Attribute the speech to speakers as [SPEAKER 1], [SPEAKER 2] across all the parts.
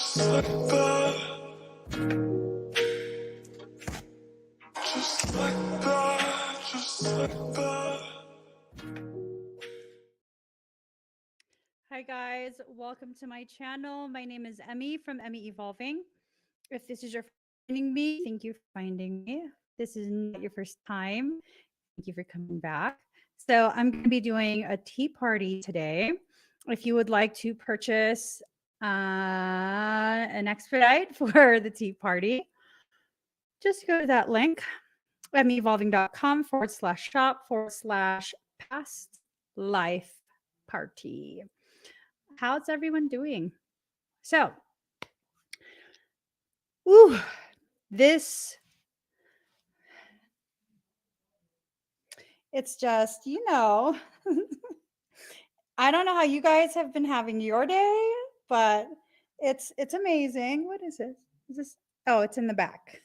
[SPEAKER 1] Just like that. Just like that. Just like that.
[SPEAKER 2] Hi guys, welcome to my channel. My name is Emmy from Emmy Evolving. If this is your finding me, thank you for finding me. This is not your first time. Thank you for coming back. So I'm going to be doing a tea party today. If you would like to purchase an expedite for the tea party, just go to that link, emmevolving.com/shop/past life party. How's everyone doing? So, this, it's just, I don't know how you guys have been having your day, but it's amazing. What is this? Is this? Oh, it's in the back.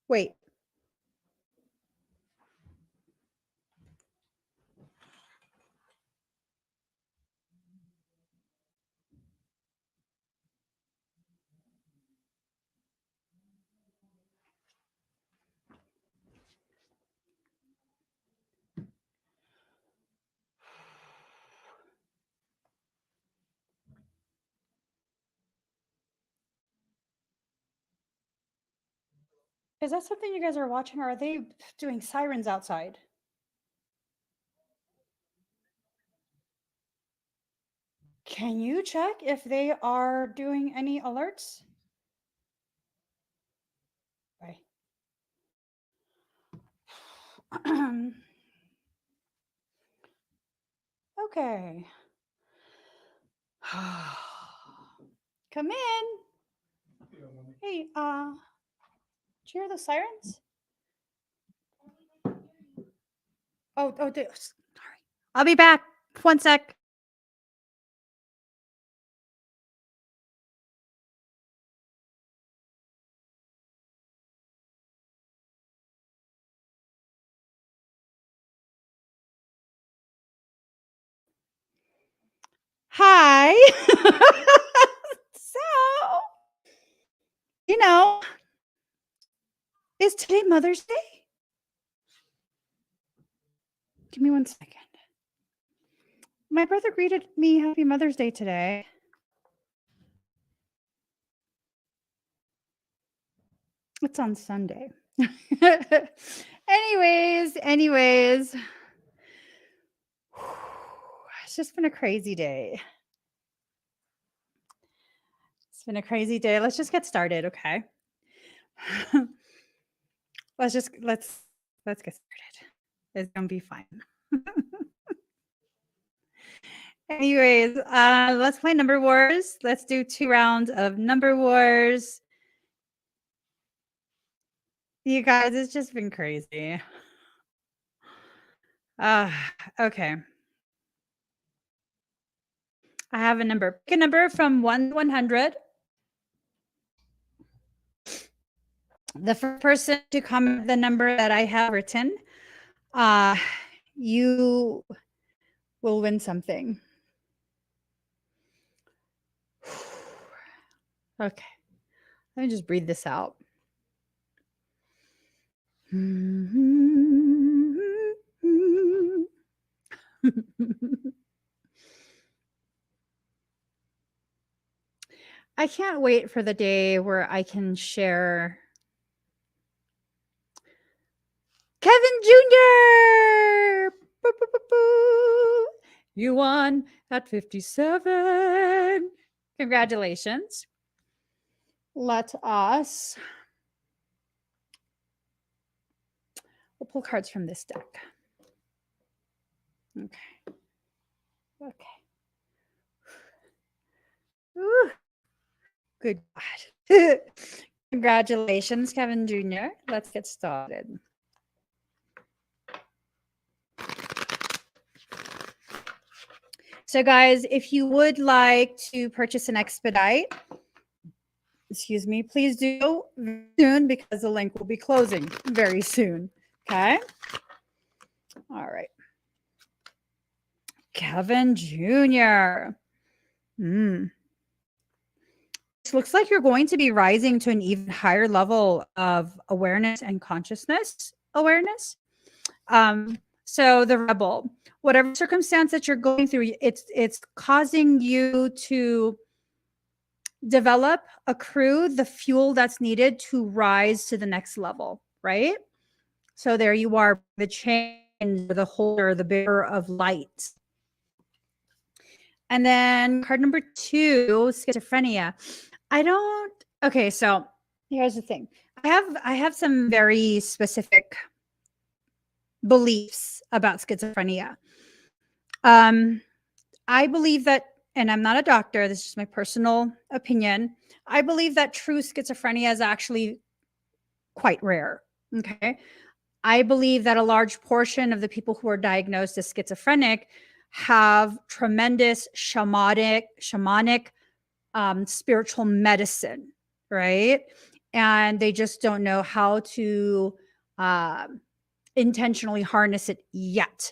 [SPEAKER 2] Wait. Is that something you guys are watching, or are they doing sirens outside? Can you check if they are doing any alerts? Bye. Okay. Come in. Hey, did you hear the sirens? Oh, sorry. I'll be back. 1 sec. Hi. So, is today Mother's Day? Give me 1 second. My brother greeted me Happy Mother's Day today. It's on Sunday. anyways, it's just been a crazy day. It's been a crazy day. Let's just get started, okay? let's get started. It's gonna be fine. Anyways, let's play Number Wars. Let's do 2 rounds of Number Wars. You guys, it's just been crazy. Okay. I have a number. Pick a number from 1 to 100. The first person to comment the number that I have written, you will win something. Okay. Let me just breathe this out. I can't wait for the day where I can share Kevin Jr. Boo, boo, boo, boo. You won at 57. Congratulations. Let us. We'll pull cards from this deck. Okay. Okay. Ooh. Good God. Congratulations, Kevin Jr. Let's get started. So guys, if you would like to purchase an expedite, excuse me, please do soon because the link will be closing very soon. Okay. All right. Kevin Jr. It looks like you're going to be rising to an even higher level of awareness and consciousness awareness. So the rebel, whatever circumstance that you're going through, it's causing you to develop, accrue the fuel that's needed to rise to the next level, right? So there you are, the change, the holder, the bearer of light. And then card number 2, schizophrenia. Okay, so here's the thing. I have some very specific beliefs about schizophrenia. I believe that, and I'm not a doctor, this is my personal opinion. I believe that true schizophrenia is actually quite rare. Okay. I believe that a large portion of the people who are diagnosed as schizophrenic have tremendous shamanic spiritual medicine, right? And they just don't know how to intentionally harness it yet.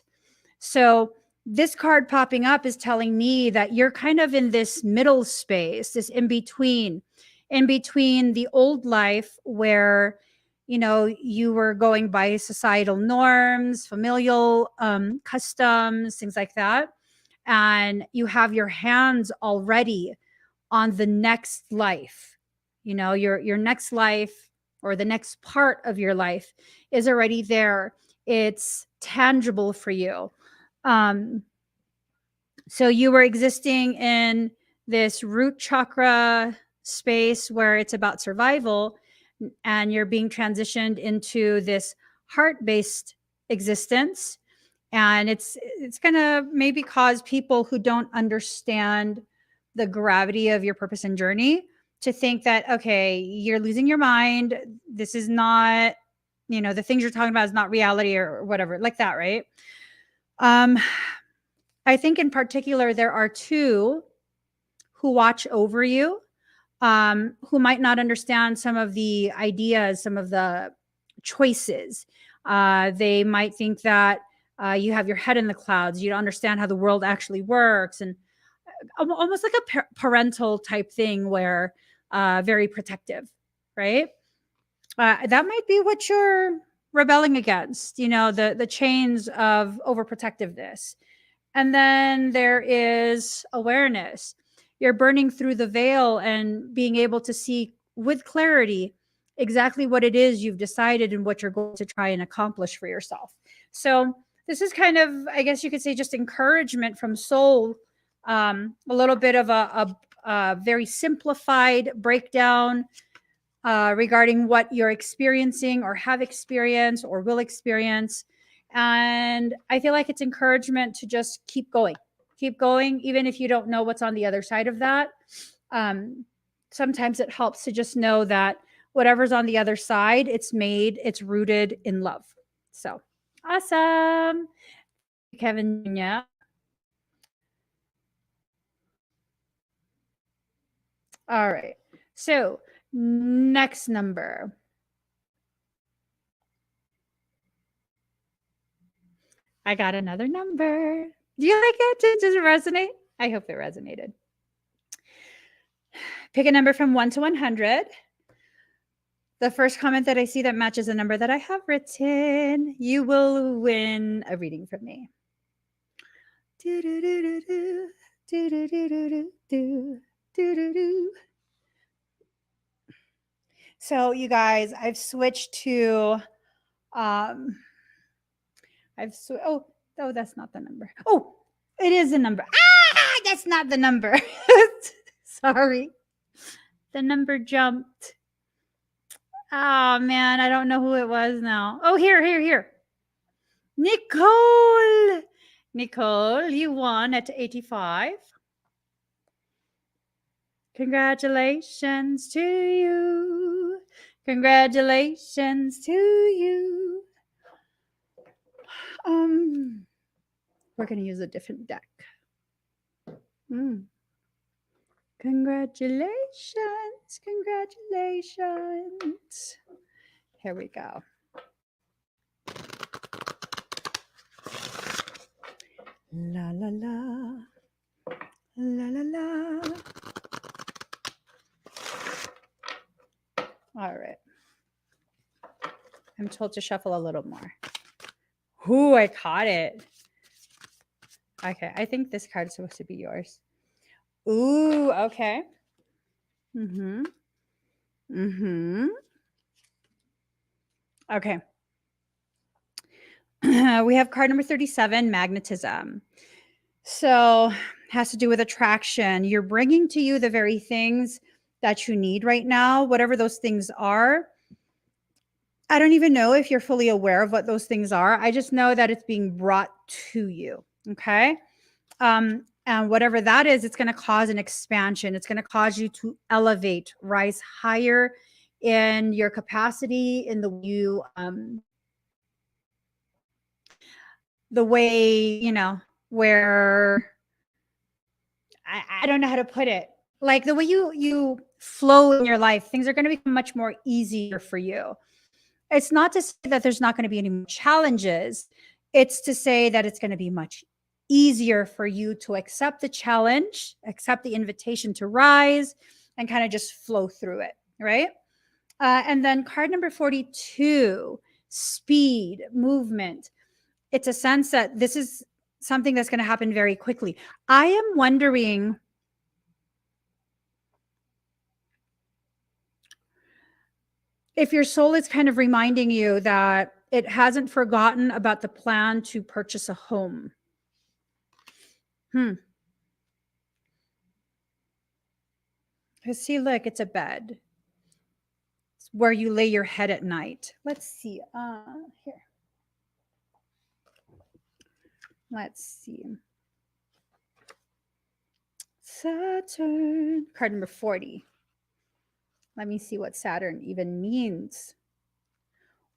[SPEAKER 2] So this card popping up is telling me that you're kind of in this middle space, this in between the old life where, you know, you were going by societal norms, familial customs, things like that. And you have your hands already on the next life. You know, your next life or the next part of your life is already there. It's tangible for you. So you were existing in this root chakra space where it's about survival, and you're being transitioned into this heart-based existence. And it's going to maybe cause people who don't understand the gravity of your purpose and journey to think that, okay, you're losing your mind. This is not, you know, the things you're talking about is not reality or whatever, like that, right? I think in particular, there are 2 who watch over you, who might not understand some of the ideas, some of the choices. They might think that you have your head in the clouds. You don't understand how the world actually works. And almost like a parental type thing where very protective, right? That might be what you're rebelling against, you know, the chains of overprotectiveness. And then there is awareness. You're burning through the veil and being able to see with clarity exactly what it is you've decided and what you're going to try and accomplish for yourself. So this is kind of, I guess you could say, just encouragement from soul, a little bit of a very simplified breakdown regarding what you're experiencing or have experienced or will experience. And I feel like it's encouragement to just keep going, even if you don't know what's on the other side of that. Sometimes it helps to just know that whatever's on the other side, it's rooted in love. So awesome. Kevin. Yeah. All right. So next number. I got another number. Do you like it? Does it resonate? I hope it resonated. Pick a number from 1 to 100. The first comment that I see that matches a number that I have written, you will win a reading from me. So you guys, I've switched to oh, that's not the number. Oh, it is a number. That's not the number. Sorry. The number jumped. Oh man, I don't know who it was now. Oh, here. Nicole. Nicole, you won at 85. Congratulations to you. Congratulations to you. We're going to use a different deck. Congratulations. Congratulations. Here we go. La la la. La la la. All right. I'm told to shuffle a little more. Ooh, I caught it. Okay, I think this card is supposed to be yours. Ooh, okay. Mm-hmm. Mm-hmm. Okay. We have card number 37, magnetism. So has to do with attraction. You're bringing to you the very things that you need right now, whatever those things are. I don't even know if you're fully aware of what those things are. I just know that it's being brought to you. Okay. And whatever that is, it's going to cause an expansion. It's going to cause you to elevate, rise higher in your capacity, in the way, where I don't know how to put it. Like the way you flow in your life, things are going to become much more easier for you. It's not to say that there's not going to be any more challenges. It's to say that it's going to be much easier for you to accept the challenge, accept the invitation to rise, and kind of just flow through it, right? And then card number 42, speed, movement. It's a sense that this is something that's going to happen very quickly. I am wondering if your soul is kind of reminding you that it hasn't forgotten about the plan to purchase a home. Because see, look, it's a bed. It's where you lay your head at night. Let's see. Here. Let's see. Saturn. Card number 40. Let me see what Saturn even means.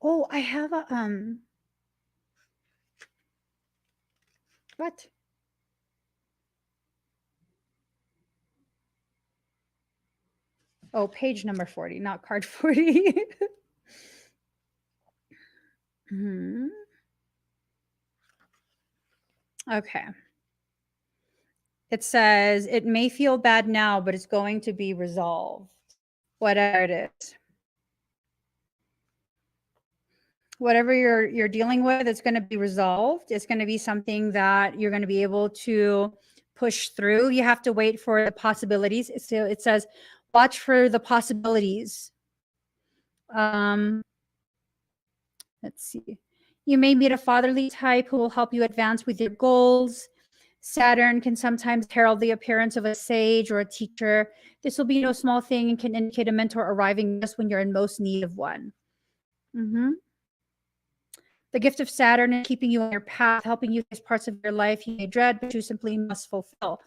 [SPEAKER 2] Oh, I have a what? Oh, page number 40, not card 40. Okay. It says, it may feel bad now, but it's going to be resolved. Whatever it is. Whatever you're dealing with, it's going to be resolved. It's going to be something that you're going to be able to push through. You have to wait for the possibilities. So it says, watch for the possibilities. Let's see. You may meet a fatherly type who will help you advance with your goals. Saturn can sometimes herald the appearance of a sage or a teacher. This will be no small thing and can indicate a mentor arriving just when you're in most need of one. The gift of Saturn is keeping you on your path, helping you face parts of your life you may dread, but you simply must fulfill.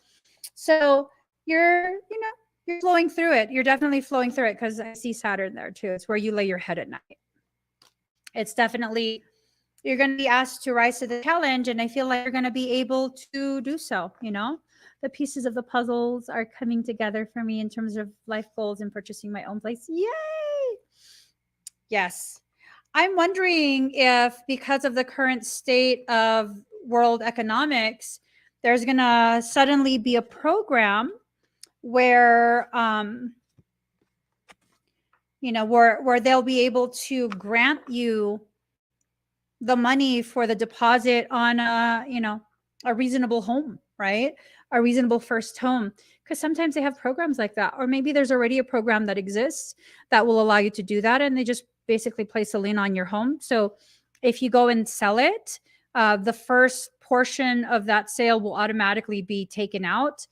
[SPEAKER 2] So you're flowing through it. You're definitely flowing through it because I see Saturn there too. It's where you lay your head at night. It's definitely, you're going to be asked to rise to the challenge, and I feel like you're going to be able to do so. The pieces of the puzzles are coming together for me in terms of life goals and purchasing my own place. Yay! Yes. I'm wondering if, because of the current state of world economics, there's going to suddenly be a program where, where they'll be able to grant you the money for the deposit on a reasonable home, right? A reasonable first home. Because sometimes they have programs like that. Or maybe there's already a program that exists that will allow you to do that. And they just basically place a lien on your home. So if you go and sell it, the first portion of that sale will automatically be taken out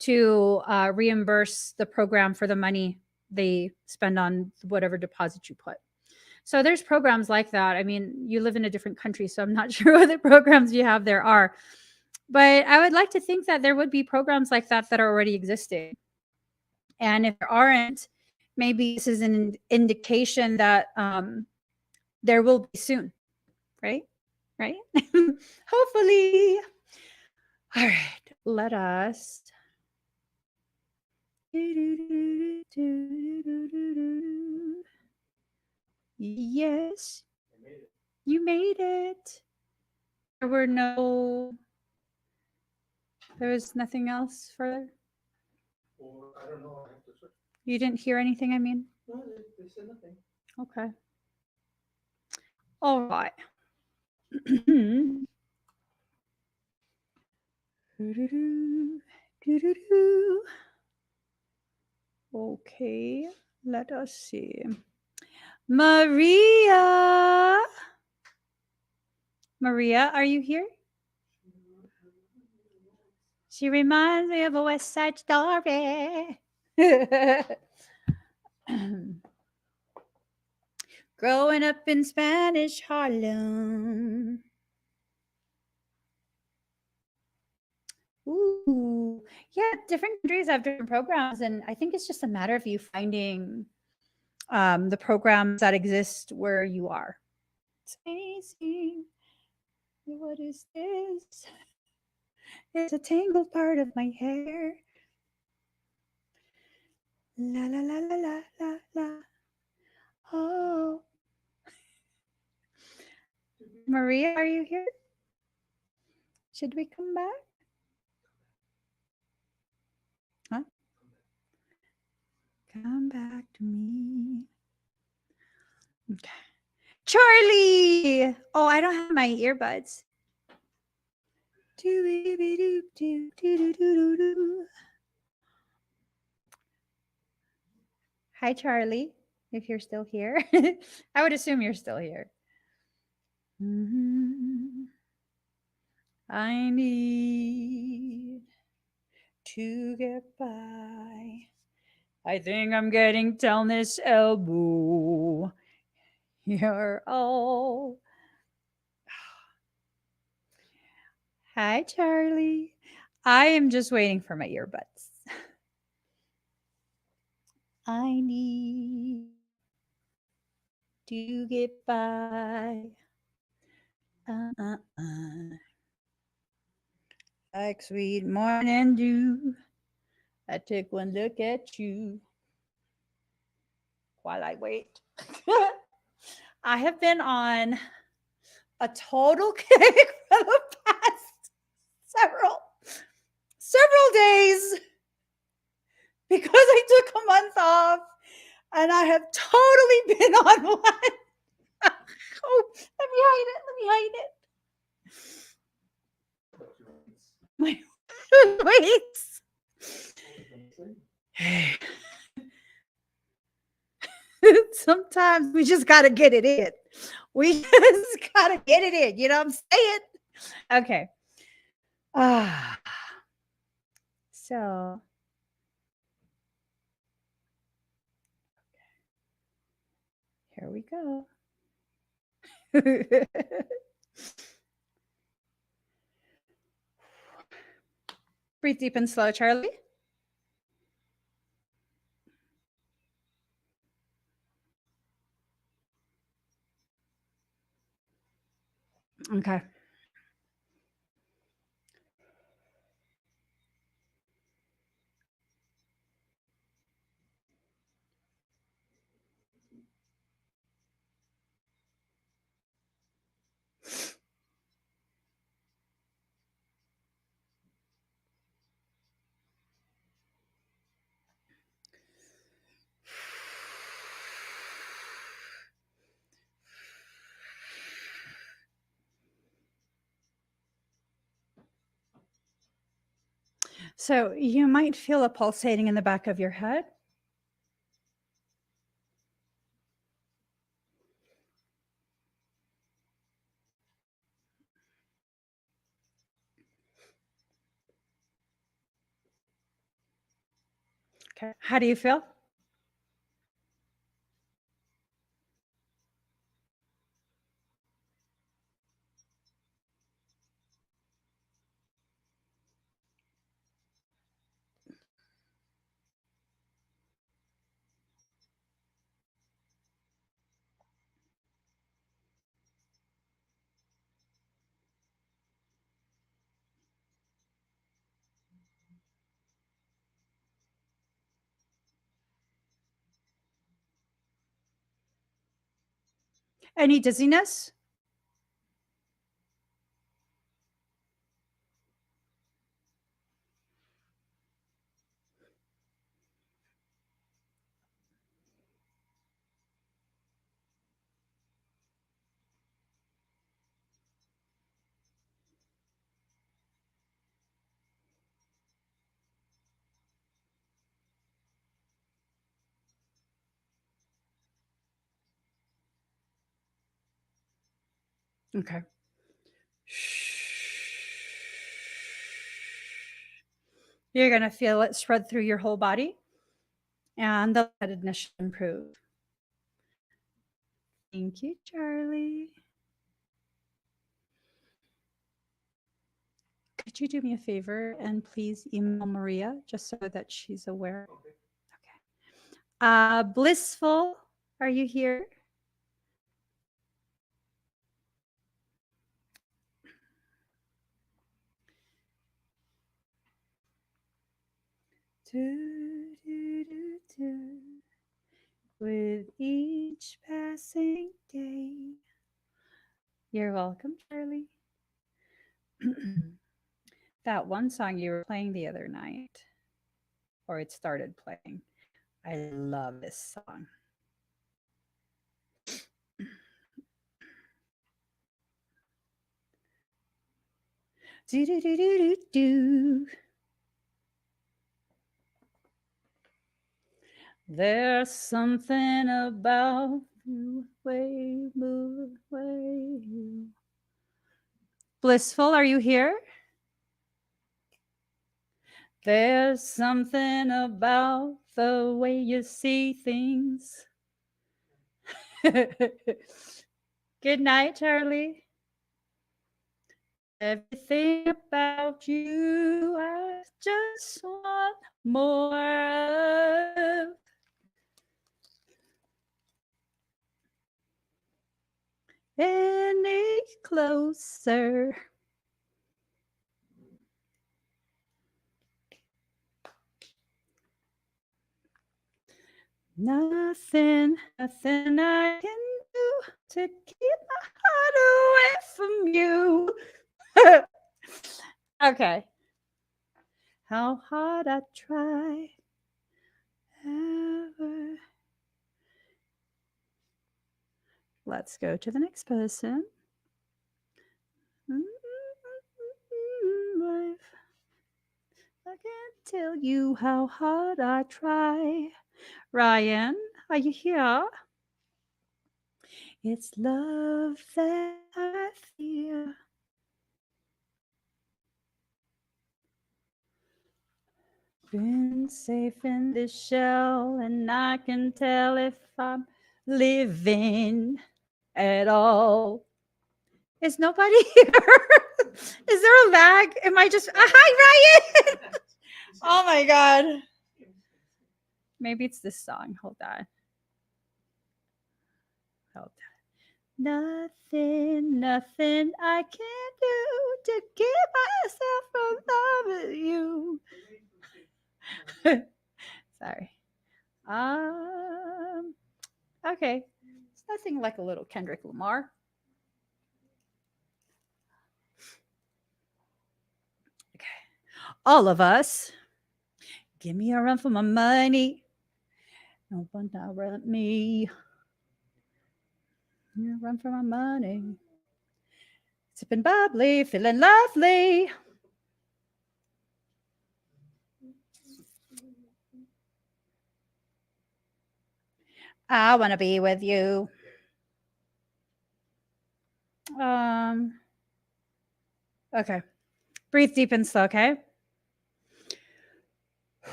[SPEAKER 2] to reimburse the program for the money they spend on whatever deposit you put. So there's programs like that. I mean, you live in a different country, so I'm not sure what the programs you have there are. But I would like to think that there would be programs like that that are already existing. And if there aren't, maybe this is an indication that there will be soon, right? Right? Hopefully. All right, let us. Yes, you made it. There were no There was nothing else further?
[SPEAKER 3] Or I don't know. I have to search.
[SPEAKER 2] You didn't hear anything, I mean?
[SPEAKER 3] No, they said nothing.
[SPEAKER 2] Okay. All right. Okay, let us see. Maria. Maria, are you here? She reminds me of a West Side Story. Growing up in Spanish Harlem. Ooh, yeah, different countries have different programs, and I think it's just a matter of you finding the programs that exist where you are. It's amazing. What is this? It's a tangled part of my hair. La la la la la la la. Oh. Maria, are you here? Should we come back? Huh? Come back to me. Okay. Charlie! Oh, I don't have my earbuds. Hi, Charlie, if you're still here. I would assume you're still here. I need to get by. I think I'm getting down this elbow. You're all. Hi, Charlie. I am just waiting for my earbuds. I need to get by. Like sweet morning dew. I take one look at you while I wait. I have been on a total kick for the past several days because I took a month off and I have totally been on one. Oh, let me hide it. My weights. Hey. Sometimes we just got to get it in. We just got to get it in. You know what I'm saying? Okay. So. Here we go. Breathe deep and slow, Charlie. Okay. So you might feel a pulsating in the back of your head. Okay. How do you feel? Any dizziness? Okay. You're going to feel it spread through your whole body, and the lightheadedness should improve. Thank you, Charlie. Could you do me a favor and please email Maria just so that she's aware? Okay. Blissful, are you here? With each passing day. You're welcome, Charlie. That one song you were playing the other night, or it started playing. I love this song. Do do do do do do. There's something about you, way move, way you. Blissful, are you here? There's something about the way you see things. Good night, Charlie. Everything about you, I just want more of. Any closer. Nothing I can do to keep my heart away from you. Okay. How hard I try. Ever. Let's go to the next person. Life. I can't tell you how hard I try. Ryan, are you here? It's love that I fear. Been safe in this shell, and I can tell if I'm living at all. Is nobody here? Is there a lag? Am I just. Hi, Ryan! Oh my God. Maybe it's this song. Hold on. Hold on. Nothing I can do to keep myself from loving you. Sorry. Okay. It's nothing like a little Kendrick Lamar. Okay. All of us. Give me a run for my money. No one direct me. Run for my money. Sipping bubbly, feeling lovely. I want to be with you. Okay. Breathe deep and slow, okay?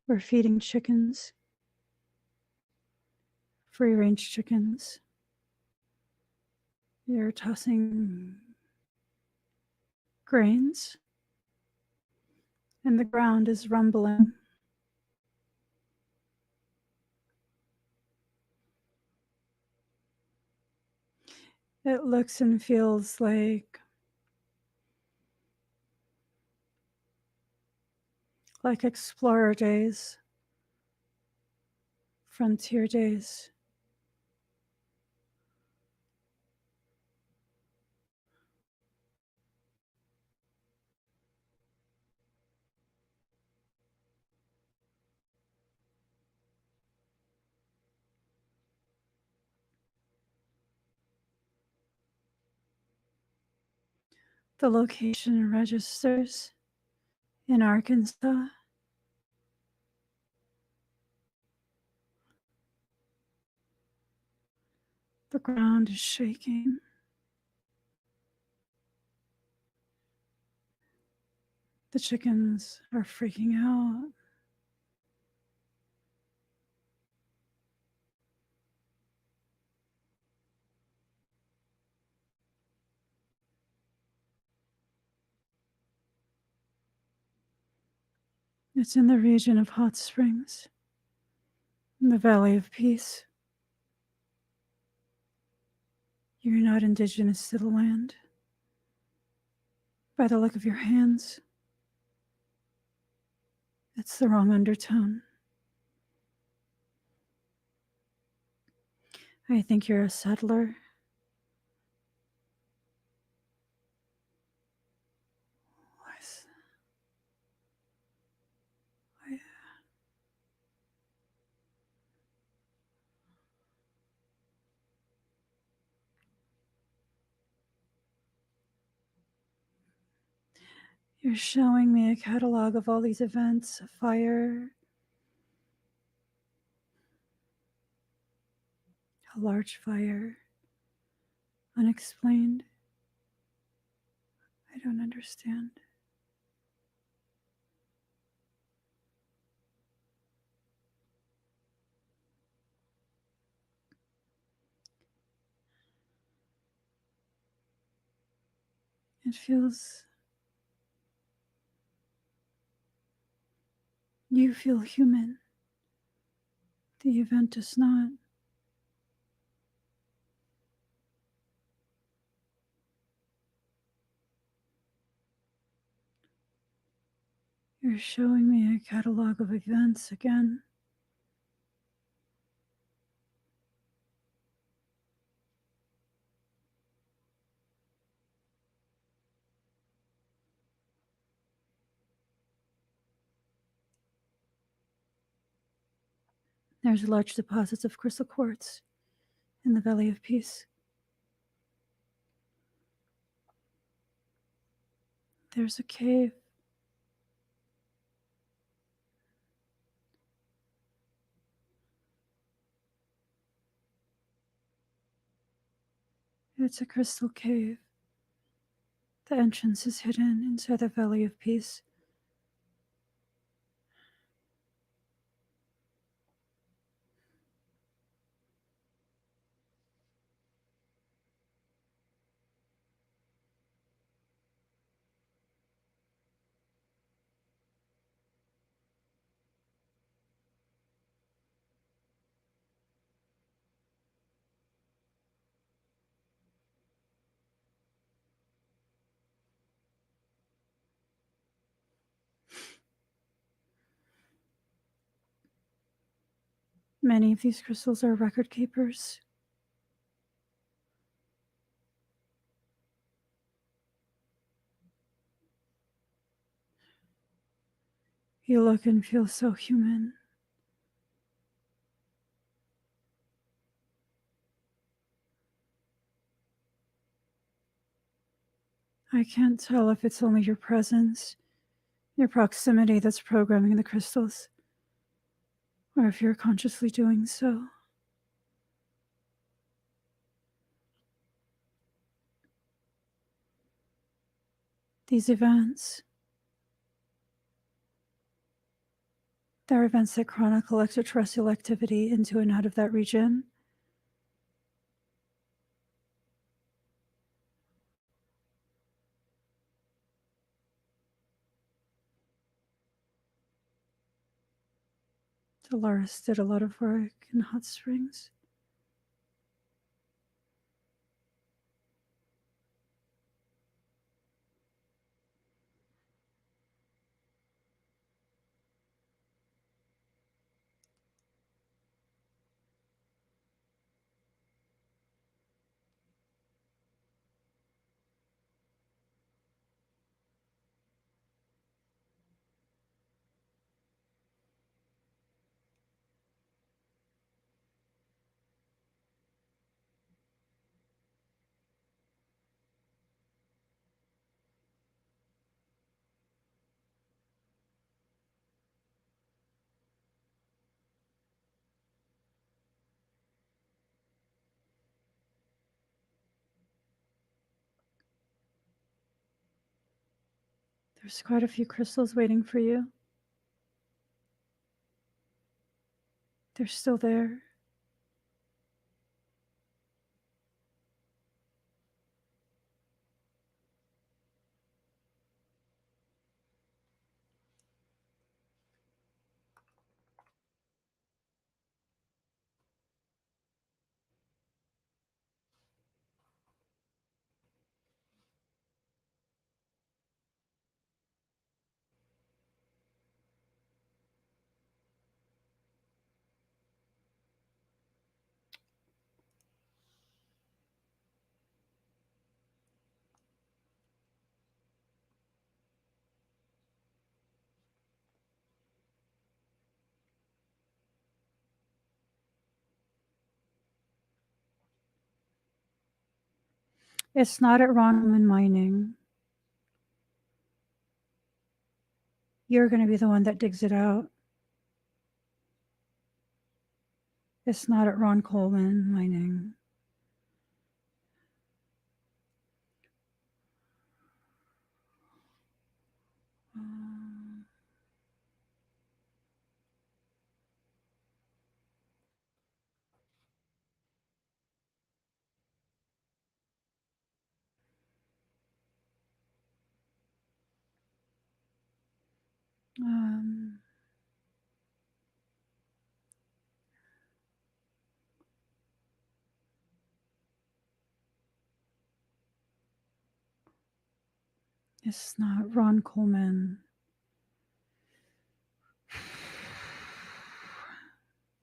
[SPEAKER 2] We're feeding chickens, free range chickens. They're tossing grains, and the ground is rumbling. It looks and feels like explorer days, frontier days. The location registers in Arkansas. The ground is shaking. The chickens are freaking out. It's in the region of hot springs, in the Valley of Peace. You're not indigenous to the land. By the look of your hands, it's the wrong undertone. I think you're a settler. You're showing me a catalog of all these events, a fire, a large fire, unexplained. I don't understand. It feels, you feel human. The event does not. You're showing me a catalog of events again. There's large deposits of crystal quartz in the Valley of Peace. There's a cave. It's a crystal cave. The entrance is hidden inside the Valley of Peace. Many of these crystals are record keepers. You look and feel so human. I can't tell if it's only your presence, your proximity that's programming the crystals, or if you're consciously doing so. These events, they're events that chronicle extraterrestrial activity into and out of that region. Dolores did a lot of work in hot springs. There's quite a few crystals waiting for you. They're still there. It's not at Ronman Mining. You're going to be the one that digs it out. It's not at Ron Coleman Mining. Um, it's not Ron Coleman.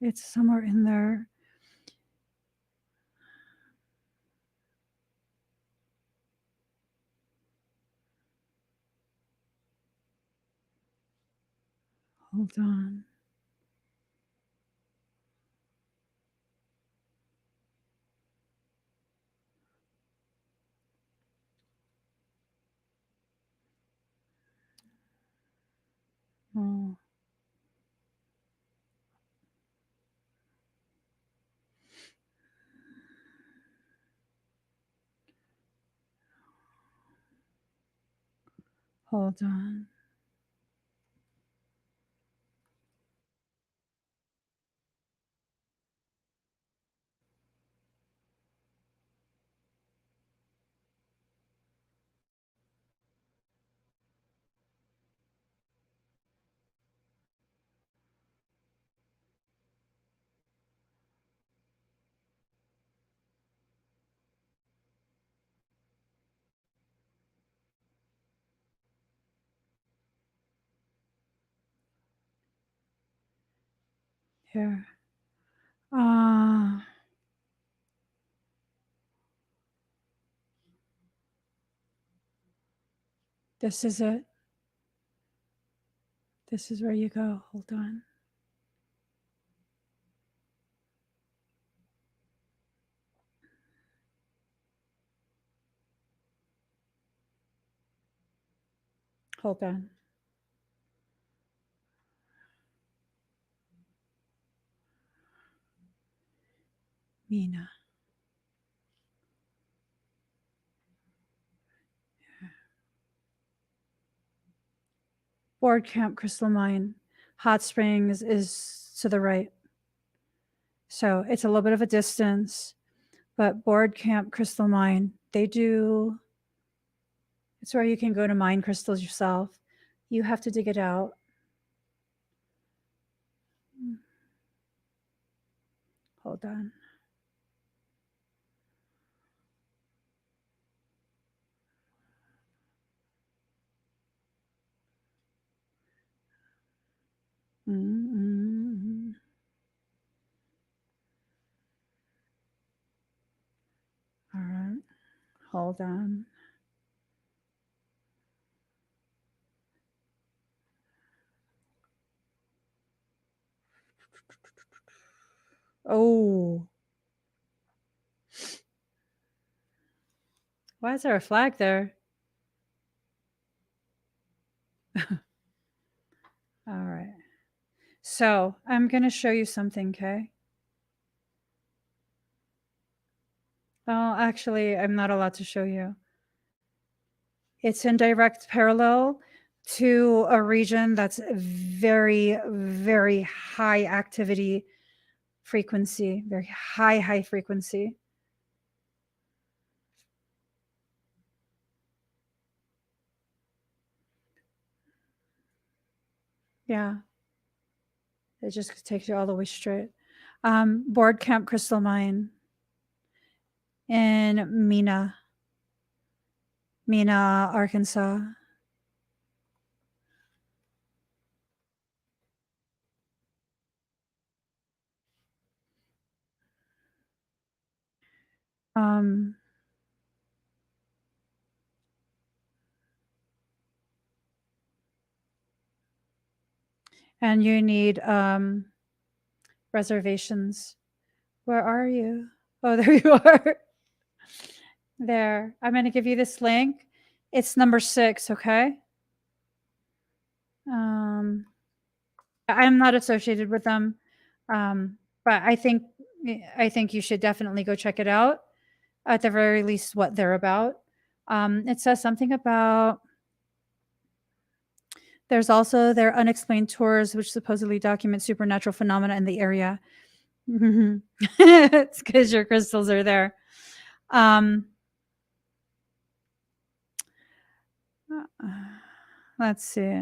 [SPEAKER 2] It's somewhere in there. Hold on. Oh. Hold on. Here. This is it. This is where you go. Hold on. Hold on. Mina. Board Camp Crystal Mine. Hot Springs is to the right. So it's a little bit of a distance, but Board Camp Crystal Mine, they do, it's where you can go to mine crystals yourself. You have to dig it out. Hold on. Mm-hmm. All right. Hold on. Oh. Why is there a flag there? All right. So I'm going to show you something, okay? Oh, actually, I'm not allowed to show you. It's in direct parallel to a region that's very, very high activity frequency, very high frequency. Yeah. It just takes you all the way straight. Board Camp Crystal Mine in Mena, Arkansas. Um, and you need reservations. Where are you? Oh, there you are. There. I'm going to give you this link. It's number 6, okay? I'm not associated with them, but I think you should definitely go check it out. At the very least, what they're about. It says something about. There's also their unexplained tours, which supposedly document supernatural phenomena in the area. It's because your crystals are there. Let's see.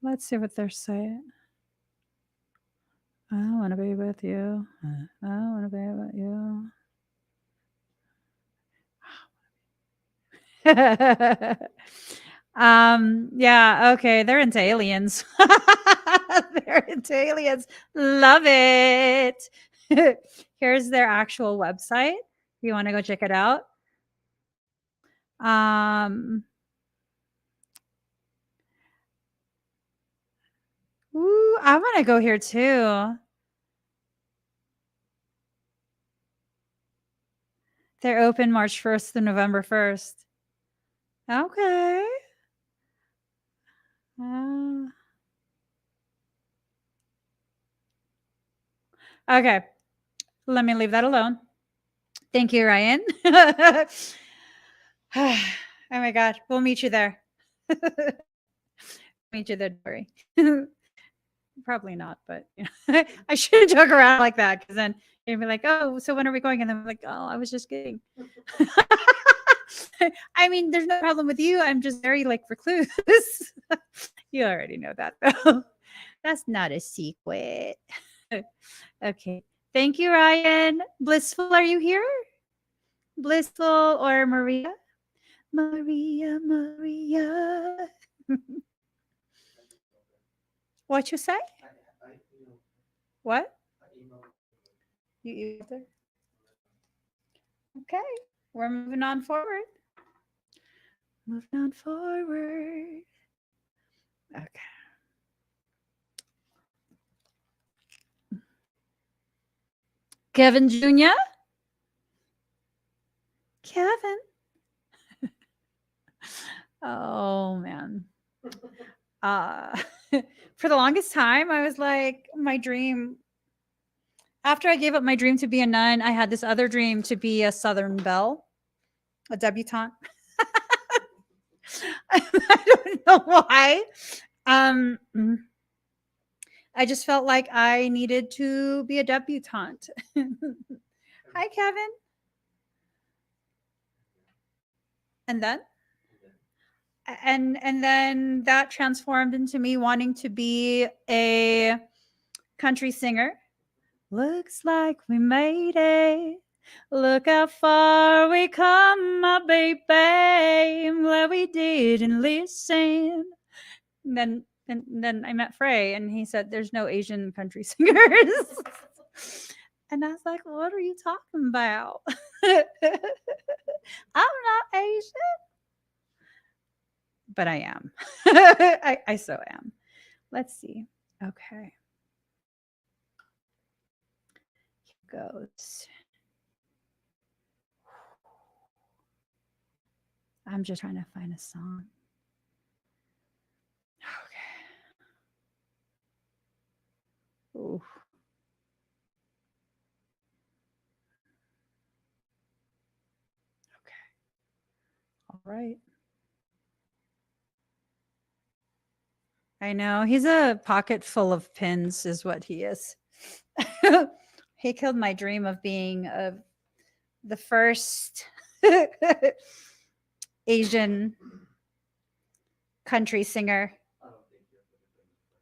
[SPEAKER 2] Let's see what they're saying. I want to be with you. I want to be with you. Yeah, okay, they're into aliens. They're into aliens. Love it. Here's their actual website. If you want to go check it out. Ooh, I want to go here too. They're open March 1st to November 1st. Okay. Okay. Let me leave that alone. Thank you, Ryan. Oh my God. We'll meet you there. Meet you there, Dory. Probably not, but you know, I shouldn't joke around like that because then you'd be like, oh, so when are we going? And then I'm like, oh, I was just kidding. I mean, there's no problem with you. I'm just very like recluse. You already know that though. That's not a secret. Okay. Thank you, Ryan. Blissful, are you here? Blissful or Maria? Maria. What you say? What? You there? Okay. We're moving on forward. Moving on forward. Okay. Kevin Jr. Kevin. Oh man. For the longest time, I was like, my dream. After I gave up my dream to be a nun, I had this other dream to be a Southern belle, a debutante. I don't know why. I just felt like I needed to be a debutante. Hi, Kevin. And then? And then that transformed into me wanting to be a country singer. Looks like we made it. Look how far we come, my baby. I'm glad we didn't listen. And then I met Frey, and he said, "There's no Asian country singers." And I was like, "What are you talking about? I'm not Asian." But I am. I so am. Let's see. Okay. Here goes. I'm just trying to find a song. Okay. Ooh. Okay. All right. I know. He's a pocket full of pins, is what he is. He killed my dream of being the first Asian country singer.
[SPEAKER 3] I don't think you're going to do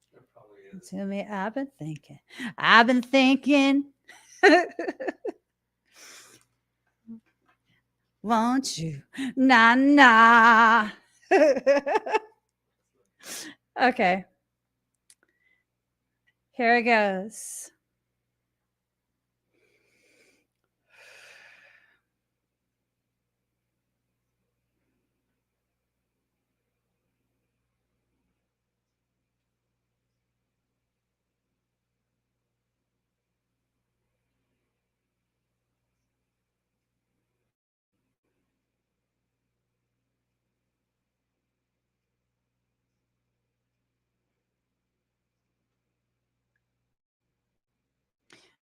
[SPEAKER 3] it. There probably is.
[SPEAKER 2] To me, I've been thinking. I've been thinking. Won't you? Nah, nah. Okay. Here it goes.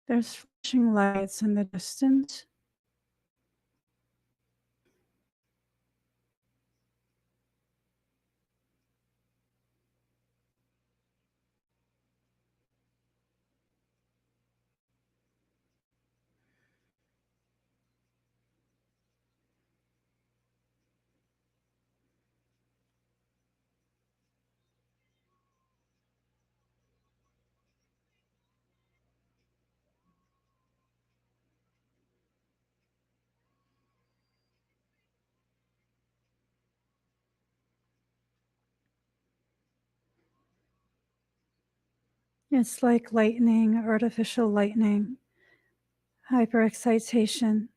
[SPEAKER 2] There's flashing lights in the distance. It's like lightning, artificial lightning, hyperexcitation,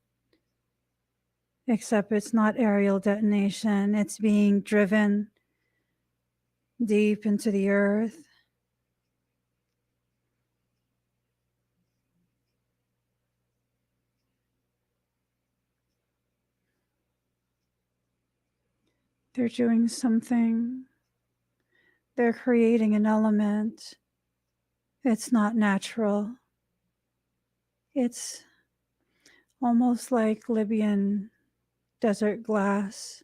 [SPEAKER 2] except it's not aerial detonation. It's being driven deep into the earth. They're doing something. They're creating an element. It's not natural. It's almost like Libyan desert glass.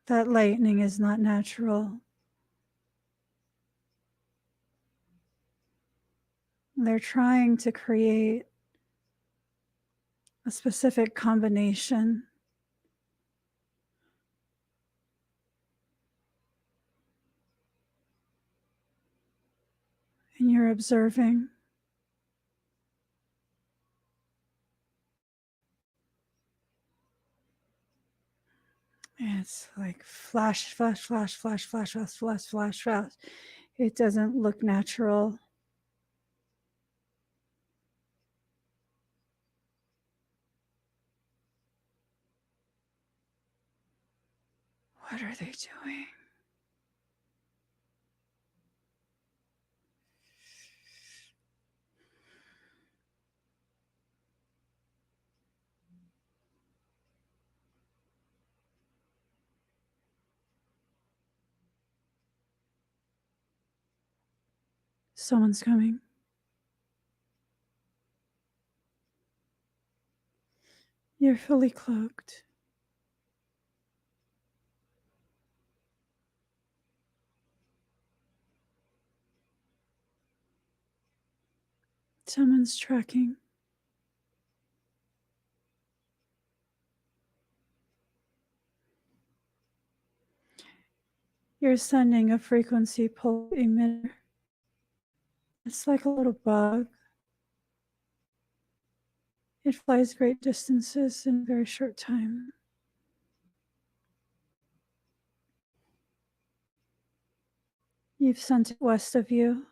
[SPEAKER 2] That lightning is not natural. They're trying to create a specific combination. And you're observing. It's like flash, flash, flash, flash, flash, flash, flash, flash, flash. It doesn't look natural. What are they doing? Someone's coming. You're fully cloaked. Someone's tracking. You're sending a frequency pulse emitter. It's like a little bug. It flies great distances in a very short time. You've sent it west of you.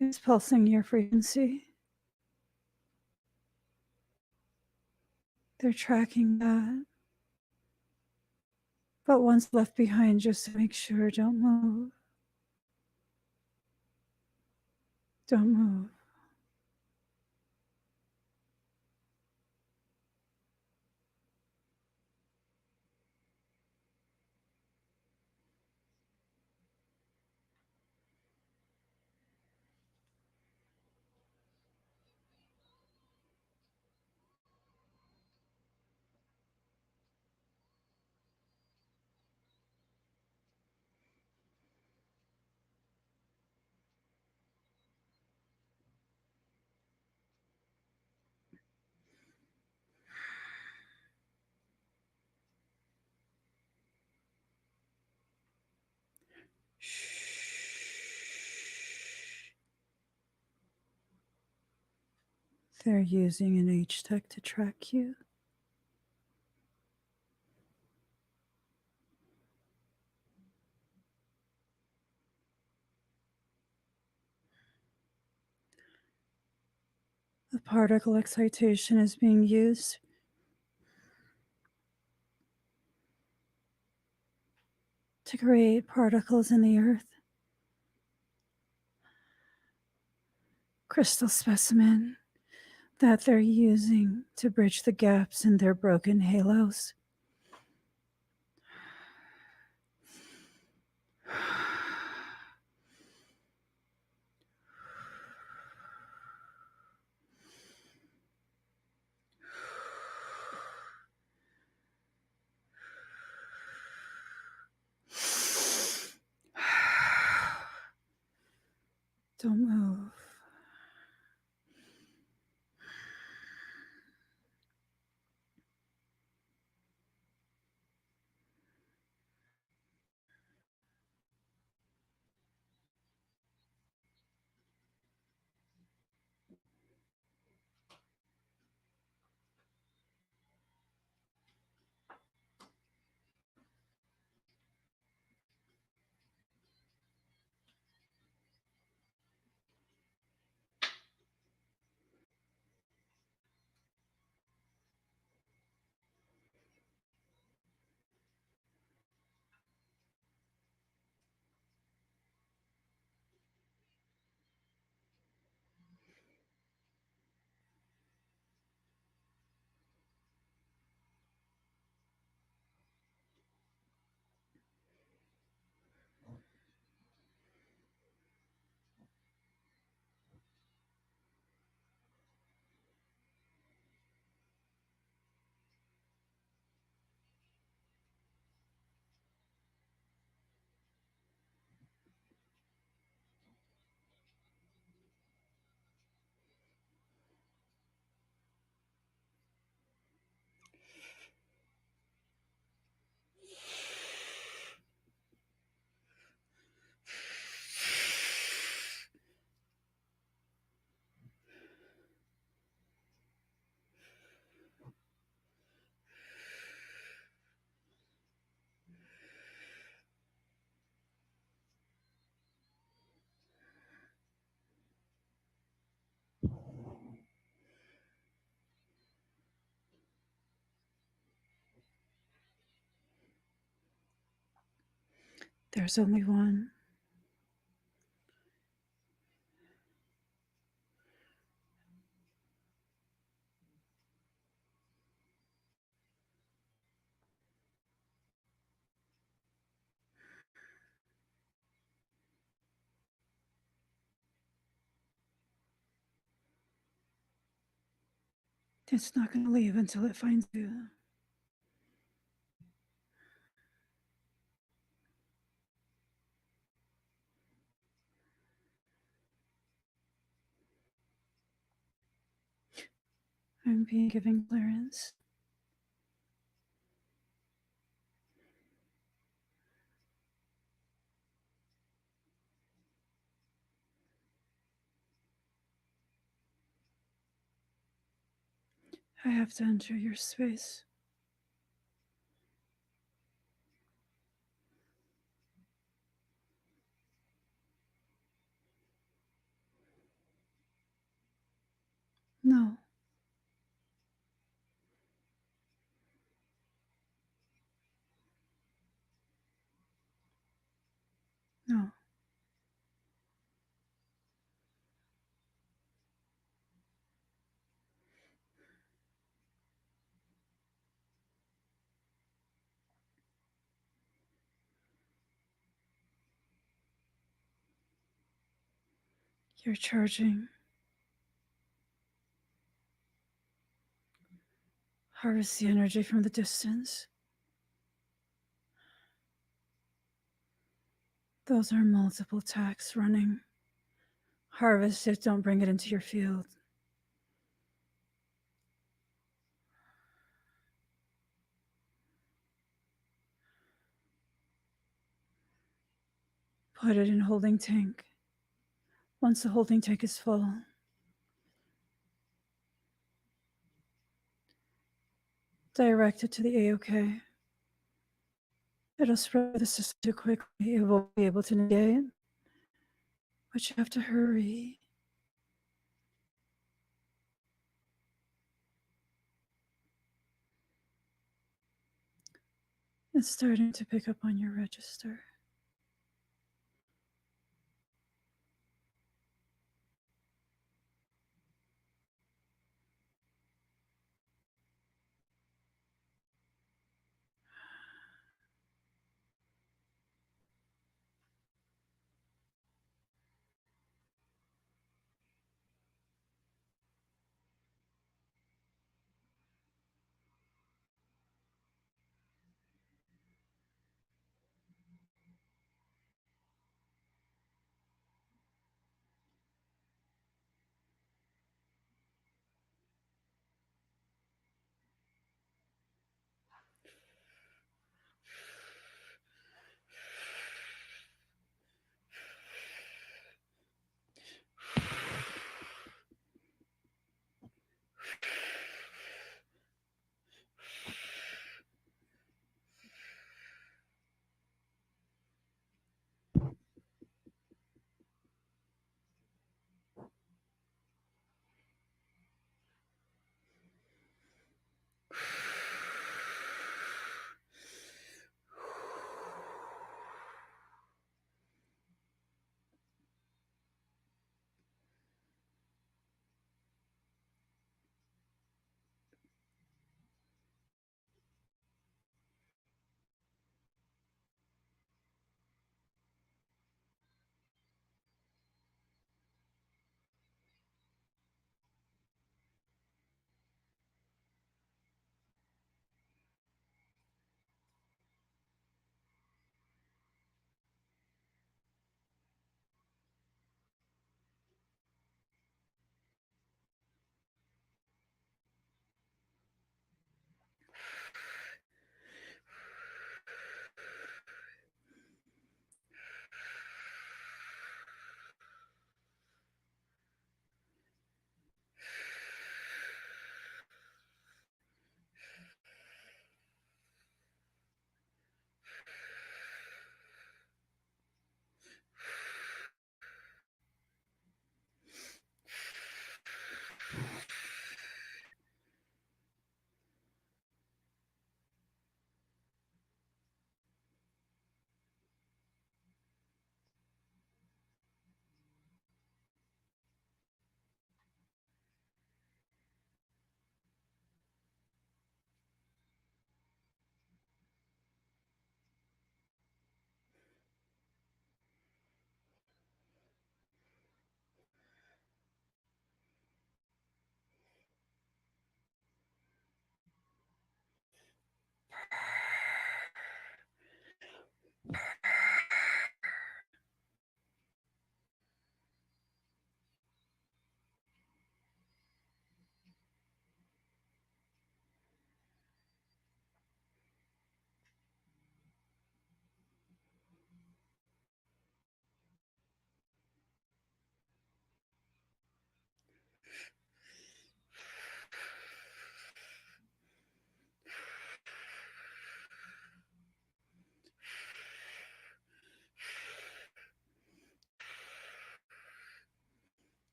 [SPEAKER 2] It's pulsing your frequency. They're tracking that. But once left behind, just to make sure, don't move. Don't move.
[SPEAKER 4] They're using an H-tech to track you. The particle excitation is being used to create particles in the earth. Crystal specimen that they're using to bridge the gaps in their broken halos. Don't move. There's only one. It's not going to leave until it finds you. I'm being given clearance. I have to enter your space. No. No. You're charging. Harvest the energy from the distance. Those are multiple attacks running. Harvest it, don't bring it into your field. Put it in holding tank. Once the holding tank is full, direct it to the AOK. It'll spread the system too quickly. It won't be able to negate. But you have to hurry. It's starting to pick up on your register.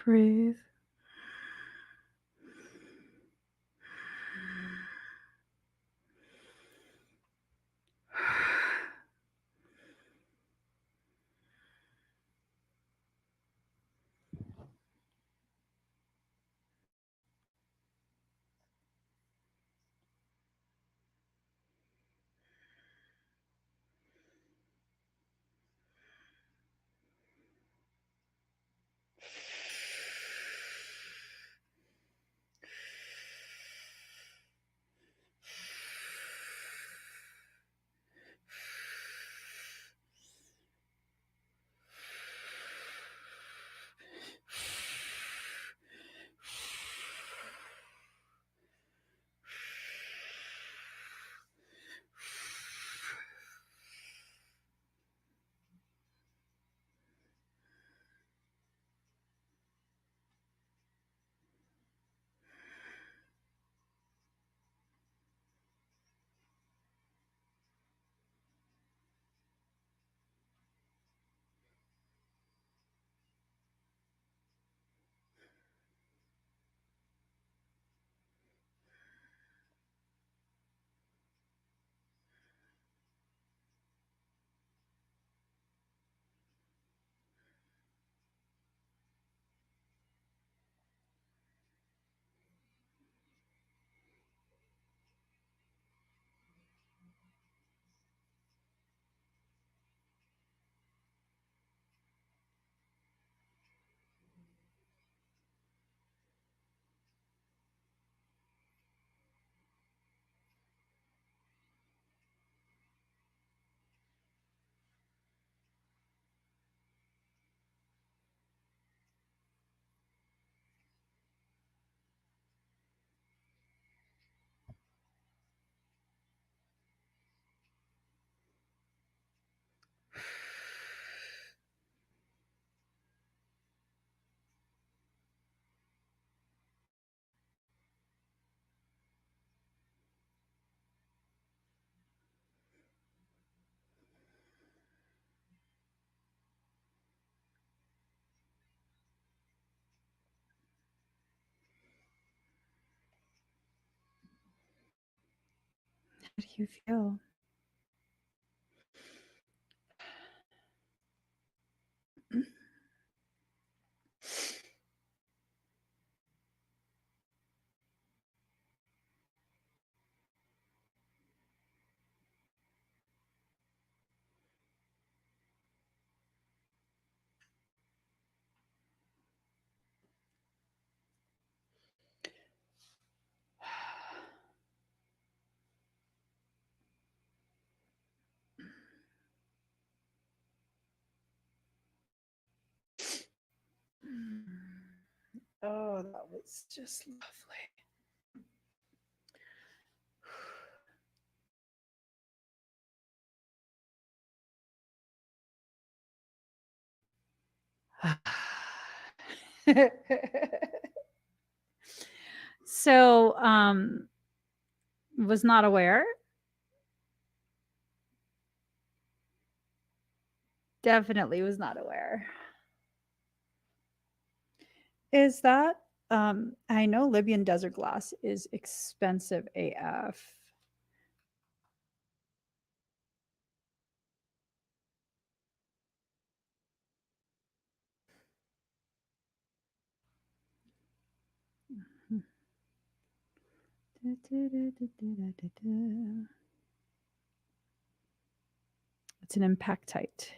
[SPEAKER 4] Breathe. How do you feel? Oh, that was just lovely. So, was not aware. Definitely was not aware. Is that I know Libyan desert glass is expensive AF. It's an impactite.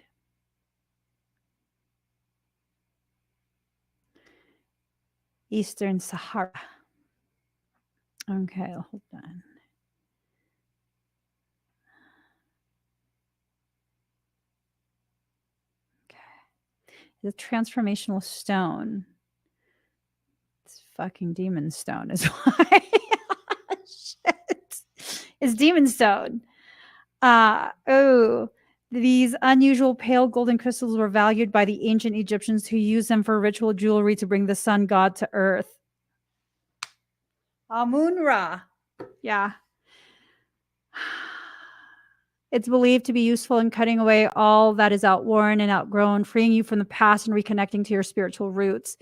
[SPEAKER 4] Eastern Sahara. Okay, hold on. Okay. The transformational stone. It's fucking demon stone is why. Shit. It's demon stone. These unusual pale golden crystals were valued by the ancient Egyptians who used them for ritual jewelry to bring the sun god to earth. Amun-Ra. Yeah. It's believed to be useful in cutting away all that is outworn and outgrown, freeing you from the past and reconnecting to your spiritual roots.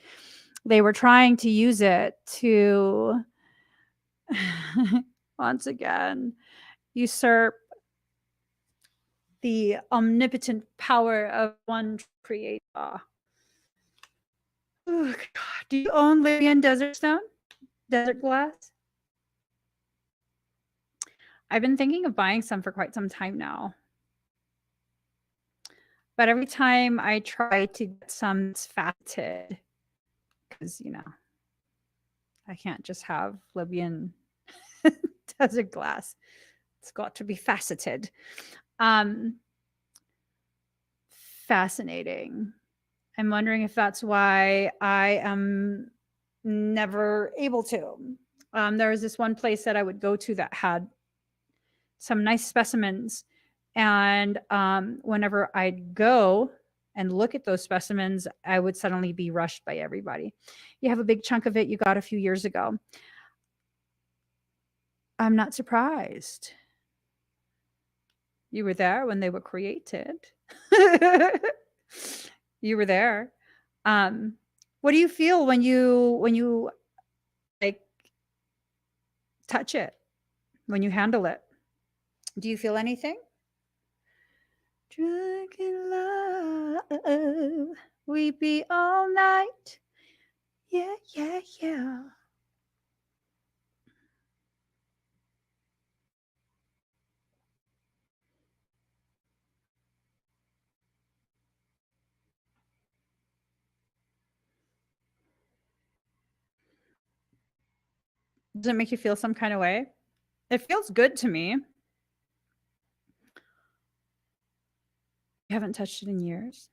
[SPEAKER 2] they were trying to use it to once again usurp the omnipotent power of one creator. Oh, God. Do you own Libyan desert stone? Desert glass? I've been thinking of buying some for quite some time now. But every time I try to get some that's faceted, because, you know, I can't just have Libyan desert glass. It's got to be faceted. Fascinating. I'm wondering if that's why I am never able to. There was this one place that I would go to that had some nice specimens. And whenever I'd go and look at those specimens, I would suddenly be rushed by everybody. You have a big chunk of it you got a few years ago. I'm not surprised. You were there when they were created. You were there. What do you feel when you like touch it, when you handle it? Do you feel anything? Drunk in love, we be all night. Yeah, yeah, yeah. Does it make you feel some kind of way? It feels good to me. You haven't touched it in years.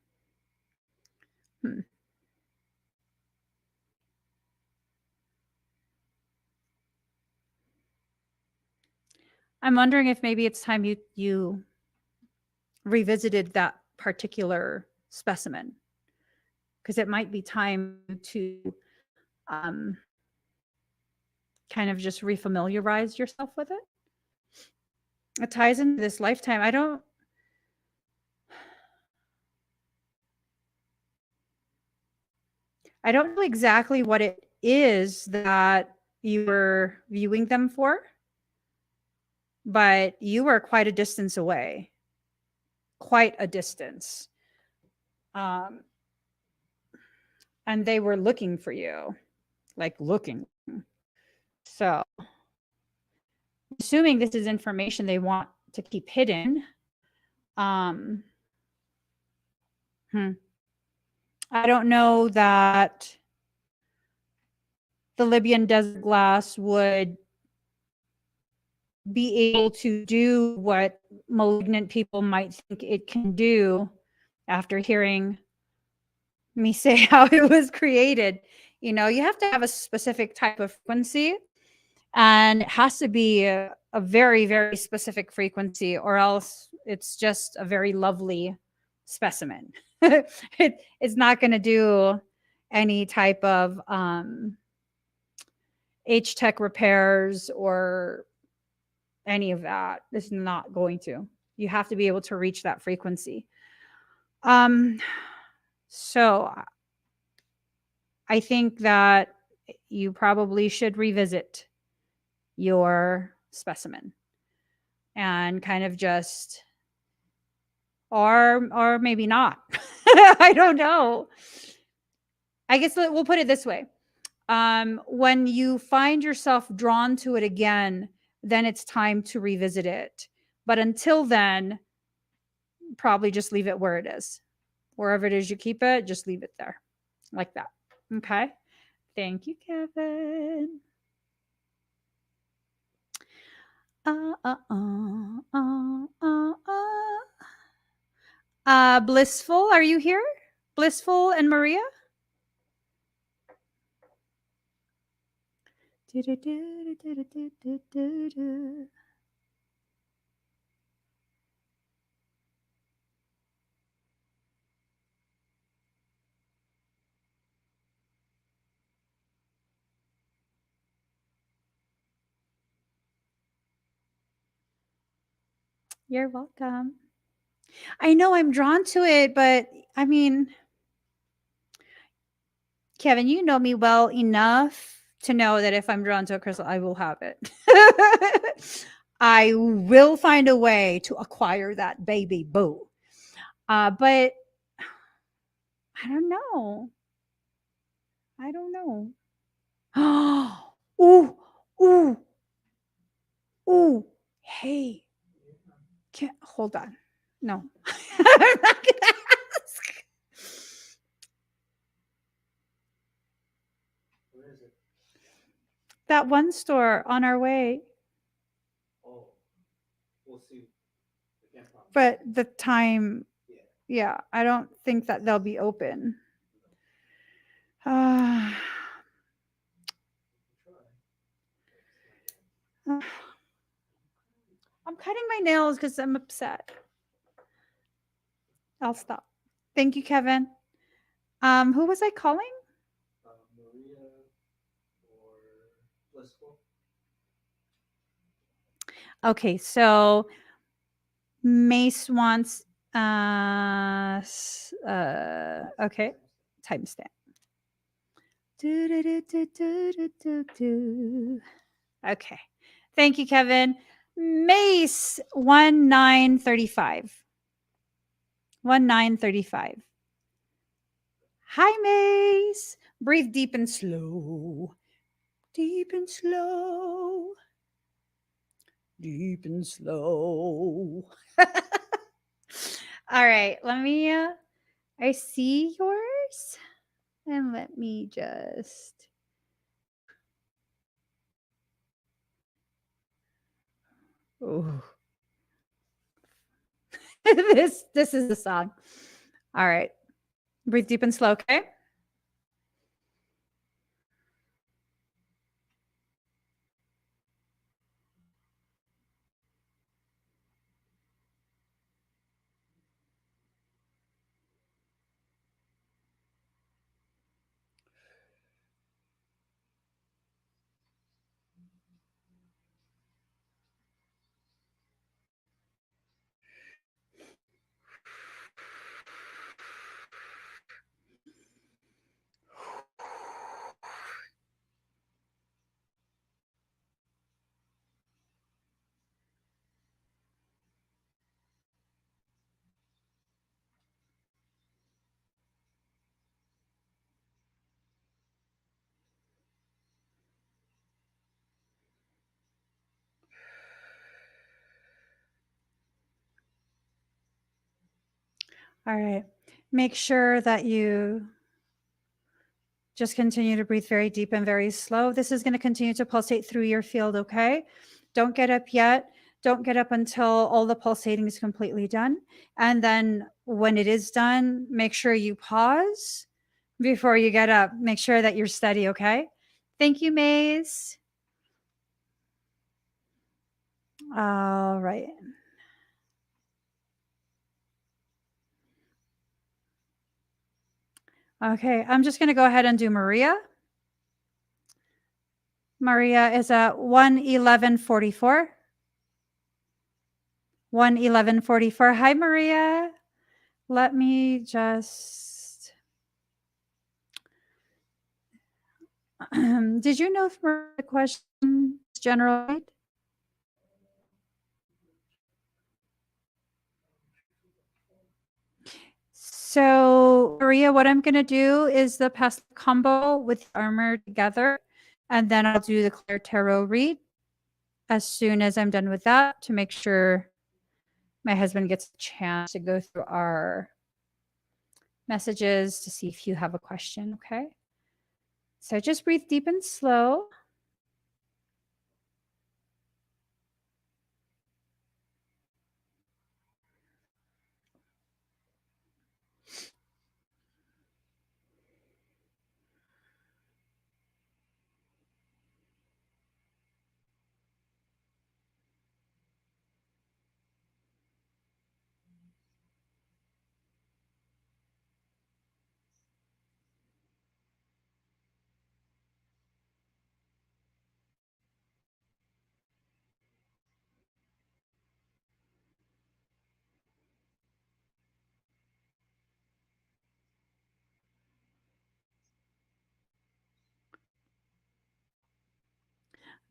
[SPEAKER 2] I'm wondering if maybe it's time you revisited that particular specimen, because it might be time to kind of just refamiliarize yourself with it. It ties into this lifetime. I don't know exactly what it is that you were viewing them for, but you were quite a distance away. Quite a distance. And they were looking for you, like looking. So, assuming this is information they want to keep hidden, I don't know that the Libyan desert glass would be able to do what malignant people might think it can do after hearing me say how it was created. You know, you have to have a specific type of frequency, and it has to be a very, very specific frequency, or else it's just a very lovely specimen. It's not going to do any type of H-Tech repairs or any of that. It's not going to. You have to be able to reach that frequency. So I think that you probably should revisit your specimen and kind of just, or maybe not. I don't know. I guess we'll put it this way. When you find yourself drawn to it again, then it's time to revisit it. But until then, probably just leave it where it is. Wherever it is you keep it, just leave it there like that. Okay. Thank you, Kevin. Blissful, are you here? Blissful and Maria? You're welcome. I know I'm drawn to it, but I mean, Kevin, you know me well enough to know that if I'm drawn to a crystal, I will have it. I will find a way to acquire that baby boo. But I don't know. I don't know. Ooh, ooh, ooh. Hey, can't hold on. No, I'm not gonna ask.
[SPEAKER 3] Where is it?
[SPEAKER 2] That one store on our way,
[SPEAKER 3] Oh, we'll see. I can't promise.
[SPEAKER 2] but the time,
[SPEAKER 3] Yeah.
[SPEAKER 2] yeah, I don't think that they'll be open. Uh,
[SPEAKER 3] Try.
[SPEAKER 2] I'm cutting my nails because I'm upset. I'll stop. Thank you, Kevin. Who was I calling?
[SPEAKER 3] Maria or Blissful.
[SPEAKER 2] Okay, so Mace wants okay, timestamp. Okay. Thank you, Kevin. Mace 1935. 1935. Hi, Mace. Breathe deep and slow. Deep and slow. Deep and slow. All right. Let me I see yours. And let me just oh. This is the song. All right. Breathe deep and slow, okay? All right. Make sure that you just continue to breathe very deep and very slow. This is going to continue to pulsate through your field, okay? Don't get up yet. Don't get up until all the pulsating is completely done. And then when it is done, make sure you pause before you get up. Make sure that you're steady, okay? Thank you, Maze. All right. Okay, I'm just going to go ahead and do Maria. Maria is at 11144. 11144. Hi, Maria. Let me just. Did you know for the question general? So, Maria, what I'm going to do is the past combo with armor together, and then I'll do the clear tarot read as soon as I'm done with that to make sure my husband gets a chance to go through our messages to see if you have a question, okay? So just breathe deep and slow.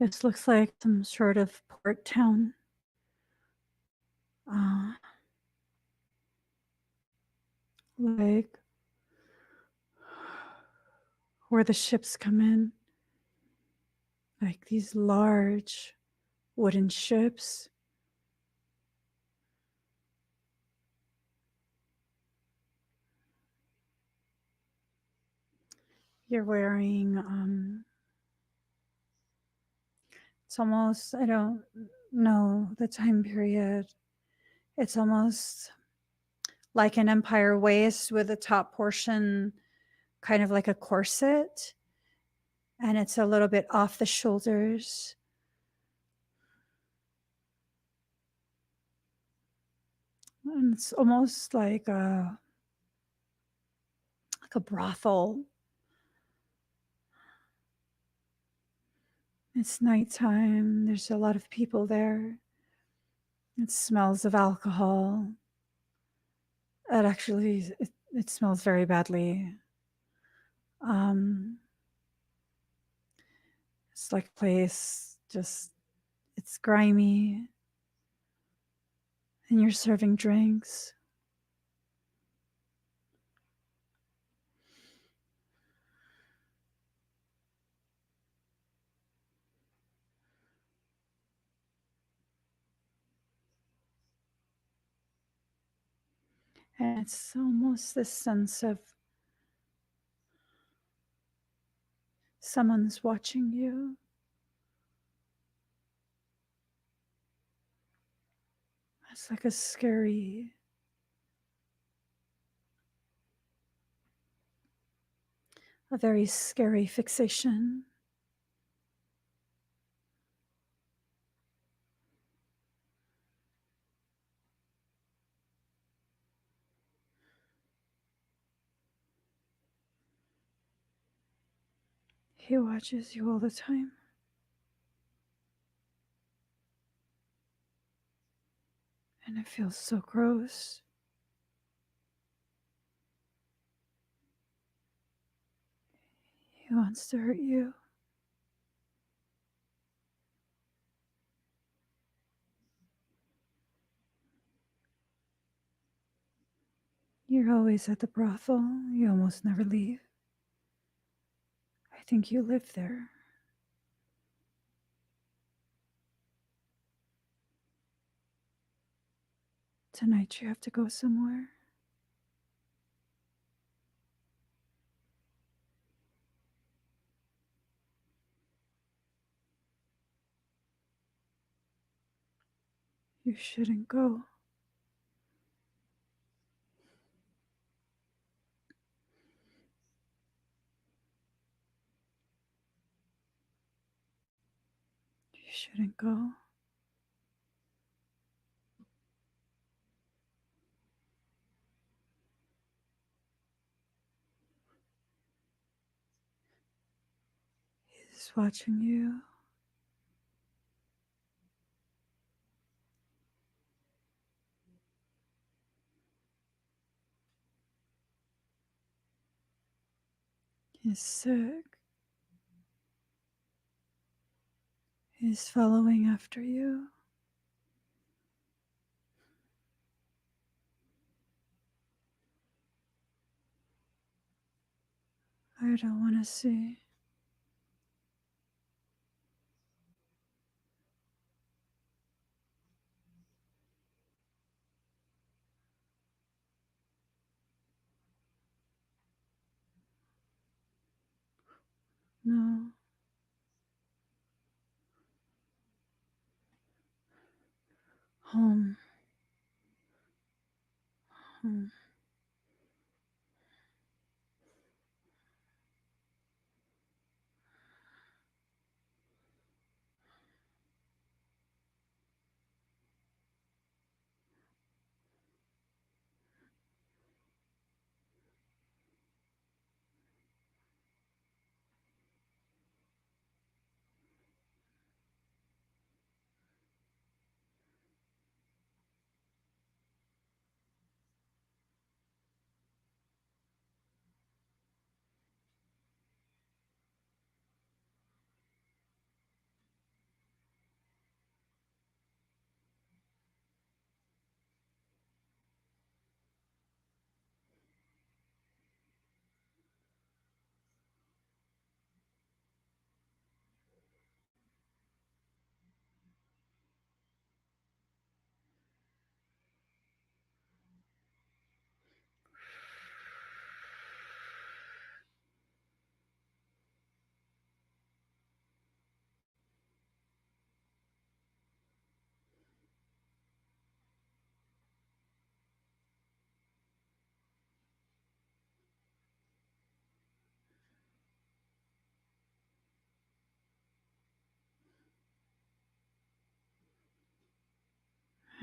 [SPEAKER 4] This looks like some sort of port town. Like where the ships come in. Like these large wooden ships. You're wearing, it's almost, I don't know the time period. It's almost like an empire waist with the top portion kind of like a corset. And it's a little bit off the shoulders. And it's almost like a brothel. It's nighttime. There's a lot of people there. It smells of alcohol. It smells very badly. It's like a place, just, it's grimy. And you're serving drinks. And it's almost this sense of someone's watching you. It's like a very scary fixation. He watches you all the time. And it feels so gross. He wants to hurt you. You're always at the brothel. You almost never leave. I think you live there. Tonight you have to go somewhere. You shouldn't go. You shouldn't go. He's watching you. He's sick. He's following after you. I don't want to see. No. Home. Home.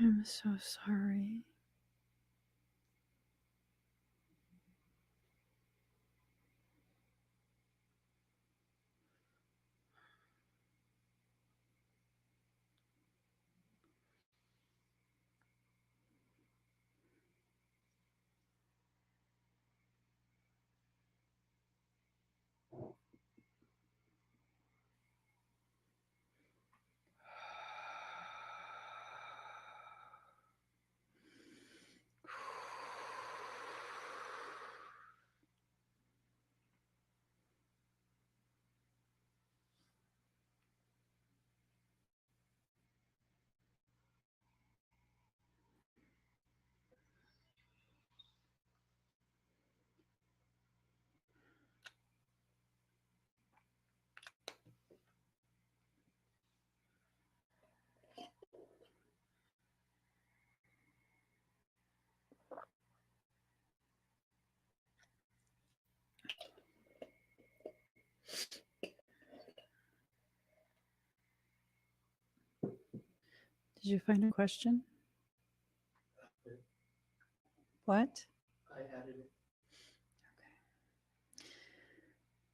[SPEAKER 4] I'm so sorry. Did you find a question? What?
[SPEAKER 3] I added it.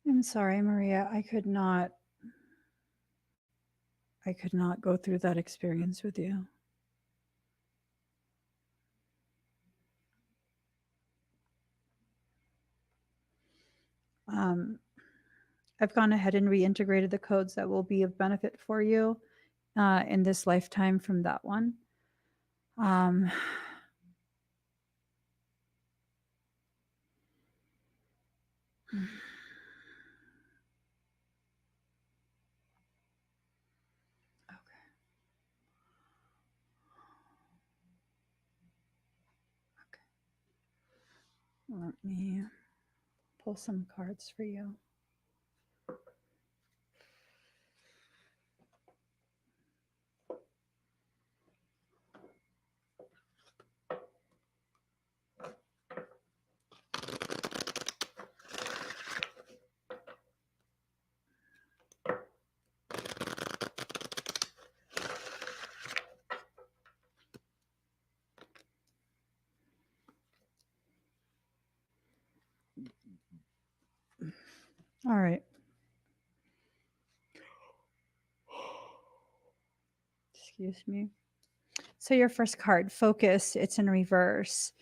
[SPEAKER 4] I'm sorry, Maria. I could not go through that experience with you. I've gone ahead and reintegrated the codes that will be of benefit for you in this lifetime from that one. Let me pull some cards for you. All right. Excuse me. So your first card, focus, it's in reverse.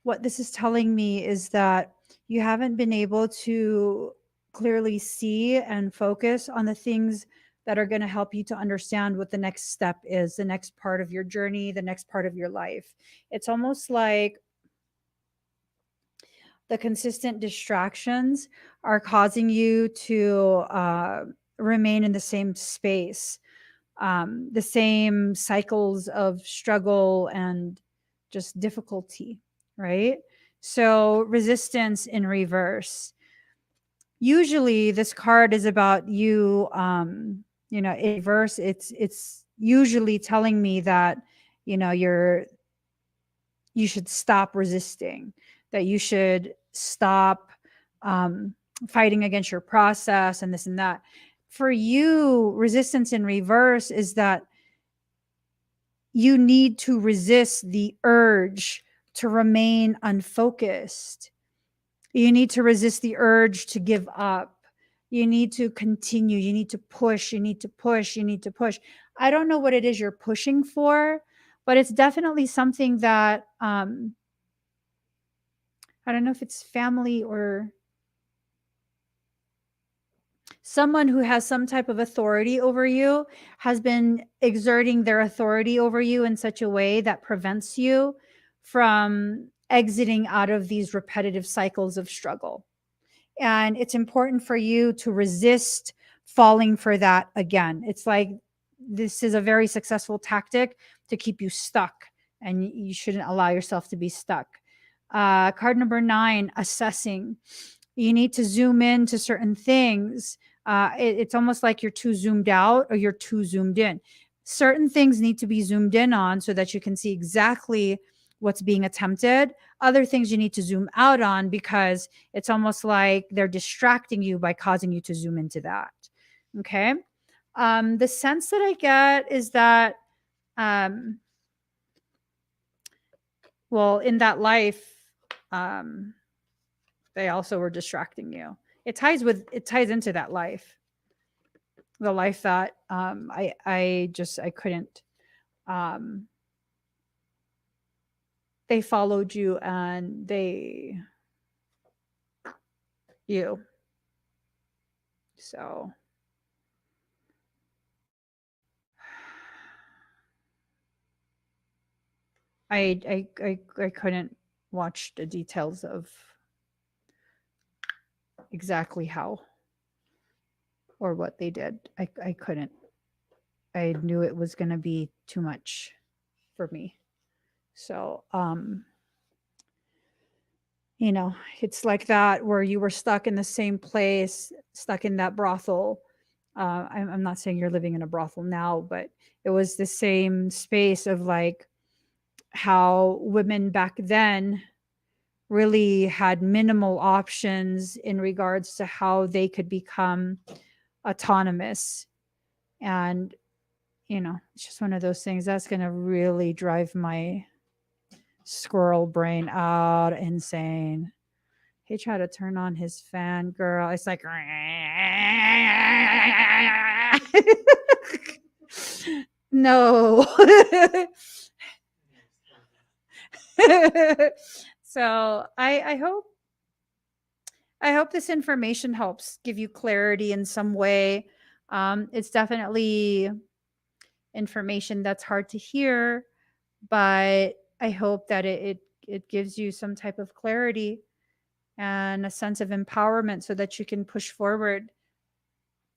[SPEAKER 4] What this is telling me is that you haven't been able to clearly see and focus on the things that are going to help you to understand what the next step is, the next part of your journey, the next part of your life. It's almost like the consistent distractions are causing you to remain in the same space, the same cycles of struggle and just difficulty, right? So resistance in reverse. Usually this card is about you, in reverse, it's usually telling me that, you should stop resisting, that you should stop fighting against your process and this and that. For you, resistance in reverse is that you need to resist the urge to remain unfocused. You need to resist the urge to give up. You need to continue. You need to push. You need to push. You need to push. I don't know what it is you're pushing for, but it's definitely something that I don't know if it's family or someone who has some type of authority over you has been exerting their authority over you in such a way that prevents you from exiting out of these repetitive cycles of struggle. And it's important for you to resist falling for that again. It's like this is a very successful tactic to keep you stuck, and you shouldn't allow yourself to be stuck. Card number 9, assessing. You need to zoom in to certain things. It's almost like you're too zoomed out or you're too zoomed in. Certain things need to be zoomed in on so that you can see exactly what's being attempted. Other things you need to zoom out on because it's almost like they're distracting you by causing you to zoom into that. Okay. The sense that I get is that Well, in that life, um, they also were distracting you. It ties into that life, the life that I couldn't. Um, they followed you and you. So I couldn't watch the details of exactly how or what they did. I couldn't. I knew it was going to be too much for me. So, you know, it's like that where you were stuck in the same place, stuck in that brothel. I'm not saying you're living in a brothel now, but it was the same space of like how women back then really had minimal options in regards to how they could become autonomous. And, you know, it's just one of those things that's going to really drive my squirrel brain out insane. He tried to turn on his fan, girl. It's like, no. So I hope this information helps give you clarity in some way. It's definitely information that's hard to hear, but I hope that it gives you some type of clarity and a sense of empowerment so that you can push forward,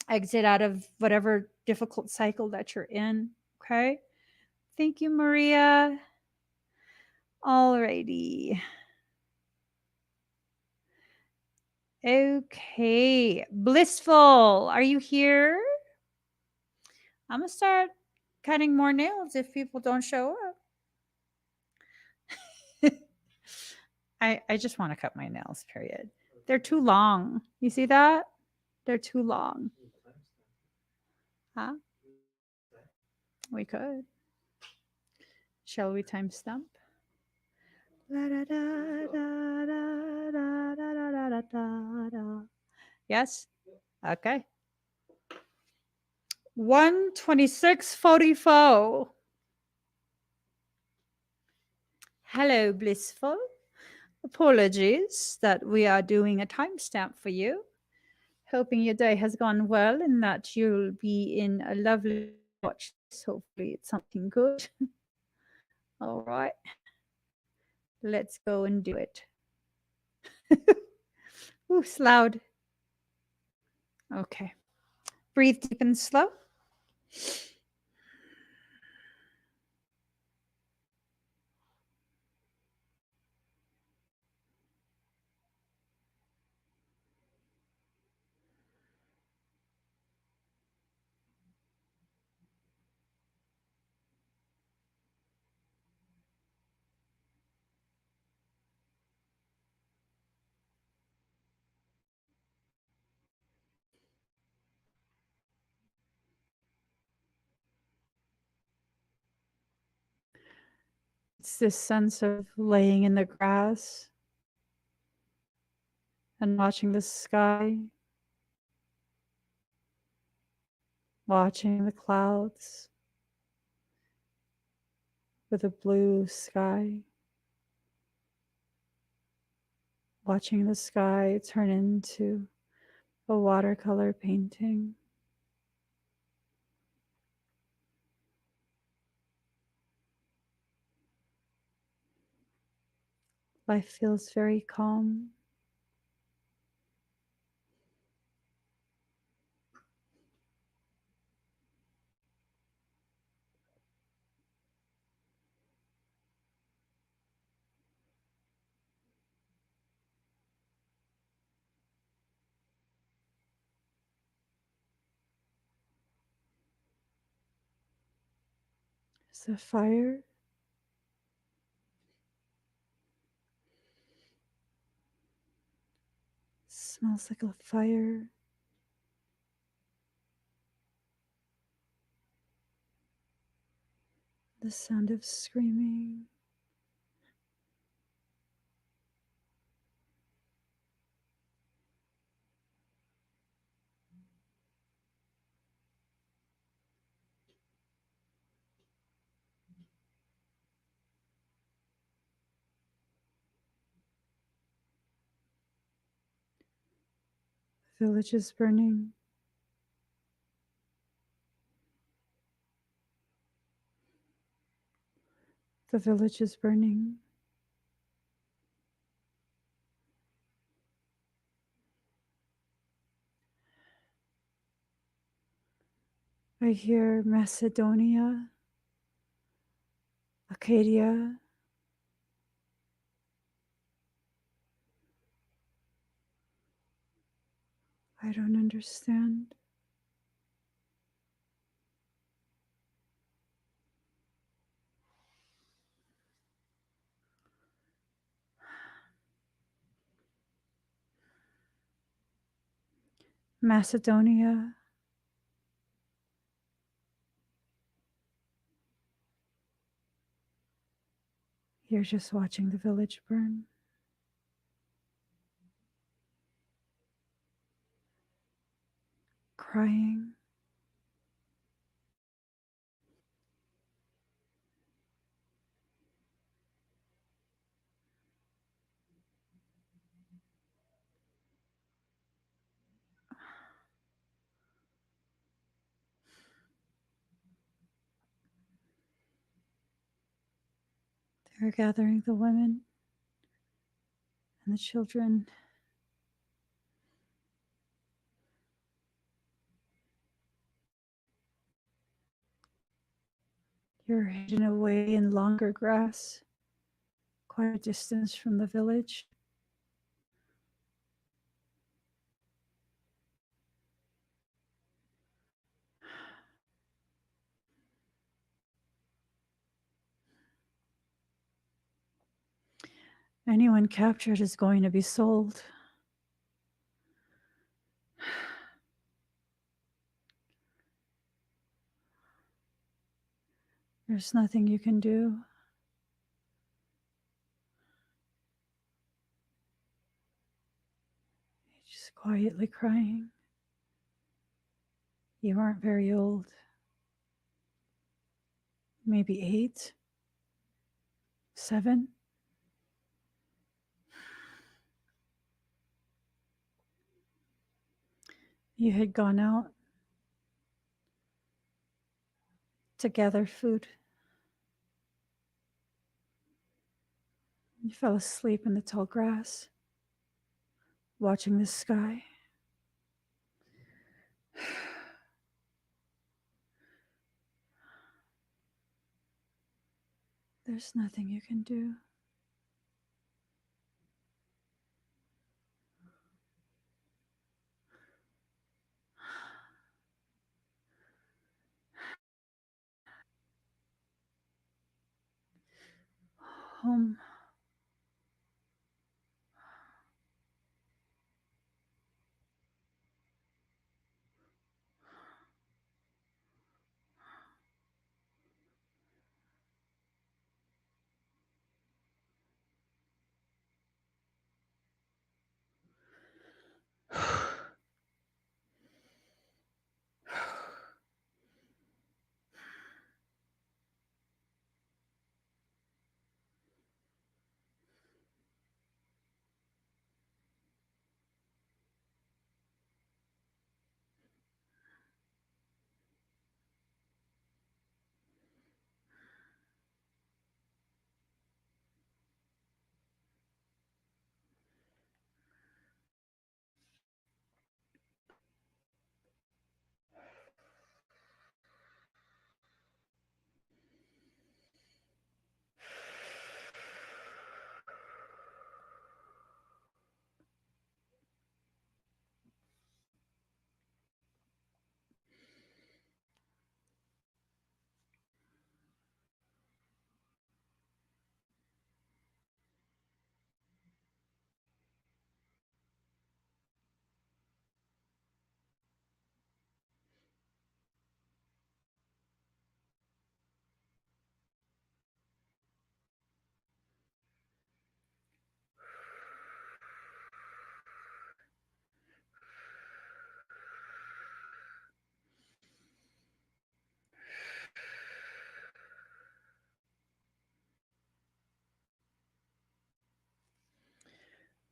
[SPEAKER 4] exit out of whatever difficult cycle that you're in. Okay. Thank you, Maria. Alrighty. Okay. Blissful, are you here? I'm going to start cutting more nails if people don't show up. I just want to cut my nails, period. They're too long. You see that? They're too long. Huh? We could. Shall we timestamp? Yes? Okay. 1:26:44. Hello, Blissful. Apologies that we are doing a timestamp for you. Hoping your day has gone well and that you'll be in a lovely watch. Hopefully, it's something good. All right. Let's go and do it. Ooh, it's loud. Okay. Breathe deep and slow. It's this sense of laying in the grass and watching the sky, watching the clouds with a blue sky, watching the sky turn into a watercolor painting. Life feels very calm. There's a fire. Smells like a fire. The sound of screaming. Village is burning. The village is burning. I hear Macedonia, Acadia, I don't understand. Macedonia, you're just watching the village burn. Crying. They're gathering the women and the children. You're hidden away in longer grass, quite a distance from the village. Anyone captured is going to be sold. There's nothing you can do. You're just quietly crying. You aren't very old. Maybe 8, 7. You had gone out to gather food. You fell asleep in the tall grass, watching the sky. There's nothing you can do. Home.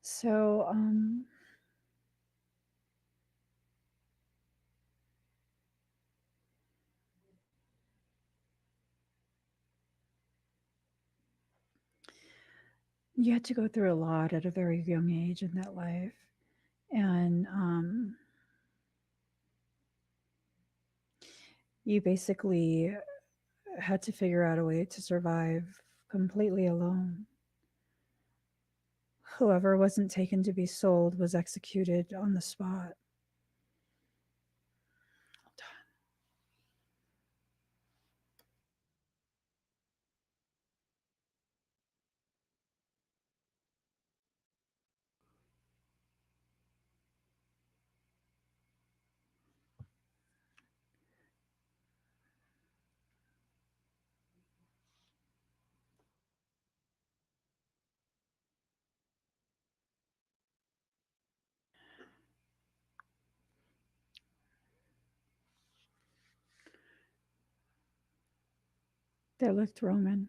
[SPEAKER 4] So, you had to go through a lot at a very young age in that life. And you basically had to figure out a way to survive completely alone. Whoever wasn't taken to be sold was executed on the spot. They looked Roman.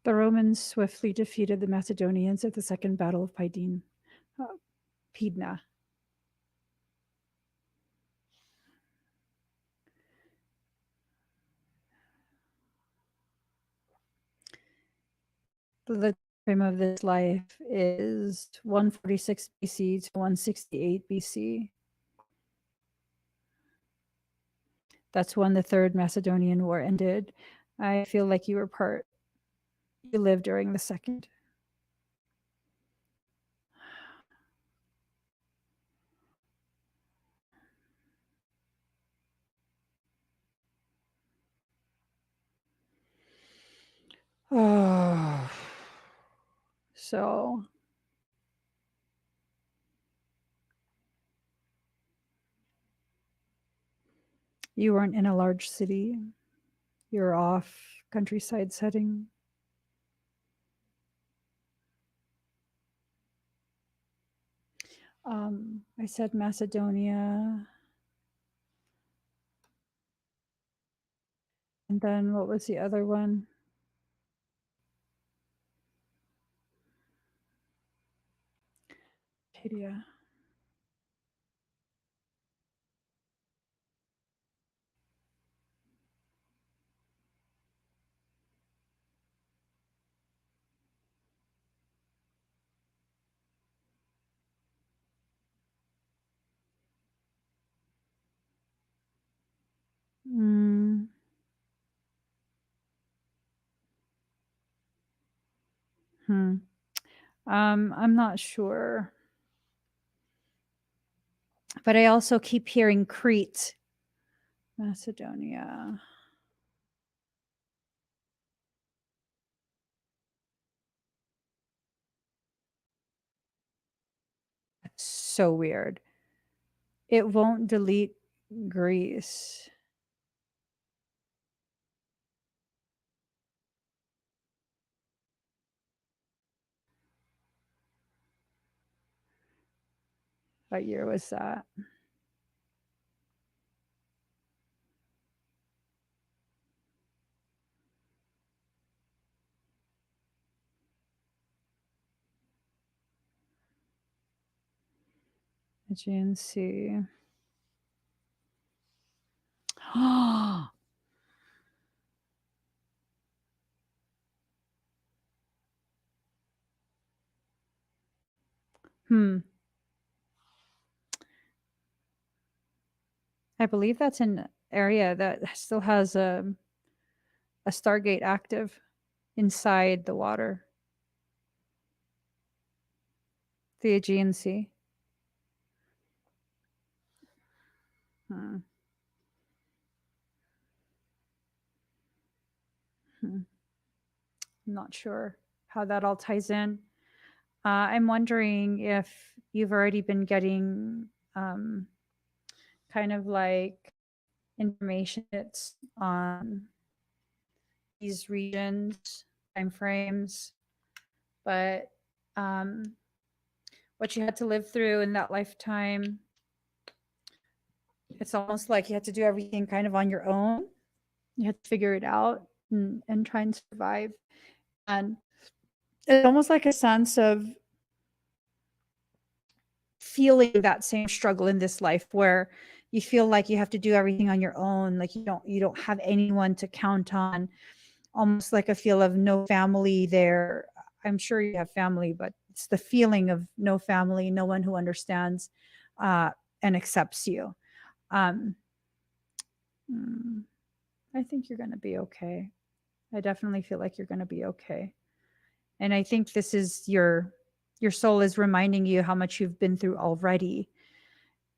[SPEAKER 4] The Romans swiftly defeated the Macedonians at the Second Battle of Pydna. The time of this life is 146 BC to 168 BC. That's when the Third Macedonian War ended. I feel like you lived during the second. Oh, so you weren't in a large city. You're off countryside setting. I said Macedonia. And then what was the other one? Acadia. Mm. I'm not sure. But I also keep hearing Crete, Macedonia. That's so weird. It won't delete Greece. What year was that? Aegean Sea. I believe that's an area that still has a Stargate active inside the water. The Aegean Sea. Hmm. I'm not sure how that all ties in. I'm wondering if you've already been getting kind of like information on these regions, time frames, but what you had to live through in that lifetime, it's almost like you had to do everything kind of on your own. You had to figure it out and try and survive. And it's almost like a sense of feeling that same struggle in this life where you feel like you have to do everything on your own, like you don't have anyone to count on, almost like a feel of no family there. I'm sure you have family, but it's the feeling of no family, no one who understands and accepts you. um, I think you're going to be okay. I definitely feel like you're going to be okay. And I think this is your soul is reminding you how much you've been through already,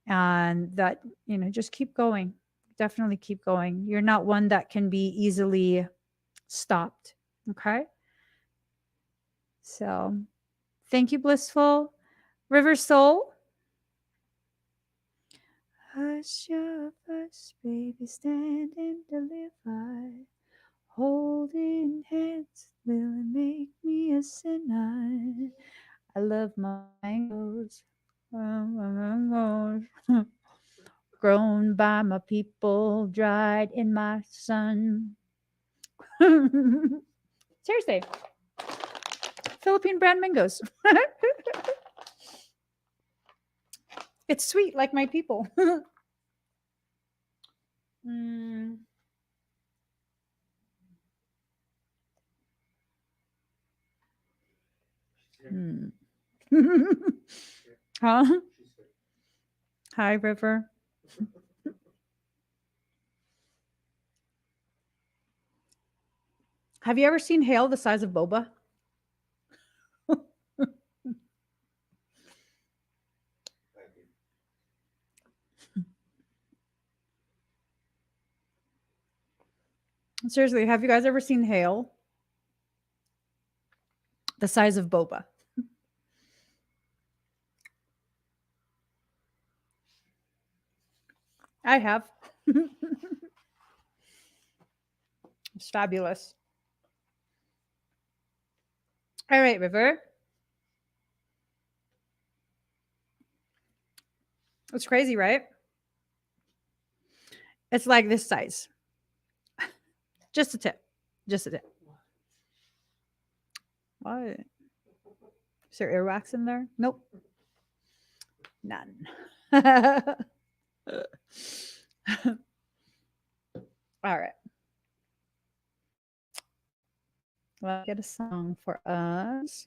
[SPEAKER 4] and that, just keep going. Definitely keep going. You're not one that can be easily stopped. Okay? So, thank you, Blissful. River Soul. Hush your fuss, baby, standing delivered. Holding hands will make me a sinner. I love my mangoes. Grown by my people, dried in my sun. Seriously, Philippine brand mangoes. It's sweet like my people. Mm. Mm. Huh? Hi, River. Have you ever seen hail the size of boba? Seriously, have you guys ever seen hail the size of boba? I have. It's fabulous. All right, River. It's crazy, right? It's like this size. Just a tip. Just a tip. What? Is there earwax in there? Nope. None. All right. Let's get a song for us.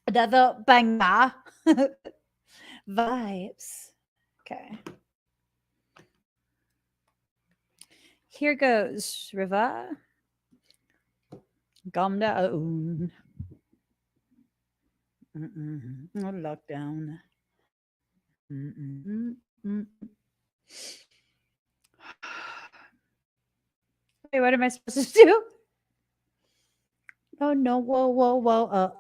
[SPEAKER 4] Another banger. Vibes. Okay. Here goes, River. Calm down. No lockdown. Wait, what am I supposed to do? Oh no! Whoa! Whoa! Whoa!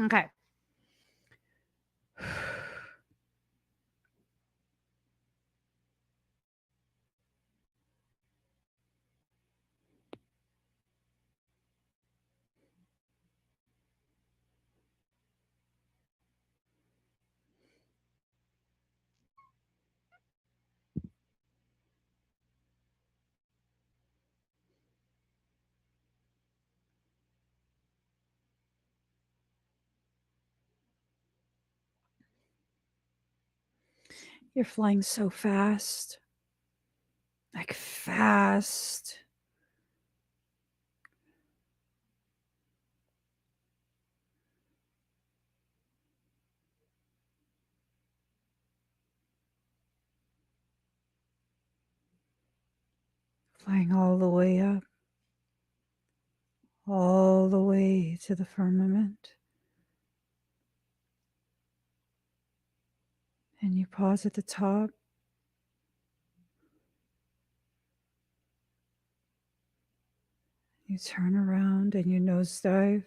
[SPEAKER 4] Okay. You're flying so fast. Like fast. Flying all the way up. All the way to the firmament. And you pause at the top. You turn around and you nosedive.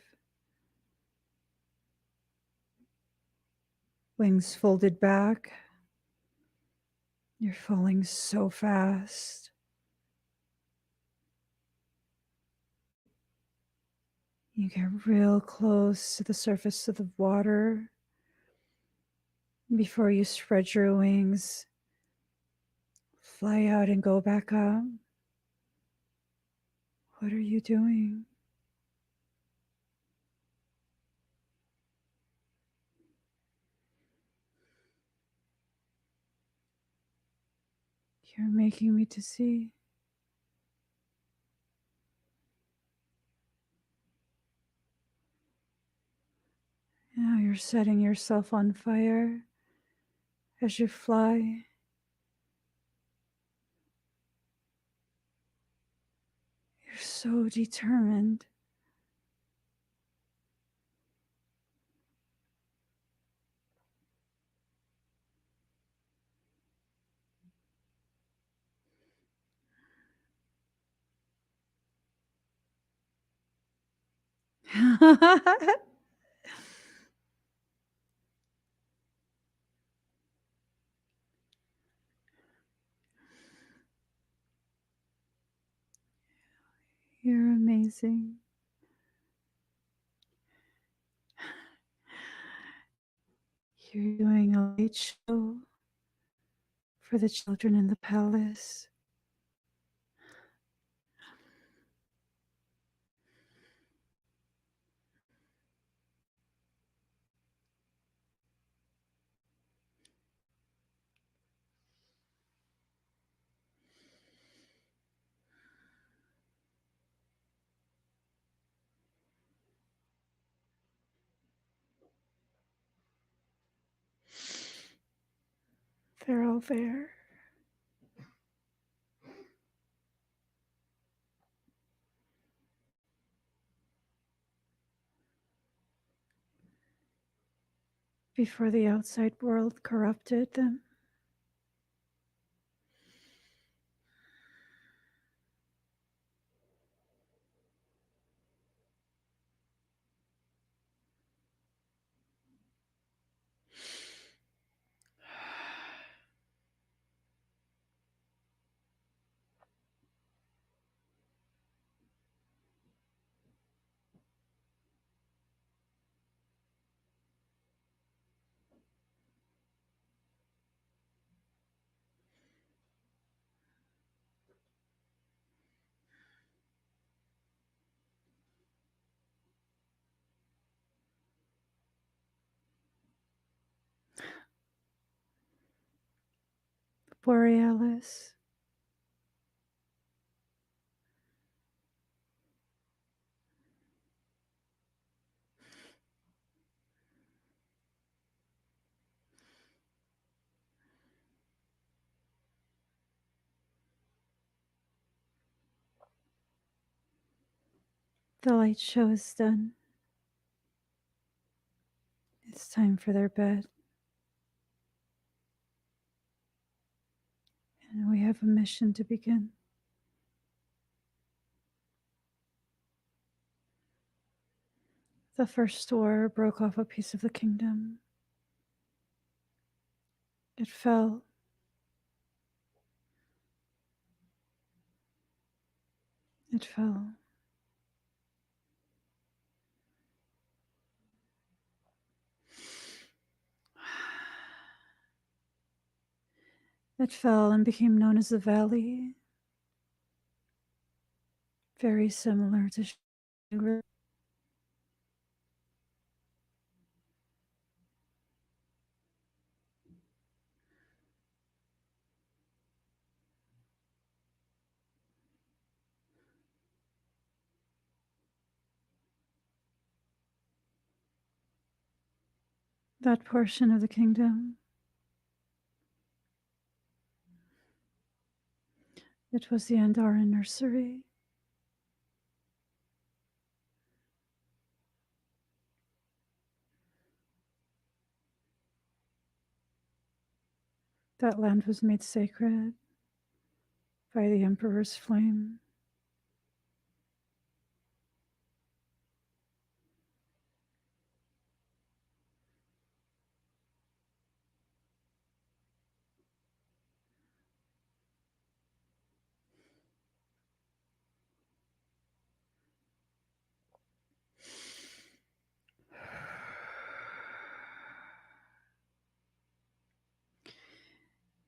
[SPEAKER 4] Wings folded back. You're falling so fast. You get real close to the surface of the water before you spread your wings, fly out and go back up. What are you doing? You're making me to see. Now you're setting yourself on fire as you fly. You're so determined. You're amazing. You're doing a light show for the children in the palace. They're all there. Before the outside world corrupted them. Borealis. The light show is done. It's time for their bed. And we have a mission to begin. The first war broke off a piece of the kingdom. It fell. It fell. It fell and became known as the Valley. Very similar to Shangri. That portion of the kingdom, it was the Andara nursery. That land was made sacred by the Emperor's flame.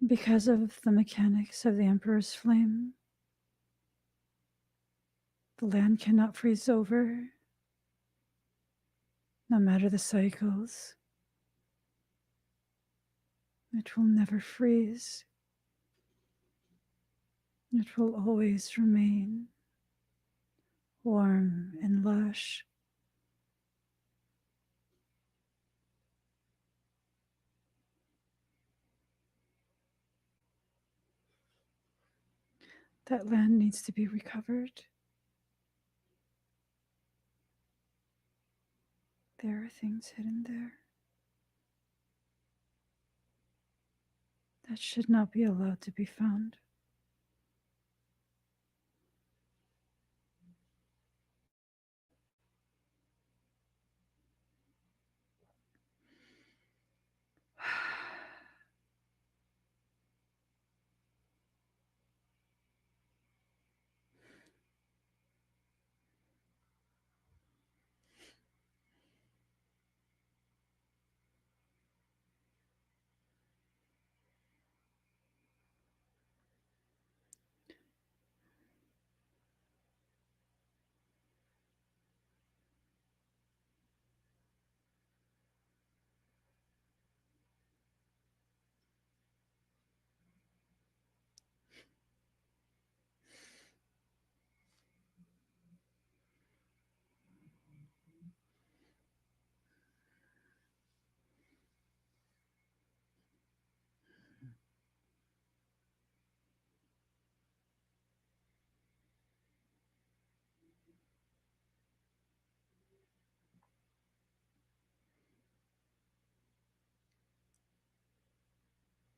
[SPEAKER 4] Because of the mechanics of the Emperor's Flame, the land cannot freeze over, no matter the cycles. It will never freeze. It will always remain warm and lush. That land needs to be recovered. There are things hidden there that should not be allowed to be found.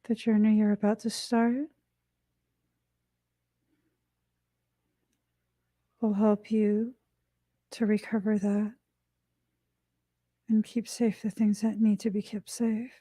[SPEAKER 4] The journey you're about to start will help you to recover that and keep safe the things that need to be kept safe.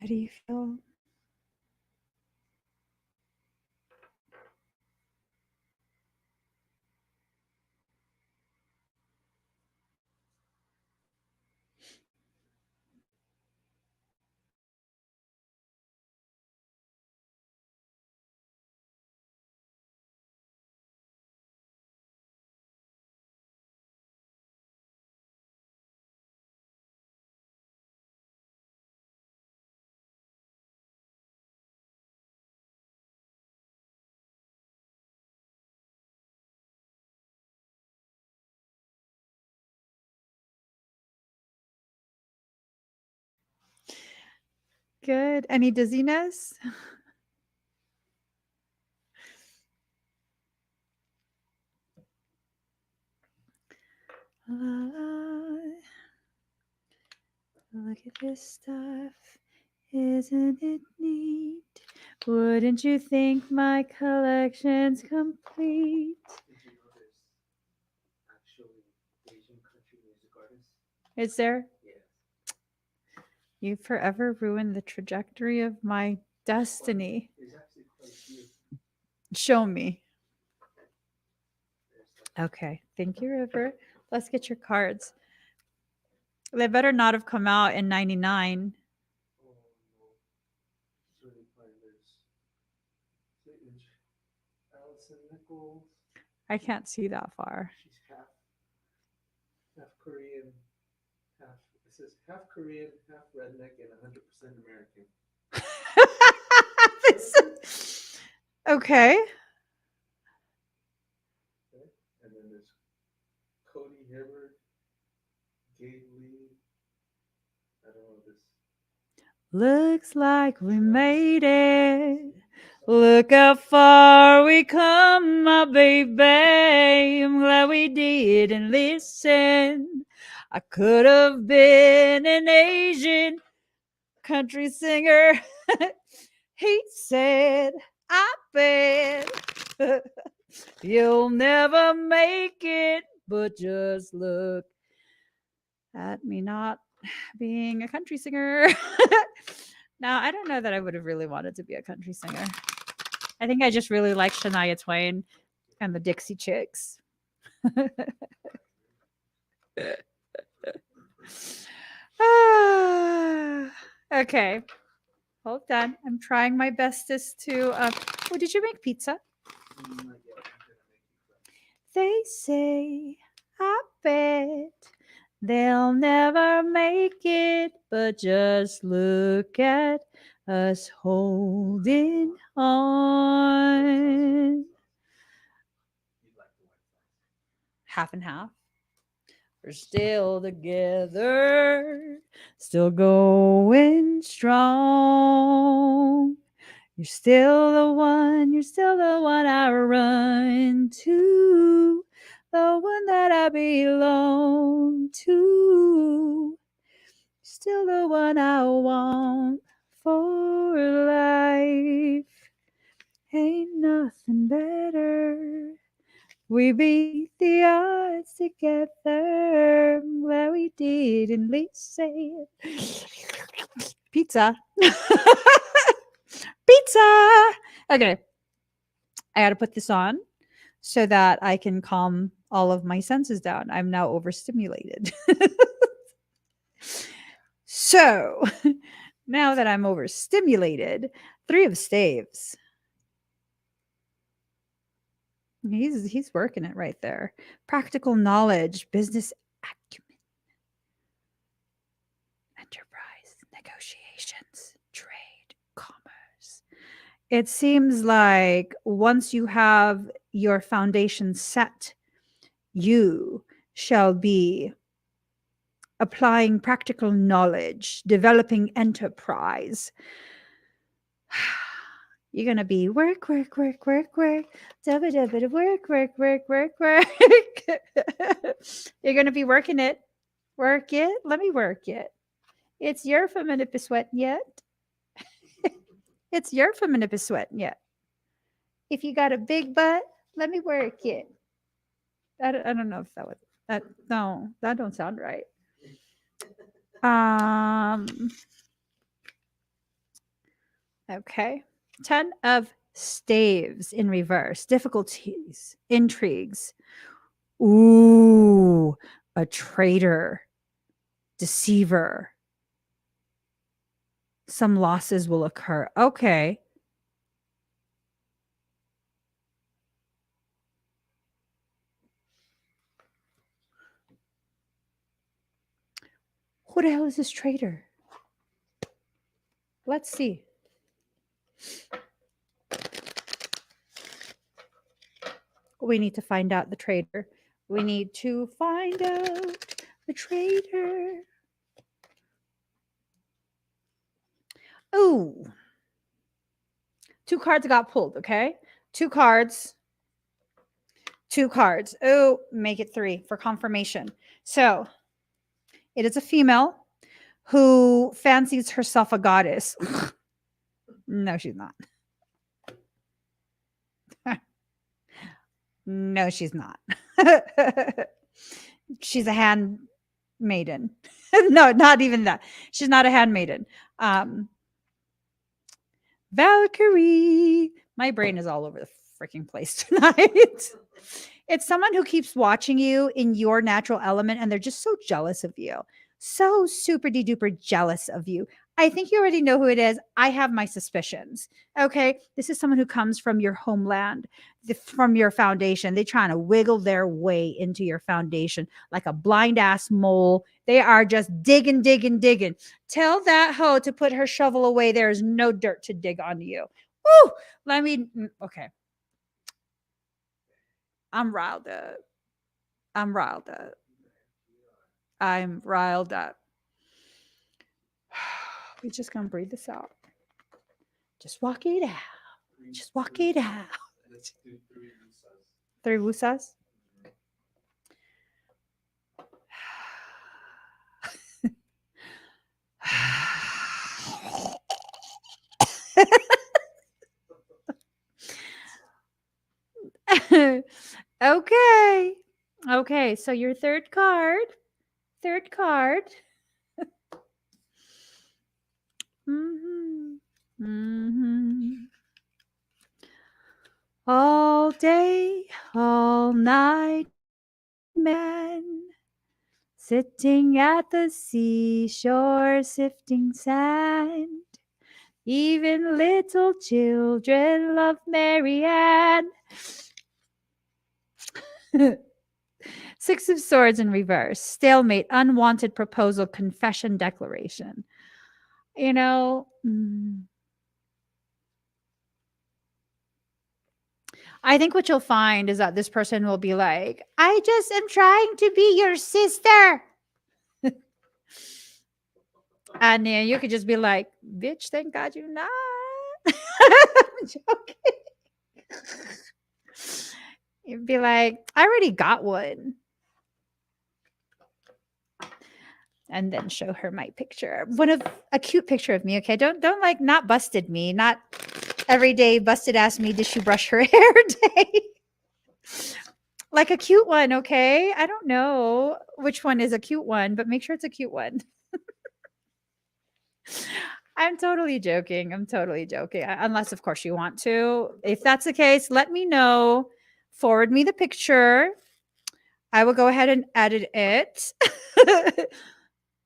[SPEAKER 4] How do you feel? Good. Any dizziness? Look at this stuff. Isn't it neat? Wouldn't you think my collection's complete?
[SPEAKER 3] Did you know there's actually Asian country music artists?
[SPEAKER 4] Is there?
[SPEAKER 3] Yes.
[SPEAKER 4] You forever ruined the trajectory of my destiny.
[SPEAKER 3] There's actually quite a few.
[SPEAKER 4] Show me.
[SPEAKER 3] There's like,
[SPEAKER 4] Okay. Thank you, River. Let's get your cards. They better not have come out in 99.
[SPEAKER 3] oh no, it's really fun. There's Allison Nichols.
[SPEAKER 4] I can't see that far.
[SPEAKER 3] She's half Korean, half it says half Korean, half redneck, and 100% American.
[SPEAKER 4] Okay.
[SPEAKER 3] And then there's Cody Hibbert, Gabe Lee. I don't know this.
[SPEAKER 4] Looks like we made it. Look how far we come, my baby. I'm glad we didn't listen. I could have been an Asian country singer. He said, I bet you'll never make it, but just look at me not being a country singer. Now, I don't know that I would have really wanted to be a country singer. I think I just really like Shania Twain and the Dixie Chicks. Okay. Hold on. I'm trying my bestest to. Oh, did you make pizza?
[SPEAKER 3] Not yet. I'm gonna make you cry.
[SPEAKER 4] They say, I bet they'll never make it, but just look at us holding on.
[SPEAKER 3] You'd like the White Sox.
[SPEAKER 4] Half and half. We're still together, still going strong. You're still the one I run to, the one that I belong to. Still the one I want for life. Ain't nothing better. We beat the odds together. I'm glad we didn't say it. Pizza. Pizza. Okay. I got to put this on so that I can calm all of my senses down. I'm now overstimulated. So now that I'm overstimulated, 3 of staves. He's working it right there. Practical knowledge, business acumen, enterprise, negotiations, trade, commerce. It seems like once you have your foundation set, you shall be applying practical knowledge, developing enterprise. You're going to be work, work, work, work, work, work, work, work, work, work. You're going to be working it. Work it. Let me work it. It's your for minute sweat yet. It's your for minute sweat yet. If you got a big butt, let me work it. I don't know if that was that. No, that don't sound right. Okay. 10 of staves in reverse. Difficulties, intrigues. Ooh, a traitor, deceiver. Some losses will occur. Okay. Who the hell is this traitor? Let's see. We need to find out the traitor. We need to find out the traitor. Ooh. 2 cards got pulled, okay? 2 cards. 2 cards. Oh, make it 3 for confirmation. So, it is a female who fancies herself a goddess. No, she's not. No, she's not. She's a handmaiden. No, not even that. She's not a handmaiden. Valkyrie. My brain is all over the freaking place tonight. It's someone who keeps watching you in your natural element and they're just so jealous of you. So super duper jealous of you. I think you already know who it is. I have my suspicions. Okay. This is someone who comes from your homeland, from your foundation. They're trying to wiggle their way into your foundation like a blind ass mole. They are just digging. Tell that hoe to put her shovel away. There is no dirt to dig onto you. Woo! Let me. Okay. I'm riled up. I'm riled up. I'm riled up. We just gonna breathe this out. Just walk it out. Just walk it out.
[SPEAKER 3] Let's do 3 visas.
[SPEAKER 4] 3 wusas. Okay. Okay. So your third card. Third card. Mm-hmm. Mm-hmm. All day, all night, man, sitting at the seashore, sifting sand. Even little children love Marianne. 6 of Swords in reverse. Stalemate, unwanted proposal, confession, declaration. You know, I think what you'll find is that this person will be like, I just am trying to be your sister. And then you could just be like, bitch, thank God you're not. I'm joking. You'd be like, I already got one. And then show her my picture. A cute picture of me. Okay. Don't like not busted me, not everyday busted ass me. Did she brush her hair day? Like a cute one. Okay. I don't know which one is a cute one, but make sure it's a cute one. I'm totally joking. Unless, of course, you want to. If that's the case, let me know. Forward me the picture. I will go ahead and edit it.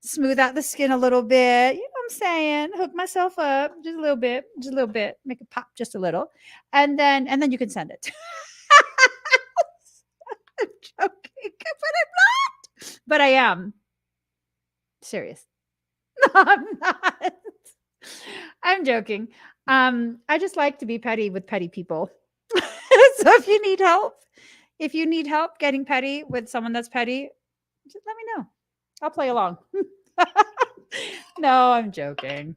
[SPEAKER 4] Smooth out the skin a little bit. You know what I'm saying? Hook myself up just a little bit. Make it pop just a little. And then you can send it. I'm joking, but I'm not. But I am. Serious. No, I'm not. I'm joking. I just like to be petty with petty people. So if you need help getting petty with someone that's petty, just let me know. I'll play along. No, I'm joking.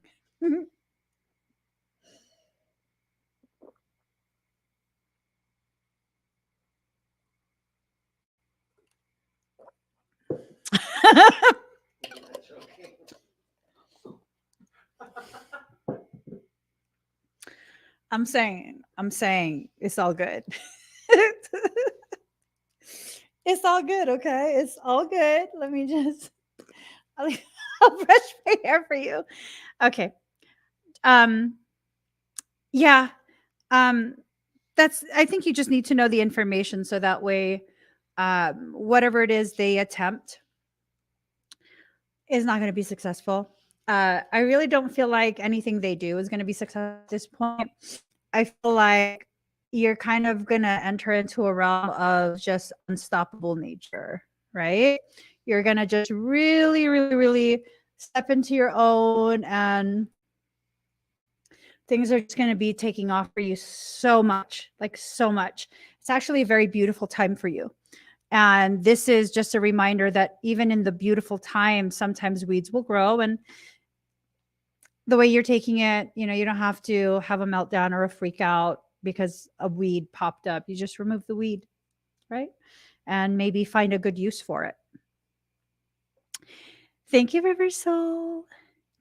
[SPEAKER 4] I'm saying it's all good. It's all good, okay? It's all good. Let me just I'll brush my hair for you. Okay. Yeah. I think you just need to know the information so that way whatever it is they attempt is not going to be successful. I really don't feel like anything they do is going to be successful at this point. I feel like you're kind of going to enter into a realm of just unstoppable nature, right? You're going to just really, really, really step into your own, and things are just going to be taking off for you so much, like so much. It's actually a very beautiful time for you. And this is just a reminder that even in the beautiful time, sometimes weeds will grow. And the way you're taking it, you don't have to have a meltdown or a freak out because a weed popped up. You just remove the weed, right? And maybe find a good use for it. Thank you, River Soul.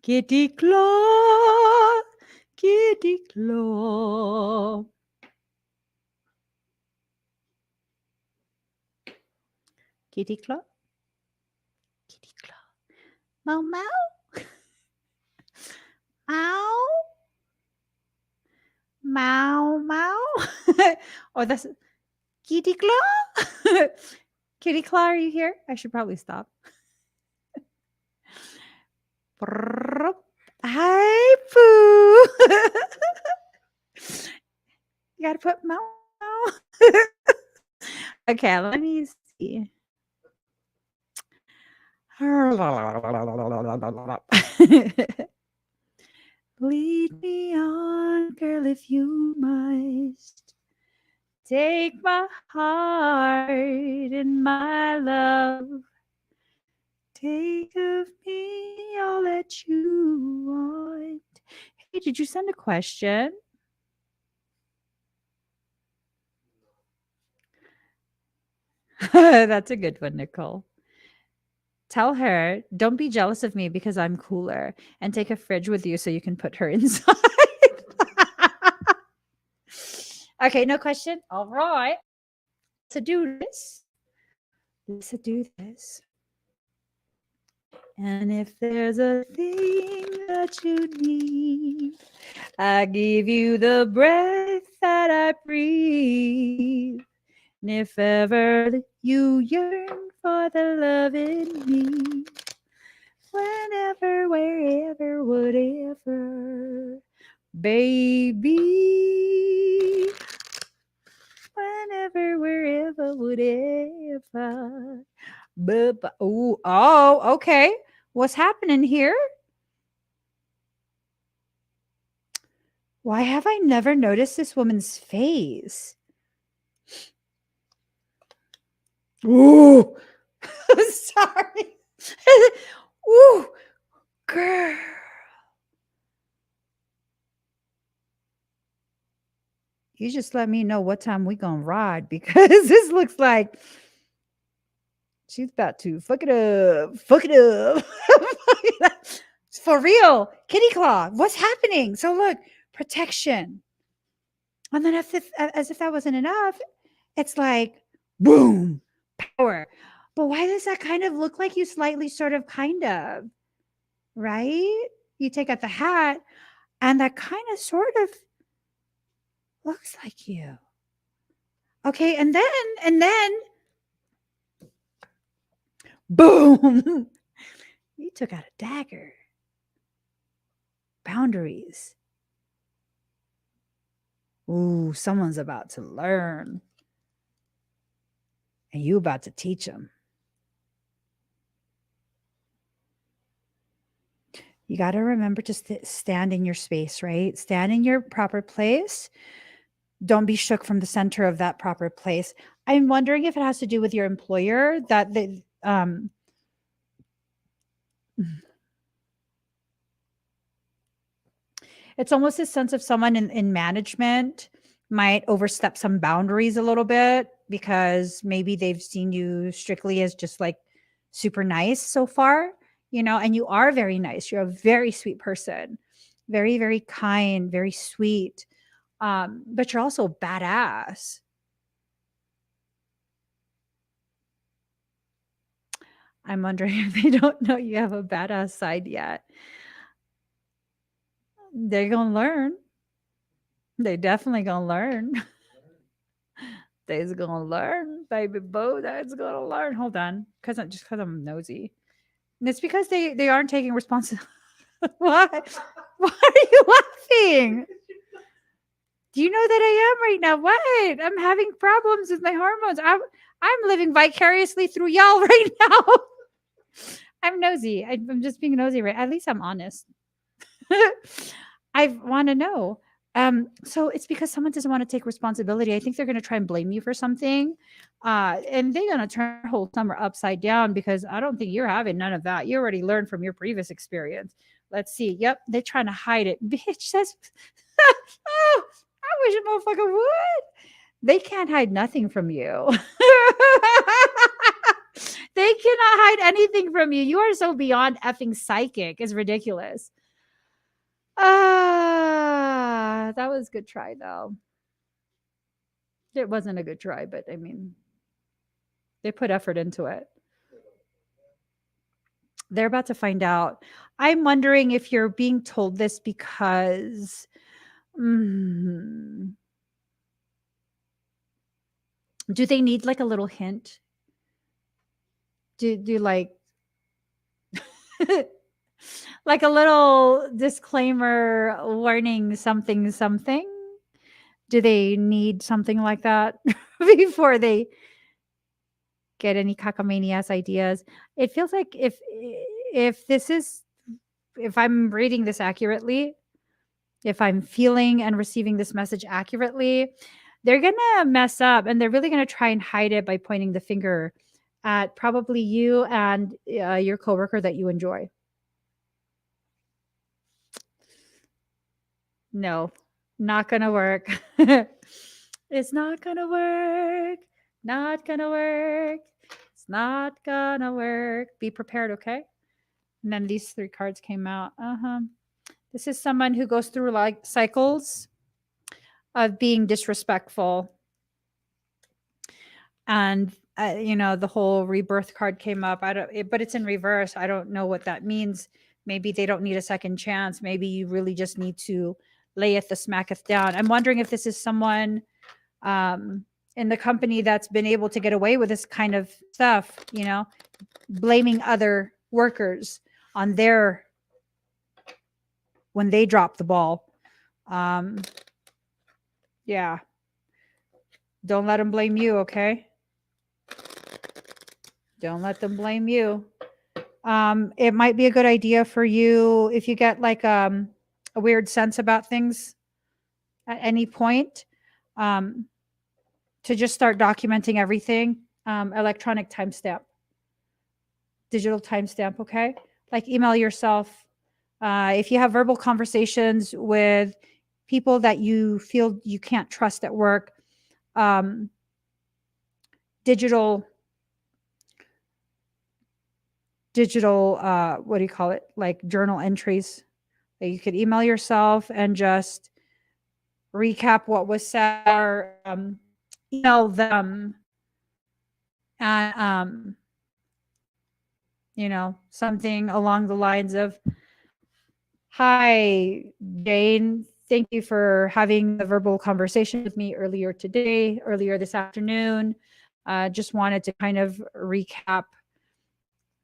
[SPEAKER 4] Kitty claw, kitty claw. Kitty claw, kitty claw. Meow meow. Meow. Meow meow. Oh, that's kitty claw. Kitty claw, are you here? I should probably stop. Hi, Pooh. You gotta put meow. Okay, let me see. Lead me on, girl, if you must. Take my heart and my love. Take of me all that you want. Hey, did you send a question? That's a good one, Nicole. Tell her, don't be jealous of me because I'm cooler, and take a fridge with you so you can put her inside. Okay, no question. All right. Let's do this. Let's do this. And if there's a thing that you need, I give you the breath that I breathe. And if ever you yearn for the love in me, whenever, wherever, whatever, baby. Whenever, wherever, whatever. Oh, okay. What's happening here? Why have I never noticed this woman's face? Ooh, sorry. Ooh, girl. You just let me know what time we gonna ride because this looks like she's about to fuck it up. Fuck it up. For real. Kitty claw. What's happening? So look, protection. And then as if that wasn't enough, it's like boom, power. But why does that kind of look like you slightly sort of kind of, right? You take out the hat and that kind of sort of looks like you. Okay, and then boom. You took out a dagger. Boundaries. Ooh, someone's about to learn. And you about to teach them. You got to remember to stand in your space, right? Stand in your proper place. Don't be shook from the center of that proper place. I'm wondering if it has to do with your employer that they, it's almost a sense of someone in management might overstep some boundaries a little bit because maybe they've seen you strictly as just like super nice so far, and you are very nice. You're a very sweet person, very, very kind, very sweet. But you're also badass. I'm wondering if they don't know you have a badass side yet. They're going to learn. They definitely going to learn. They's going to learn, baby boo. That's going to learn. Hold on. Because I'm nosy. And it's because they aren't taking responsibility. Why? Why are you laughing? Do you know that I am right now? What? I'm having problems with my hormones. I'm living vicariously through y'all right now. I'm nosy. I'm just being nosy, right? At least I'm honest. I want to know. So it's because someone doesn't want to take responsibility. I think they're going to try and blame you for something. And they're going to turn the whole summer upside down because I don't think you're having none of that. You already learned from your previous experience. Let's see. Yep. They're trying to hide it. Bitch says, oh, I wish a motherfucker would. They can't hide nothing from you. They cannot hide anything from you. You are so beyond effing psychic. It's ridiculous. That was a good try, though. It wasn't a good try, but I mean, they put effort into it. They're about to find out. I'm wondering if you're being told this because do they need like a little hint? Do like like a little disclaimer warning something? Do they need something like that before they get any cockamania's ideas? It feels like if I'm reading this accurately,
[SPEAKER 2] if I'm feeling and receiving this message accurately, they're going to mess up and they're really going to try and hide it by pointing the finger at probably you and your coworker that you enjoy. No, not going to work. It's not going to work. Not going to work. It's not going to work. Be prepared, okay? And then these 3 cards came out. This is someone who goes through like cycles of being disrespectful. And the whole rebirth card came up. But it's in reverse. I don't know what that means. Maybe they don't need a second chance. Maybe you really just need to layeth the smacketh down. I'm wondering if this is someone in the company that's been able to get away with this kind of stuff, blaming other workers on when they drop the ball. Yeah. Don't let them blame you, okay? Don't let them blame you. It might be a good idea for you if you get like a weird sense about things at any point, to just start documenting everything. Electronic timestamp, digital timestamp, okay? Like email yourself. If you have verbal conversations with people that you feel you can't trust at work, digital what do you call it, like journal entries that you could email yourself and just recap what was said, or email them and something along the lines of, hi Jane, thank you for having the verbal conversation with me earlier this afternoon. Just wanted to kind of recap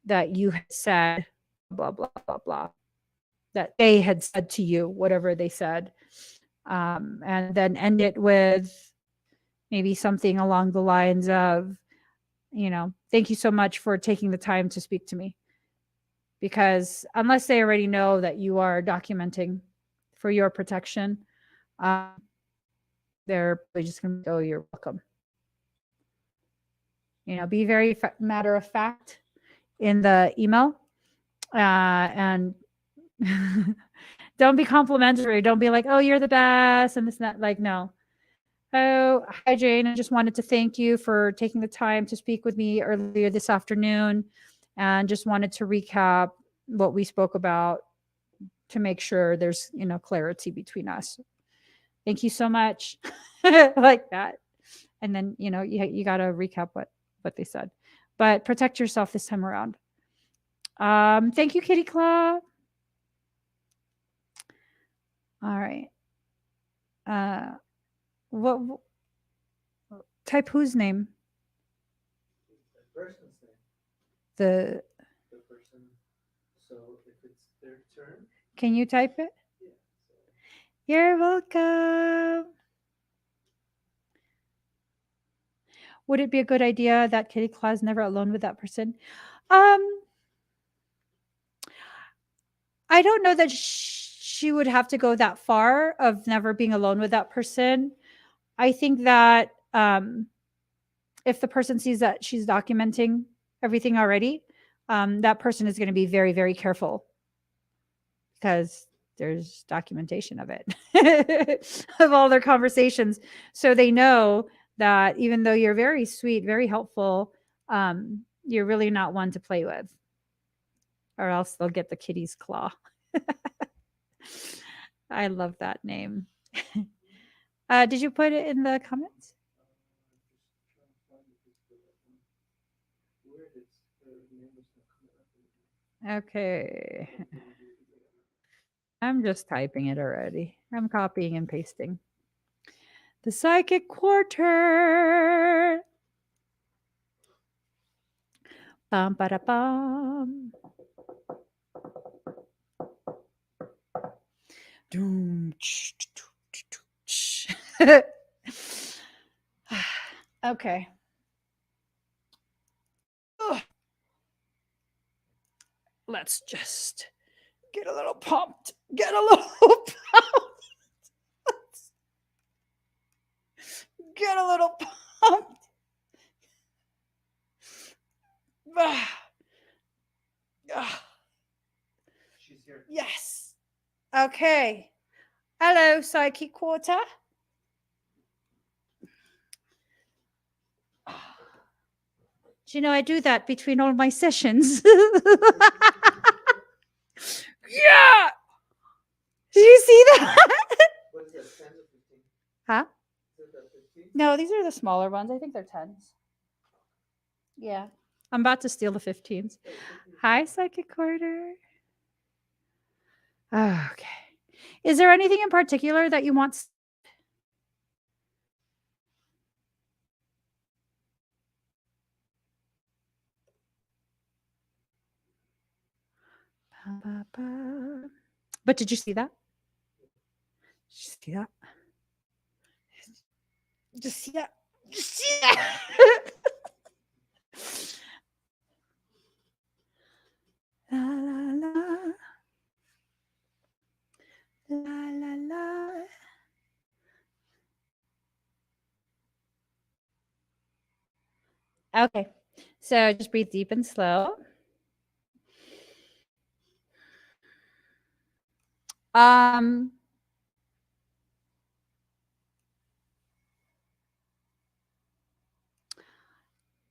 [SPEAKER 2] that you had said blah blah blah blah, that they had said to you, whatever they said, and then end it with maybe something along the lines of, thank you so much for taking the time to speak to me. Because unless they already know that you are documenting for your protection, they're probably just going to go, you're welcome. Be very matter of fact in the email, and don't be complimentary. Don't be like, oh, you're the best and this and that. Like, no. Oh, hi Jane, I just wanted to thank you for taking the time to speak with me earlier this afternoon, and just wanted to recap what we spoke about to make sure there's clarity between us. Thank you so much. Like that. And then you got to recap what they said, but protect yourself this time around. Thank you, Kitty Claw. All right. What type whose name?
[SPEAKER 3] The person's name.
[SPEAKER 2] The
[SPEAKER 3] person. So if it's their turn.
[SPEAKER 2] Can you type it?
[SPEAKER 3] Yeah. So.
[SPEAKER 2] You're welcome. Would it be a good idea that Kitty Claw is never alone with that person? I don't know that she would have to go that far of never being alone with that person. I think that if the person sees that she's documenting everything already, that person is going to be very, very careful, because there's documentation of it, of all their conversations. So they know that even though you're very sweet, very helpful, you're really not one to play with, or else they'll get the kitty's claw. I love that name. Did you put it in the comments? Okay. I'm just typing it already. I'm copying and pasting. The Psychic Quarter. Bum, ba, da, bum. Okay. Ugh. Let's just get a little pumped. Get a little pumped.
[SPEAKER 4] get a little pumped.
[SPEAKER 3] She's here.
[SPEAKER 4] Yes. Okay. Hello, Psychicota. Do you know I do that between all my sessions? Yeah. Did you see that?
[SPEAKER 3] What is that, 10 or 15?
[SPEAKER 4] Huh?
[SPEAKER 3] Is it that 15?
[SPEAKER 4] No, these are the smaller ones. I think they're 10s. Yeah. I'm about to steal the 15s. Hi, Psychic Quarter. Okay. Is there anything in particular that you want? But did you see that? Did you see that? Just see that? Just see that? La la la. La la la. Okay. So just breathe deep and slow.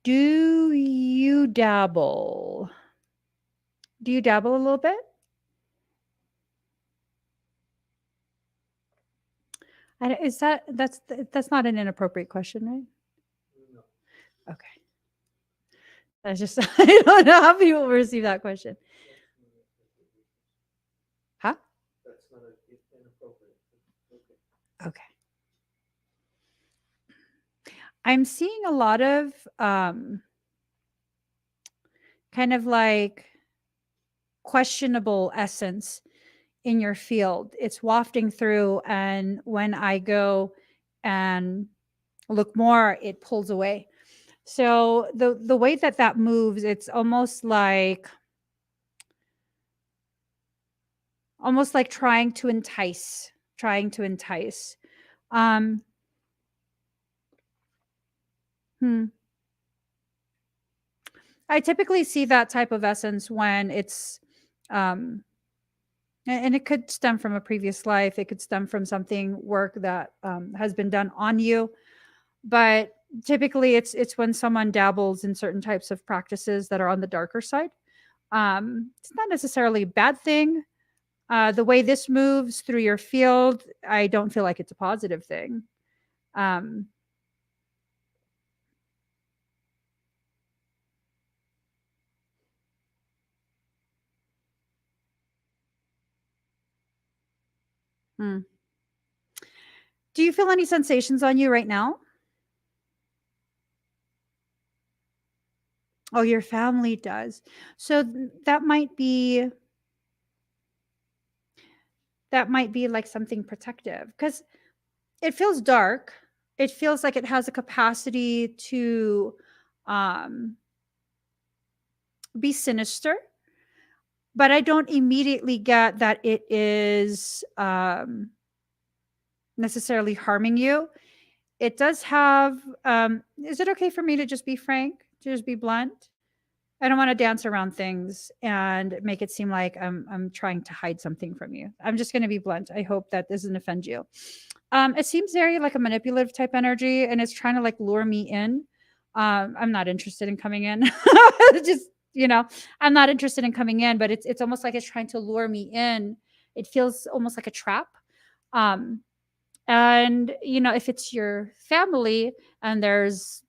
[SPEAKER 4] Do you dabble? Do you dabble a little bit? Is that's not an inappropriate question, right?
[SPEAKER 3] No.
[SPEAKER 4] Okay. That's just I don't know how people receive that question. Huh?
[SPEAKER 3] That's not inappropriate. Okay.
[SPEAKER 4] Okay. I'm seeing a lot of kind of like questionable essence in your field. It's wafting through, and when I go and look more, it pulls away. So the way that moves, it's almost like trying to entice. I typically see that type of essence when it's and it could stem from a previous life. It could stem from something work that has been done on you. But typically it's when someone dabbles in certain types of practices that are on the darker side. It's not necessarily a bad thing. The way this moves through your field, I don't feel like it's a positive thing. Do you feel any sensations on you right now? Oh, your family does. So that might be like something protective, because it feels dark. It feels like it has a capacity to be sinister, but I don't immediately get that it is necessarily harming you. It does have is it okay for me to just be frank, to just be blunt? I don't want to dance around things and make it seem like I'm trying to hide something from you. I'm just going to be blunt. I hope that doesn't offend you. It seems very like a manipulative type energy, and it's trying to like lure me in. I'm not interested in coming in. Just, I'm not interested in coming in, but it's almost like it's trying to lure me in. It feels almost like a trap. And if it's your family and there's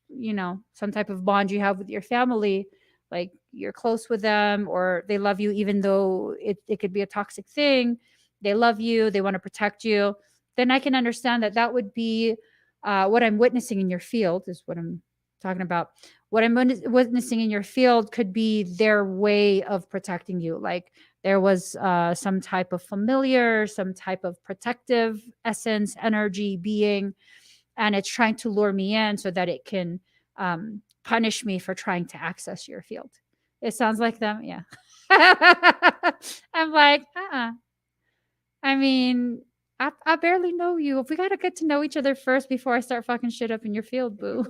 [SPEAKER 4] some type of bond you have with your family, like you're close with them or they love you, even though it could be a toxic thing, they love you, they want to protect you, then I can understand that would be what I'm witnessing in your field is what I'm talking about. What I'm witnessing in your field could be their way of protecting you. Like there was some type of familiar, some type of protective essence, energy, being, and it's trying to lure me in so that it can punish me for trying to access your field. It sounds like them. Yeah. I'm like, I mean, I barely know you. We gotta get to know each other first before I start fucking shit up in your field, boo.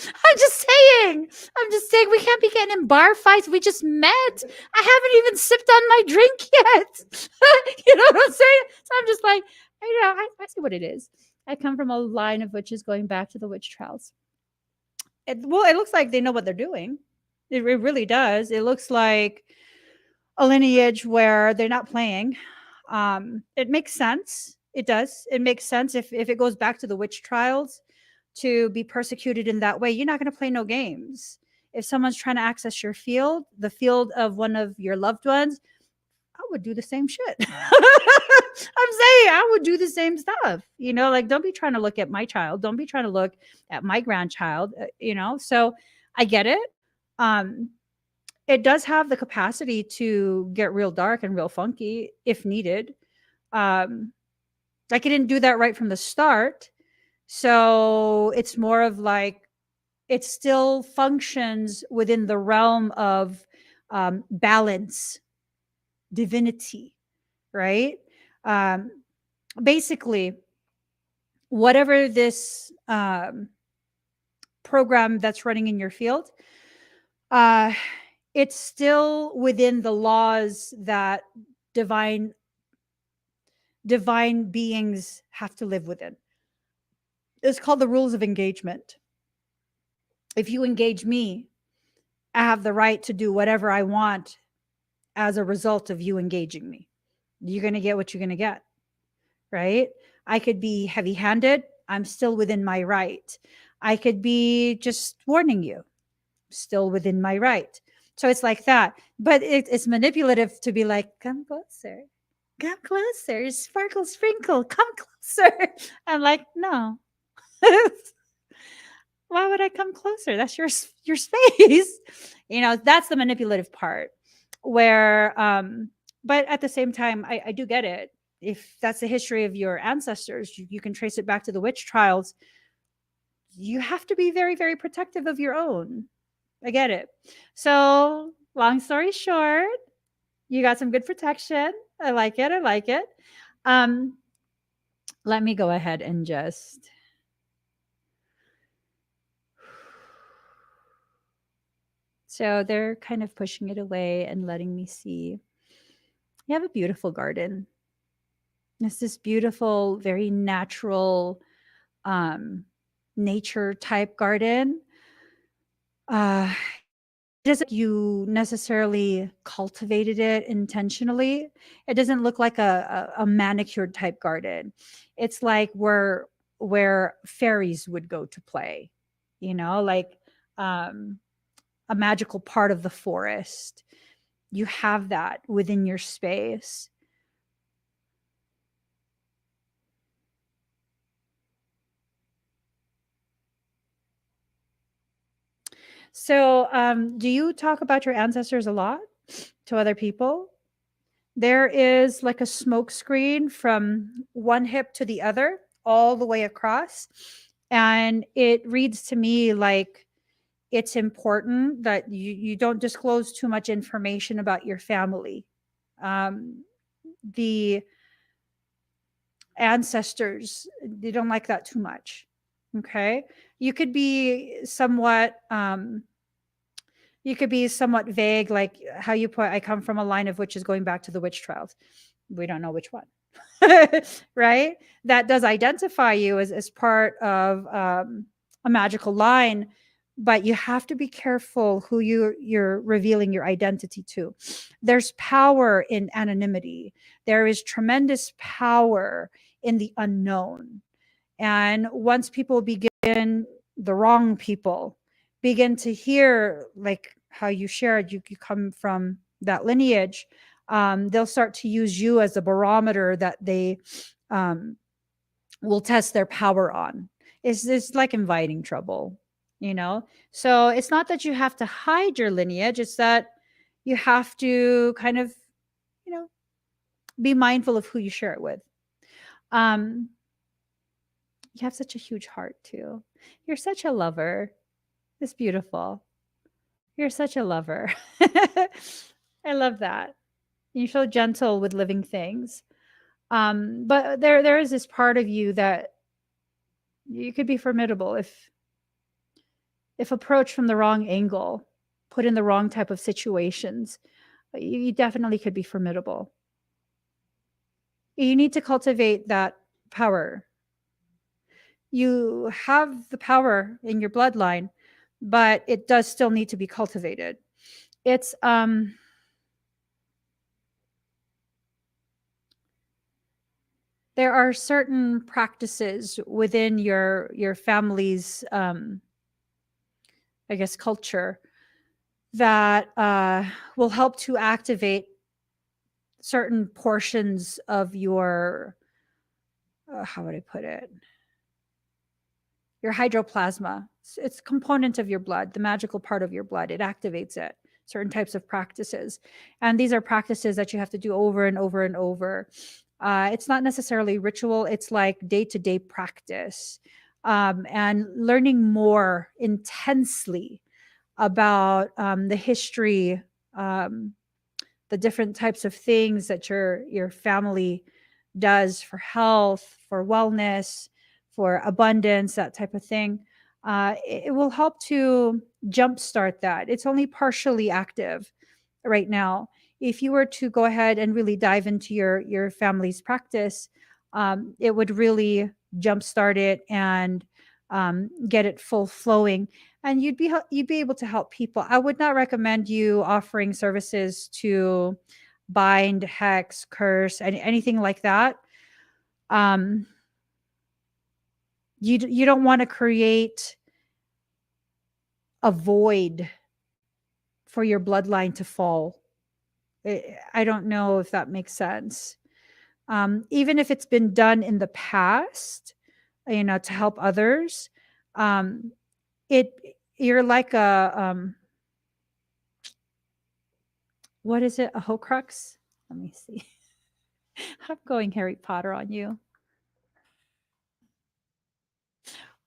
[SPEAKER 4] I'm just saying. I'm just saying we can't be getting in bar fights. We just met. I haven't even sipped on my drink yet. You know what I'm saying? So I'm just like, I see what it is. I come from a line of witches going back to the witch trials.
[SPEAKER 2] Well, it looks like they know what they're doing. It really does. It looks like a lineage where they're not playing. It makes sense. It does. It makes sense if it goes back to the witch trials to be persecuted in that way. You're not going to play no games. If someone's trying to access your field, the field of one of your loved ones, I would do the same shit. I'm saying I would do the same stuff. You know, like don't be trying to look at my child. Don't be trying to look at my grandchild. You know, so I get it. It does have the capacity to get real dark and real funky if needed. Like it didn't do that right from the start. So it's more of like it still functions within the realm of balance, divinity, right? Basically, whatever this program that's running in your field, it's still within the laws that divine beings have to live within. It's called the rules of engagement. If you engage me, I have the right to do whatever I want as a result of you engaging me. You're going to get what you're going to get, right? I could be heavy-handed. I'm still within my right. I could be just warning you, still within my right. So it's like that. But it's manipulative to be like, come closer. Come closer. Sparkle, sprinkle. Come closer. I'm like, no. Why would I come closer? That's your space. You know, that's the manipulative part where, but at the same time, I do get it. If that's the history of your ancestors, you can trace it back to the witch trials. You have to be very, very protective of your own. I get it. So long story short, you got some good protection. I like it. I like it. Let me go ahead and just. So they're kind of pushing it away and letting me see. You have a beautiful garden. It's this beautiful, very natural, nature type garden. It doesn't you necessarily cultivated it intentionally. It doesn't look like a manicured type garden. It's like where fairies would go to play, you know, like a magical part of the forest. You have that within your space. So, do you talk about your ancestors a lot to other people? There is like a smoke screen from one hip to the other, all the way across. And it reads to me like it's important that you don't disclose too much information about your family. The ancestors, they don't like that too much. Okay. You could be somewhat vague, like how you put I come from a line of witches going back to the witch trials. We don't know which one. Right? That does identify you as part of a magical line, but you have to be careful who you're revealing your identity to. There's power in anonymity. There is tremendous power in the unknown. And once people begin, the wrong people begin to hear, like how you shared, you come from that lineage, they'll start to use you as a barometer that they will test their power on. It's like inviting trouble, you know? So it's not that you have to hide your lineage, it's that you have to kind of, you know, be mindful of who you share it with. You have such a huge heart too. You're such a lover. It's beautiful. You're such a lover. I love that. You're so gentle with living things.
[SPEAKER 4] But there is this part of you that you could be formidable if approached from the wrong angle, put in the wrong type of situations. You definitely could be formidable. You need to cultivate that power. You have the power in your bloodline, but it does still need to be cultivated. It's there are certain practices within your family's I guess culture that will help to activate certain portions of your how would I put it, your hydroplasma. It's a component of your blood, the magical part of your blood. It activates it, certain types of practices. And these are practices that you have to do over and over and over. It's not necessarily ritual, it's like day-to-day practice, and learning more intensely about the history, the different types of things that your family does for health, for wellness, for abundance, that type of thing. It will help to jumpstart that. It's only partially active right now. If you were to go ahead and really dive into your family's practice, it would really jumpstart it and get it full flowing, and you'd be able to help people. I would not recommend you offering services to bind, hex, curse, anything like that. Um, you don't want to create a void for your bloodline to fall. I don't know if that makes sense. Even if it's been done in the past, to help others, it you're like a what is it? A Horcrux? Let me see. I'm going Harry Potter on you.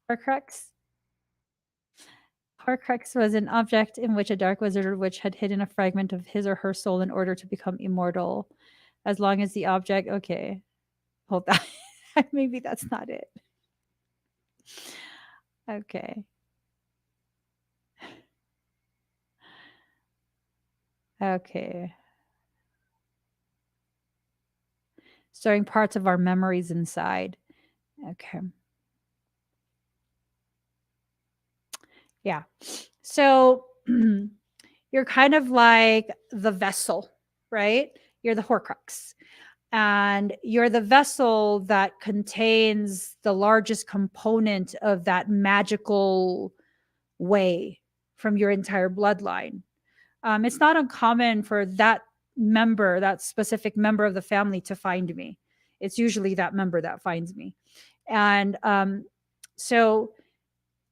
[SPEAKER 4] Horcrux. Horcrux was an object in which a dark wizard or witch had hidden a fragment of his or her soul in order to become immortal. As long as the object, okay, hold that. Maybe that's not it. Okay. Okay. Storing parts of our memories inside. Okay. Yeah. So you're kind of like the vessel, right? You're the Horcrux. And you're the vessel that contains the largest component of that magical way from your entire bloodline. It's not uncommon for that member, that specific member of the family, to find me. It's usually that member that finds me. And so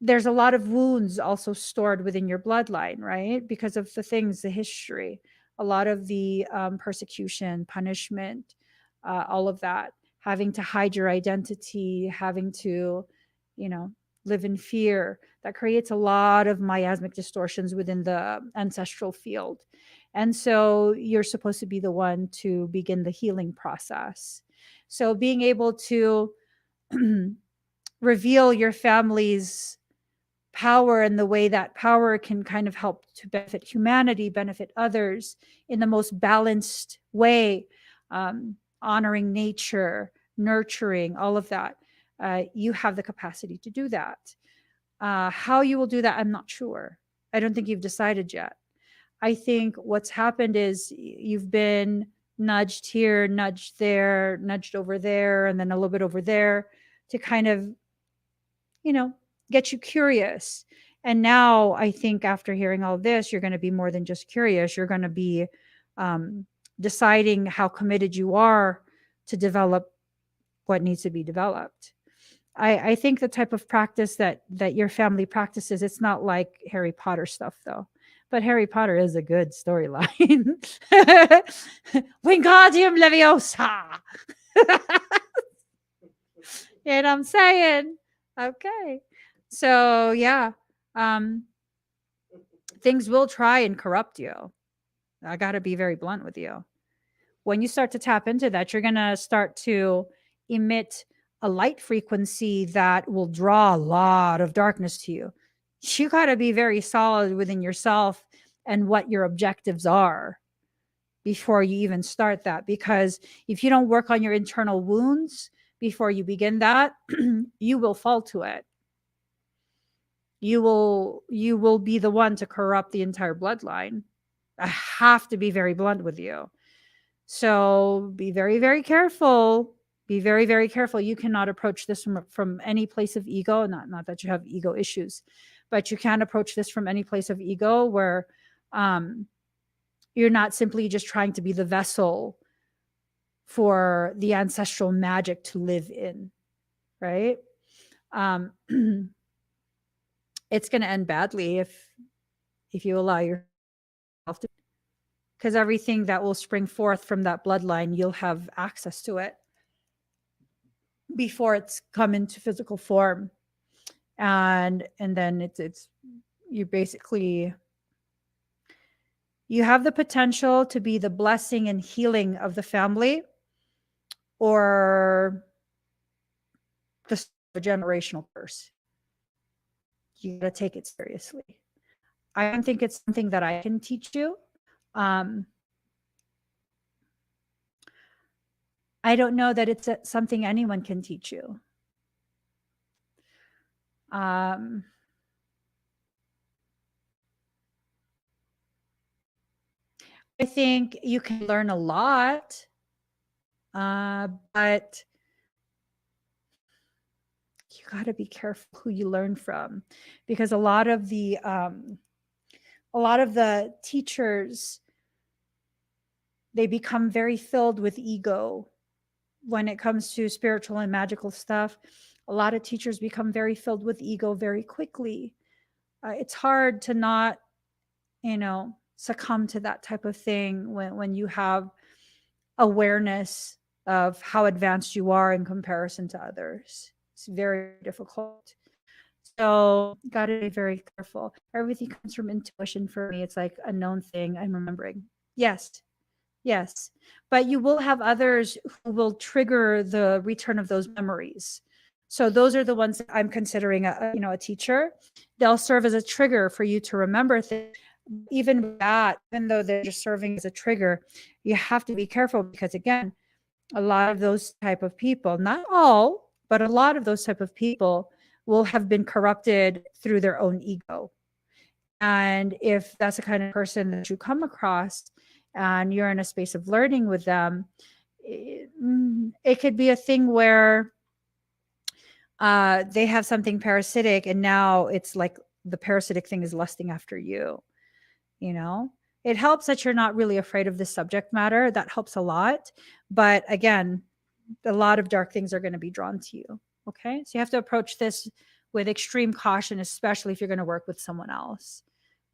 [SPEAKER 4] there's a lot of wounds also stored within your bloodline, right? Because of the things, the history, a lot of the persecution, punishment, all of that, having to hide your identity, having to, live in fear. That creates a lot of miasmic distortions within the ancestral field. And so you're supposed to be the one to begin the healing process. So being able to reveal your family's power and the way that power can kind of help to benefit humanity, benefit others in the most balanced way, honoring nature, nurturing, all of that. You have the capacity to do that. How you will do that, I'm not sure. I don't think you've decided yet. I think what's happened is you've been nudged here, nudged there, nudged over there, and then a little bit over there to kind of, get you curious. And now I think after hearing all this, you're going to be more than just curious. You're going to be deciding how committed you are to develop what needs to be developed. I think the type of practice that your family practices, it's not like Harry Potter stuff though. But Harry Potter is a good storyline. Wingardium Leviosa. You know what I'm saying? Okay. So yeah, things will try and corrupt you. I got to be very blunt with you. when you start to tap into that, you're going to start to emit a light frequency that will draw a lot of darkness to you. You got to be very solid within yourself and what your objectives are before you even start that. Because if you don't work on your internal wounds before you begin that, you will fall to it. You will be the one to corrupt the entire bloodline. I have to be very blunt with you. So be very, very careful. Be very, very careful. You cannot approach this from any place of ego. Not that you have ego issues, but you can approach this from any place of ego where you're not simply just trying to be the vessel for the ancestral magic to live in, right? It's going to end badly if you allow yourself to, because everything that will spring forth from that bloodline, you'll have access to it before it's come into physical form. And then it's you basically, you have the potential to be the blessing and healing of the family, or the generational curse. You got to take it seriously. I don't think it's something that I can teach you. I don't know that it's something anyone can teach you. I think you can learn a lot, but you got to be careful who you learn from, because a lot of the teachers, they become very filled with ego when it comes to spiritual and magical stuff. A lot of teachers become very filled with ego very quickly. It's hard to not, succumb to that type of thing when you have awareness of how advanced you are in comparison to others. It's very difficult. So got to be very careful. Everything comes from intuition for me. It's like a known thing I'm remembering. Yes. But you will have others who will trigger the return of those memories. So those are the ones that I'm considering a teacher. They'll serve as a trigger for you to remember things. Even that, even though they're just serving as a trigger, you have to be careful, because again, a lot of those type of people, not all, but a lot of those type of people will have been corrupted through their own ego. And if that's the kind of person that you come across and you're in a space of learning with them, it could be a thing where they have something parasitic, and now it's like the parasitic thing is lusting after you. It helps that you're not really afraid of the subject matter. That helps a lot. But again, a lot of dark things are going to be drawn to you. Okay. So you have to approach this with extreme caution, especially if you're going to work with someone else.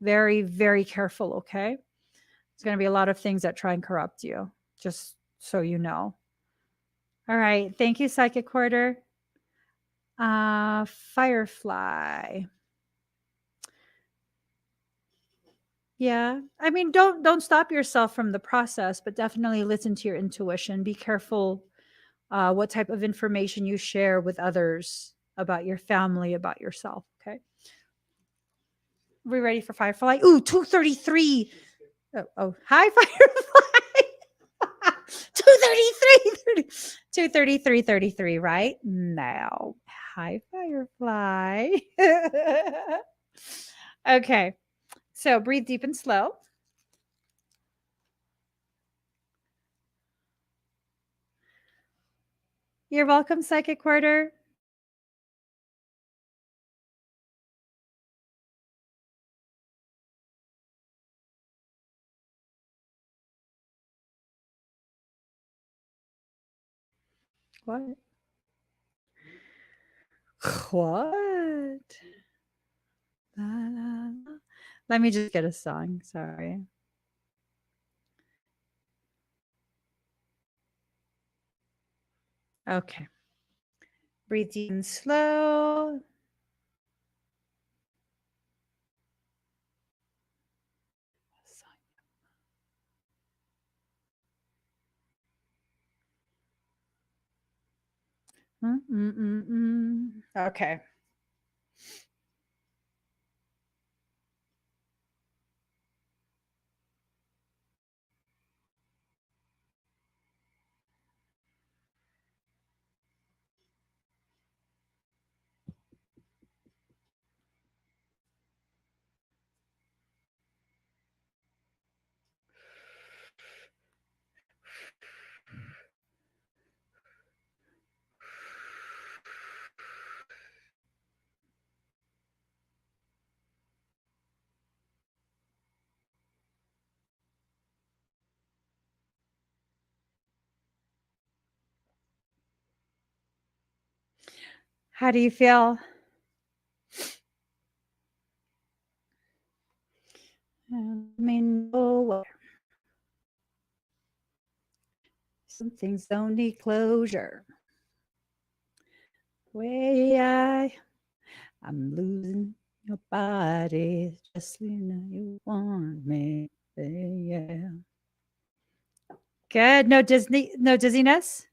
[SPEAKER 4] Very, very careful. Okay. There's going to be a lot of things that try and corrupt you, just so you know. All right. Thank you, Psychic Quarter. Firefly. Yeah. I mean, don't stop yourself from the process, but definitely listen to your intuition. Be careful what type of information you share with others about your family, about yourself. Okay. We ready for Firefly? Ooh, 233. Oh, hi, Firefly. 233, right now. Hi, Firefly. Okay. So breathe deep and slow. You're welcome, Psychic Quarter. What? What? Let me just get a song. Sorry. Okay. Breathe deep and slow. Okay. How do you feel? Let me know what some things don't need closure. I'm losing your body, just you know you want me. Yeah. Good. No Disney, no dizziness.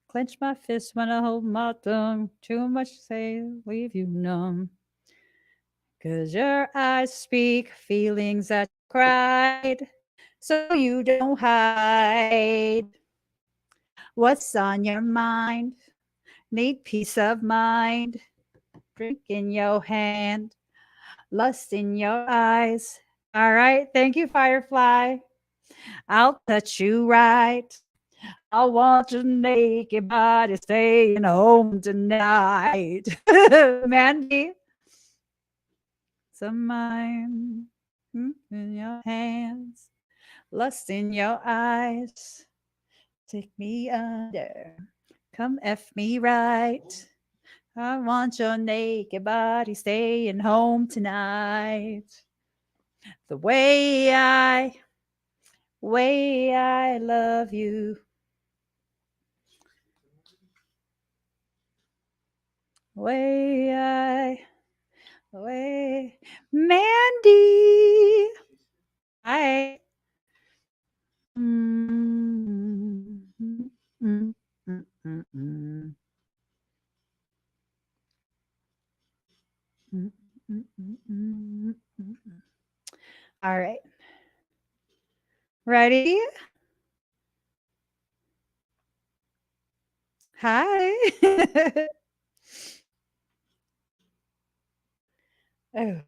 [SPEAKER 4] Clench my fist when I hold my tongue. Too much to say, leave you numb. 'Cause your eyes speak feelings that cried, so you don't hide. What's on your mind? Need peace of mind. Drink in your hand, lust in your eyes. All right. Thank you, Firefly. I'll touch you right. I want your naked body staying home tonight. Mandy, some mine in your hands, lust in your eyes. Take me under, come F me right. I want your naked body staying home tonight. The way I love you. Way Mandy. Hi. All right. Ready? Hi. Oh.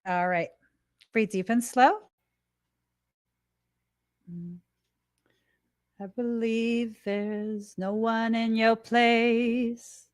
[SPEAKER 4] All right. Breathe deep and slow. I believe there's no one in your place.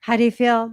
[SPEAKER 4] How do you feel?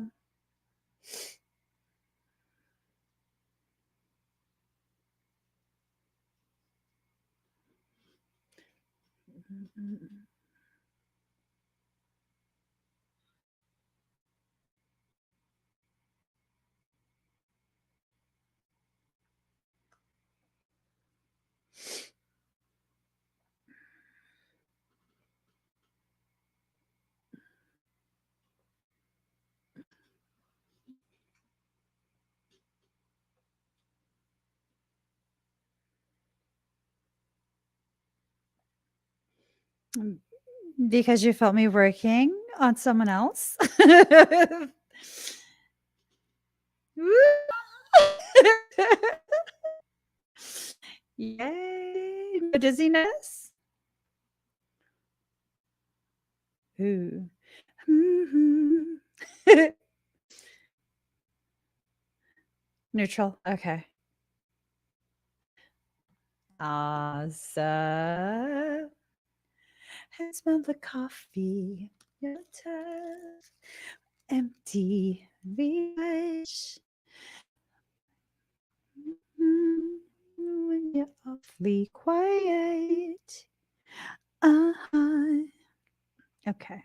[SPEAKER 4] Because you felt me working on someone else. Yay! No dizziness. Ooh. Neutral. Okay. Awesome. I smell the coffee. Your touch. Empty the edge. When you're awfully quiet. Okay.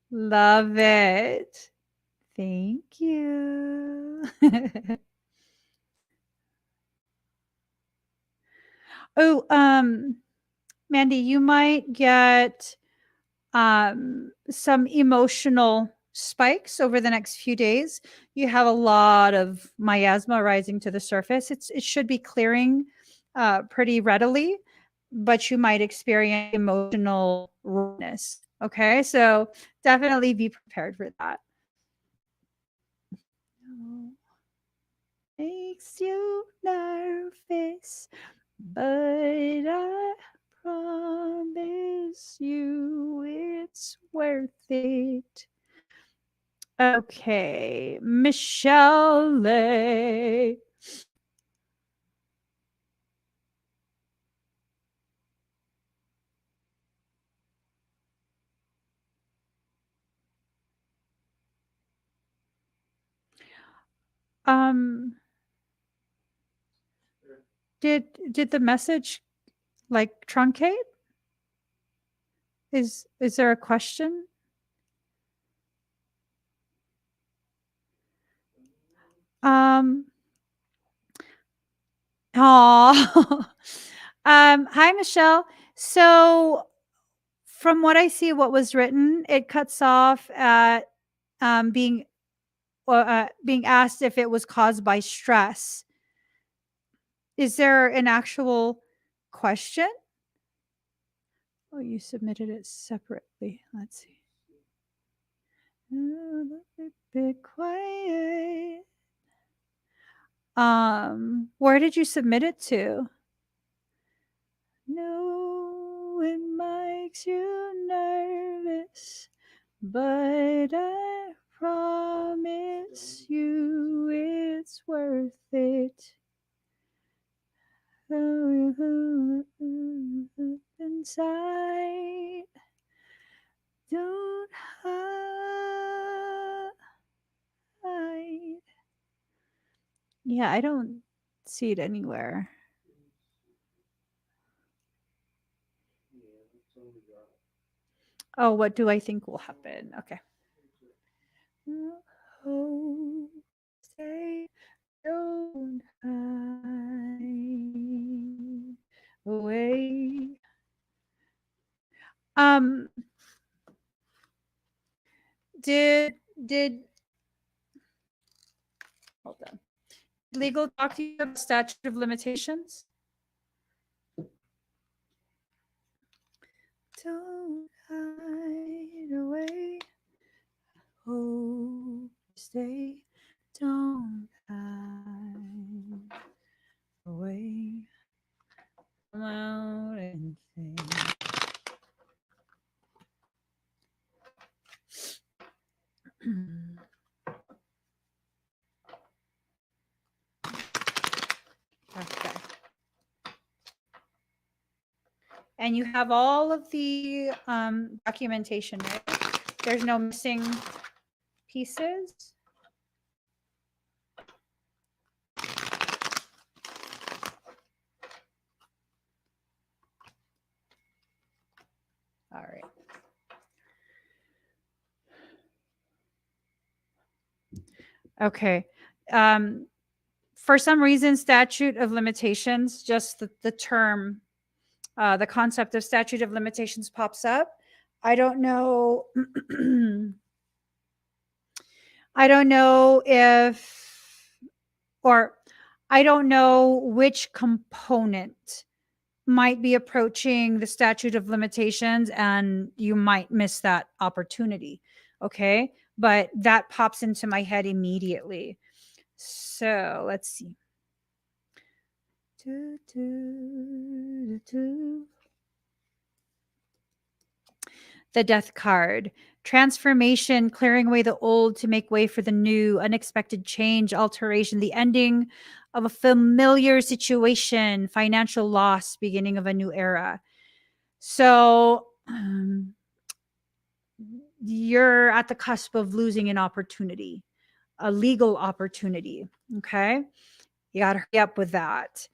[SPEAKER 4] Love it. Thank you. Oh, Mandy, you might get some emotional spikes over the next few days. You have a lot of miasma rising to the surface. It should be clearing pretty readily, but you might experience emotional rawness. Okay, so definitely be prepared for that. Makes you nervous, but I promise you it's worth it. Okay, Michelle. Um, did the message like truncate? Is there a question? Oh, hi, Michelle. So, from what I see, what was written, it cuts off at being asked if it was caused by stress. Is there an actual question? Oh, you submitted it separately. Let's see. Be quiet. Where did you submit it to? No, it makes you nervous, but I promise you it's worth it. Inside, don't hide. Yeah, I don't see it anywhere. Oh, what do I think will happen? Okay. Oh, say don't hide away. Did hold on. Legal talk to you about statute of limitations? Don't hide away. Oh, stay. Don't hide away. Come out and say. Okay. And you have all of the documentation, right? There's no missing pieces. All right. Okay. For some reason, statute of limitations, just the term, the concept of statute of limitations pops up. I don't know. I don't know I don't know which component might be approaching the statute of limitations and you might miss that opportunity. Okay. But that pops into my head immediately. So let's see. The death card. Transformation, clearing away the old to make way for the new, unexpected change, alteration, the ending of a familiar situation, financial loss, beginning of a new era. So you're at the cusp of losing an opportunity, a legal opportunity. Okay. You got to hurry up with that.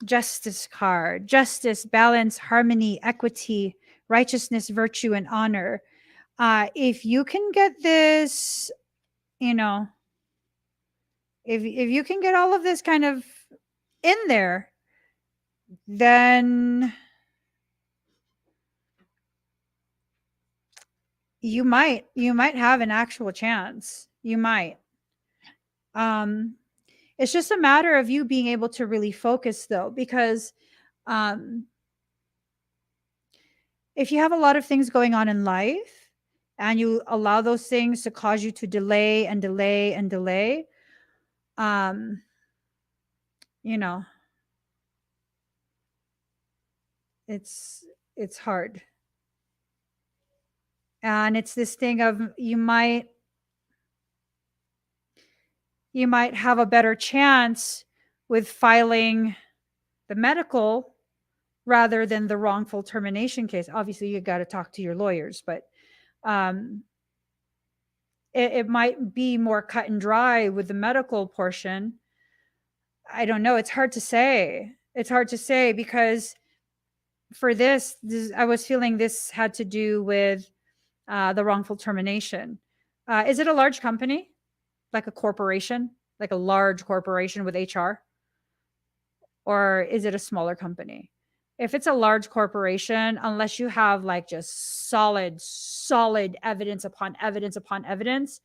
[SPEAKER 4] Justice card. Justice, balance, harmony, equity, righteousness, virtue, and honor. If you can get this, you know, if you can get all of this kind of in there, then you might have an actual chance. You might. It's just a matter of you being able to really focus, though, because if you have a lot of things going on in life and you allow those things to cause you to delay and delay and delay, you know, it's hard. And it's this thing of you might have a better chance with filing the medical rather than the wrongful termination case. Obviously, you got to talk to your lawyers, but it might be more cut and dry with the medical portion. I don't know. It's hard to say. It's hard to say because for this I was feeling this had to do with the wrongful termination. Is it a large company, like a corporation, like a large corporation with HR? Or is it a smaller company? If it's a large corporation, unless you have like just solid evidence upon evidence upon evidence,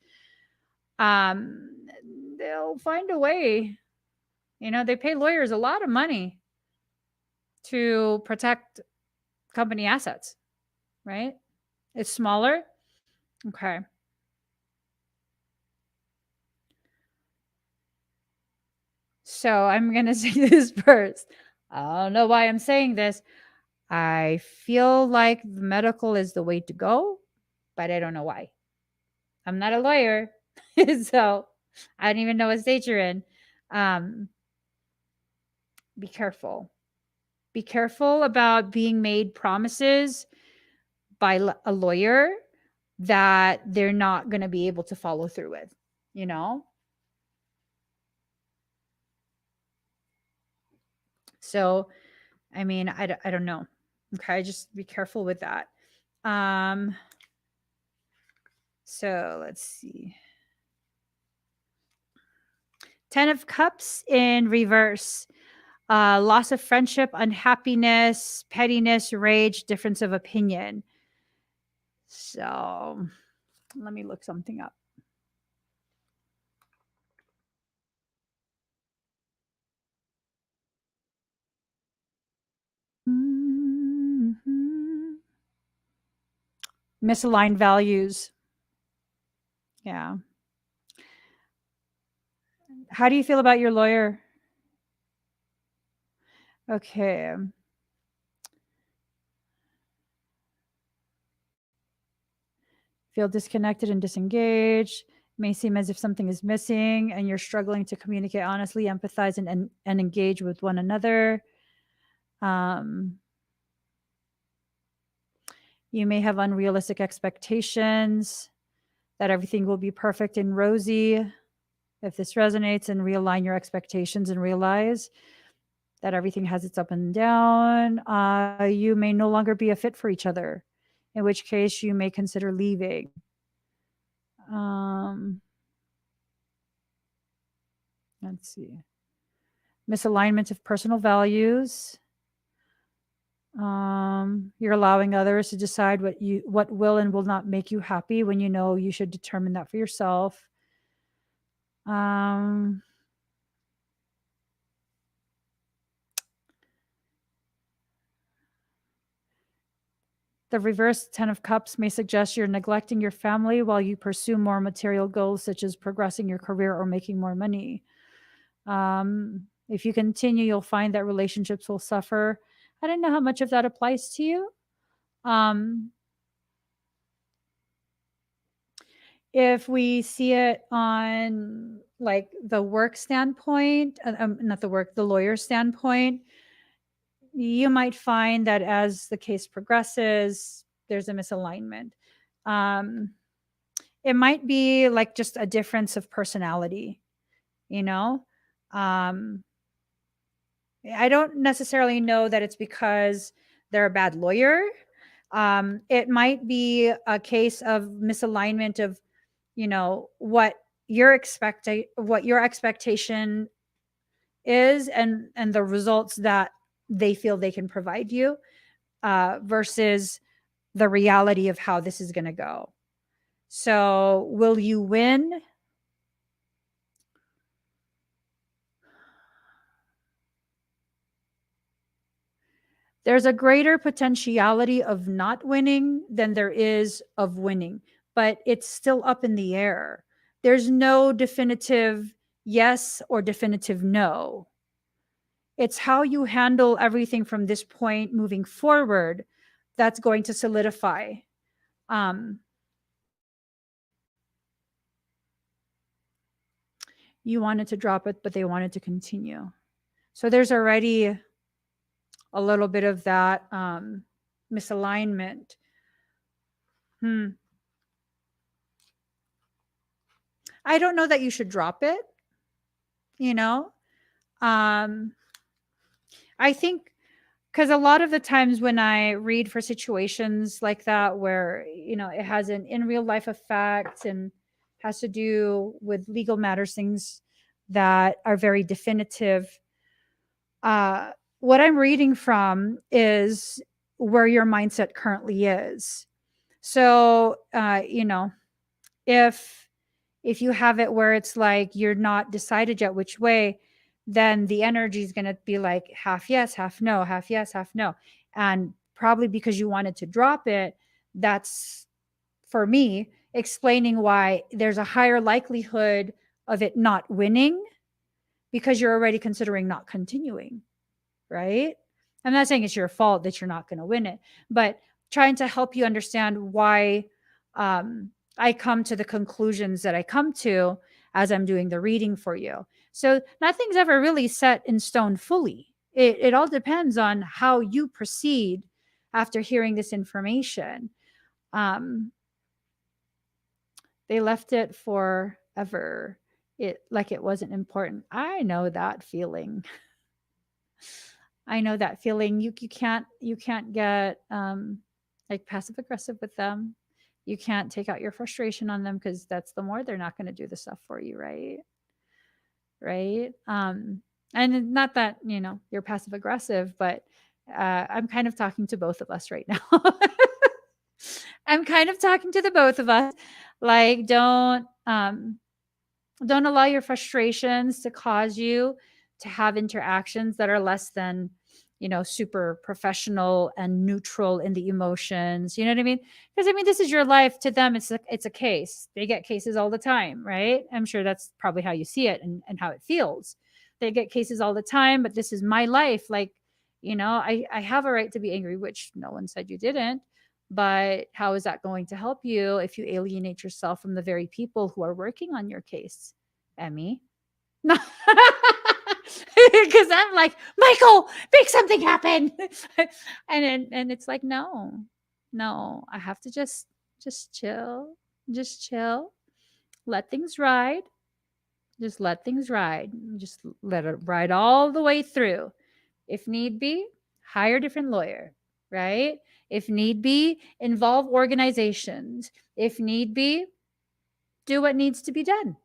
[SPEAKER 4] they'll find a way. You know, they pay lawyers a lot of money to protect company assets, right? It's smaller. Okay. So I'm going to say this first. I don't know why I'm saying this. I feel like the medical is the way to go, but I don't know why. I'm not a lawyer, so I don't even know what state you're in. Be careful. Be careful about being made promises by a lawyer that they're not going to be able to follow through with, you know? So, I mean, I don't know. Okay, just be careful with that. So let's see. 10 of Cups in reverse. Loss of friendship, unhappiness, pettiness, rage, difference of opinion. So let me look something up. Misaligned values. Yeah. How do you feel about your lawyer? Okay. Feel disconnected and disengaged. May seem as if something is missing and you're struggling to communicate honestly, empathize, and engage with one another. Um, you may have unrealistic expectations that everything will be perfect and rosy. If this resonates, and realign your expectations and realize that everything has its up and down, you may no longer be a fit for each other, in which case you may consider leaving. Let's see. Misalignment of personal values. You're allowing others to decide what will and will not make you happy when you know you should determine that for yourself. The reverse 10 of Cups may suggest you're neglecting your family while you pursue more material goals, such as progressing your career or making more money. If you continue, you'll find that relationships will suffer. I don't know how much of that applies to you. If we see it on like the work standpoint, not the work, the lawyer standpoint, you might find that as the case progresses, there's a misalignment. It might be like just a difference of personality, you know? I don't necessarily know that it's because they're a bad lawyer. It might be a case of misalignment of, you know, what your expectation is, and the results that they feel they can provide you, versus the reality of how this is going to go. So will you win? There's a greater potentiality of not winning than there is of winning, but it's still up in the air. There's no definitive yes or definitive no. It's how you handle everything from this point moving forward that's going to solidify. You wanted to drop it, but they wanted to continue. So there's already a little bit of that misalignment. I don't know that you should drop it, you know? I think because a lot of the times when I read for situations like that, where, you know, it has an in real life effect and has to do with legal matters, things that are very definitive, what I'm reading from is where your mindset currently is. So, you know, if you have it where it's like you're not decided yet which way, then the energy is going to be like half yes, half no, half yes, half no. And probably because you wanted to drop it, that's, for me, explaining why there's a higher likelihood of it not winning, because you're already considering not continuing, right? I'm not saying it's your fault that you're not going to win it, but trying to help you understand why I come to the conclusions that I come to as I'm doing the reading for you. So nothing's ever really set in stone fully. It all depends on how you proceed after hearing this information. They left it forever. Like it wasn't important. I know that feeling. I know that feeling. You can't get like passive aggressive with them. You can't take out your frustration on them, because that's the more they're not going to do the stuff for you, right? Right. And not that, you know, you're passive aggressive, but I'm kind of talking to both of us right now. I'm kind of talking to the both of us. Like, don't allow your frustrations to cause you to have interactions that are less than, you know, super professional and neutral in the emotions. You know what I mean? Because I mean, this is your life. To them, it's a case. They get cases all the time, right? I'm sure that's probably how you see it, and how it feels. They get cases all the time, but this is my life. Like, you know, I have a right to be angry, which no one said you didn't. But how is that going to help you if you alienate yourself from the very people who are working on your case, Emmy? Because I'm like, Michael, make something happen. And it's like, no, I have to just chill, let things ride. Just let things ride. Just let it ride all the way through. If need be, hire a different lawyer, right? If need be, involve organizations. If need be, do what needs to be done.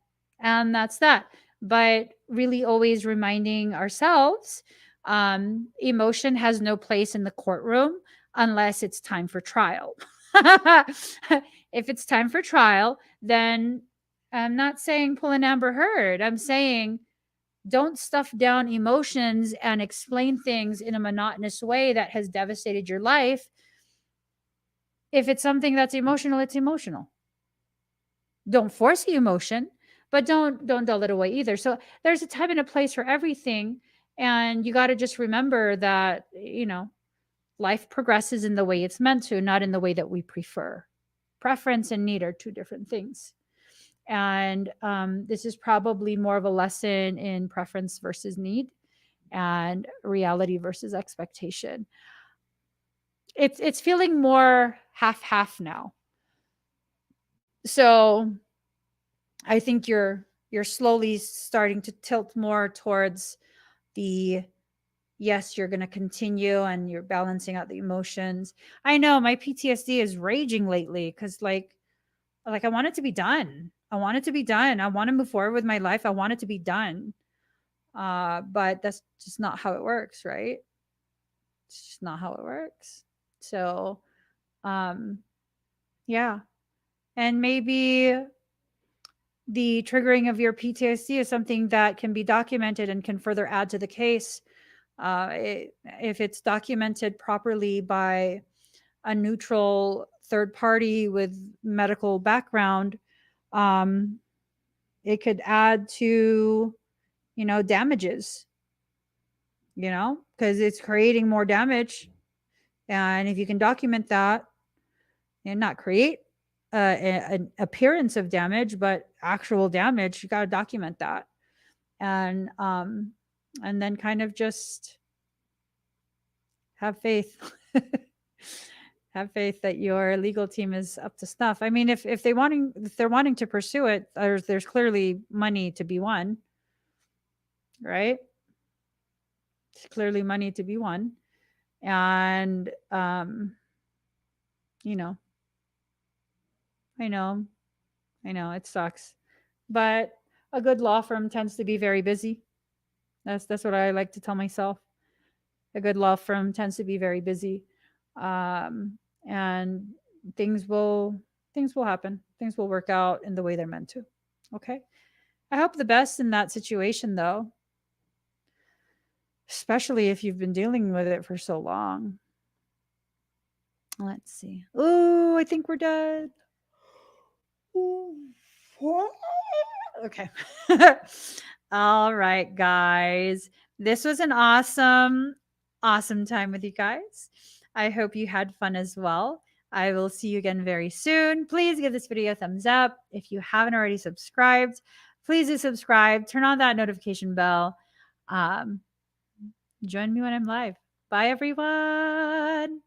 [SPEAKER 4] And that's that. But really always reminding ourselves, emotion has no place in the courtroom unless it's time for trial. If it's time for trial, then I'm not saying pull an Amber Heard. I'm saying don't stuff down emotions and explain things in a monotonous way that has devastated your life. If it's something that's emotional, it's emotional. Don't force the emotion, but don't dull it away either. So there's a time and a place for everything, and you got to just remember that, life progresses in the way it's meant to, not in the way that we prefer. Preference and need are two different things. And this is probably more of a lesson in preference versus need and reality versus expectation. It's feeling more half now. So I think you're slowly starting to tilt more towards the yes, you're going to continue, and you're balancing out the emotions. I know my PTSD is raging lately because like I want it to be done. I want it to be done. I want to move forward with my life. I want it to be done. But that's just not how it works, right? It's just not how it works. So, yeah. And maybe the triggering of your PTSD is something that can be documented and can further add to the case. If it's documented properly by a neutral third party with medical background, it could add to, damages, because it's creating more damage. And if you can document that and not create an appearance of damage, but actual damage, you got to document that. And then kind of just have faith. Have faith that your legal team is up to snuff. I mean, if they're wanting to pursue it, there's clearly money to be won, right? It's clearly money to be won. And I know it sucks, but a good law firm tends to be very busy. That's what I like to tell myself. A good law firm tends to be very busy, and things will happen. Things will work out in the way they're meant to. Okay, I hope the best in that situation, though, especially if you've been dealing with it for so long. Let's see. Oh, I think we're done. Okay. All right, guys. This was an awesome time with you guys. I hope you had fun as well. I will see you again very soon. Please give this video a thumbs up. If you haven't already subscribed, please do subscribe. Turn on that notification bell. Join me when I'm live. Bye, everyone.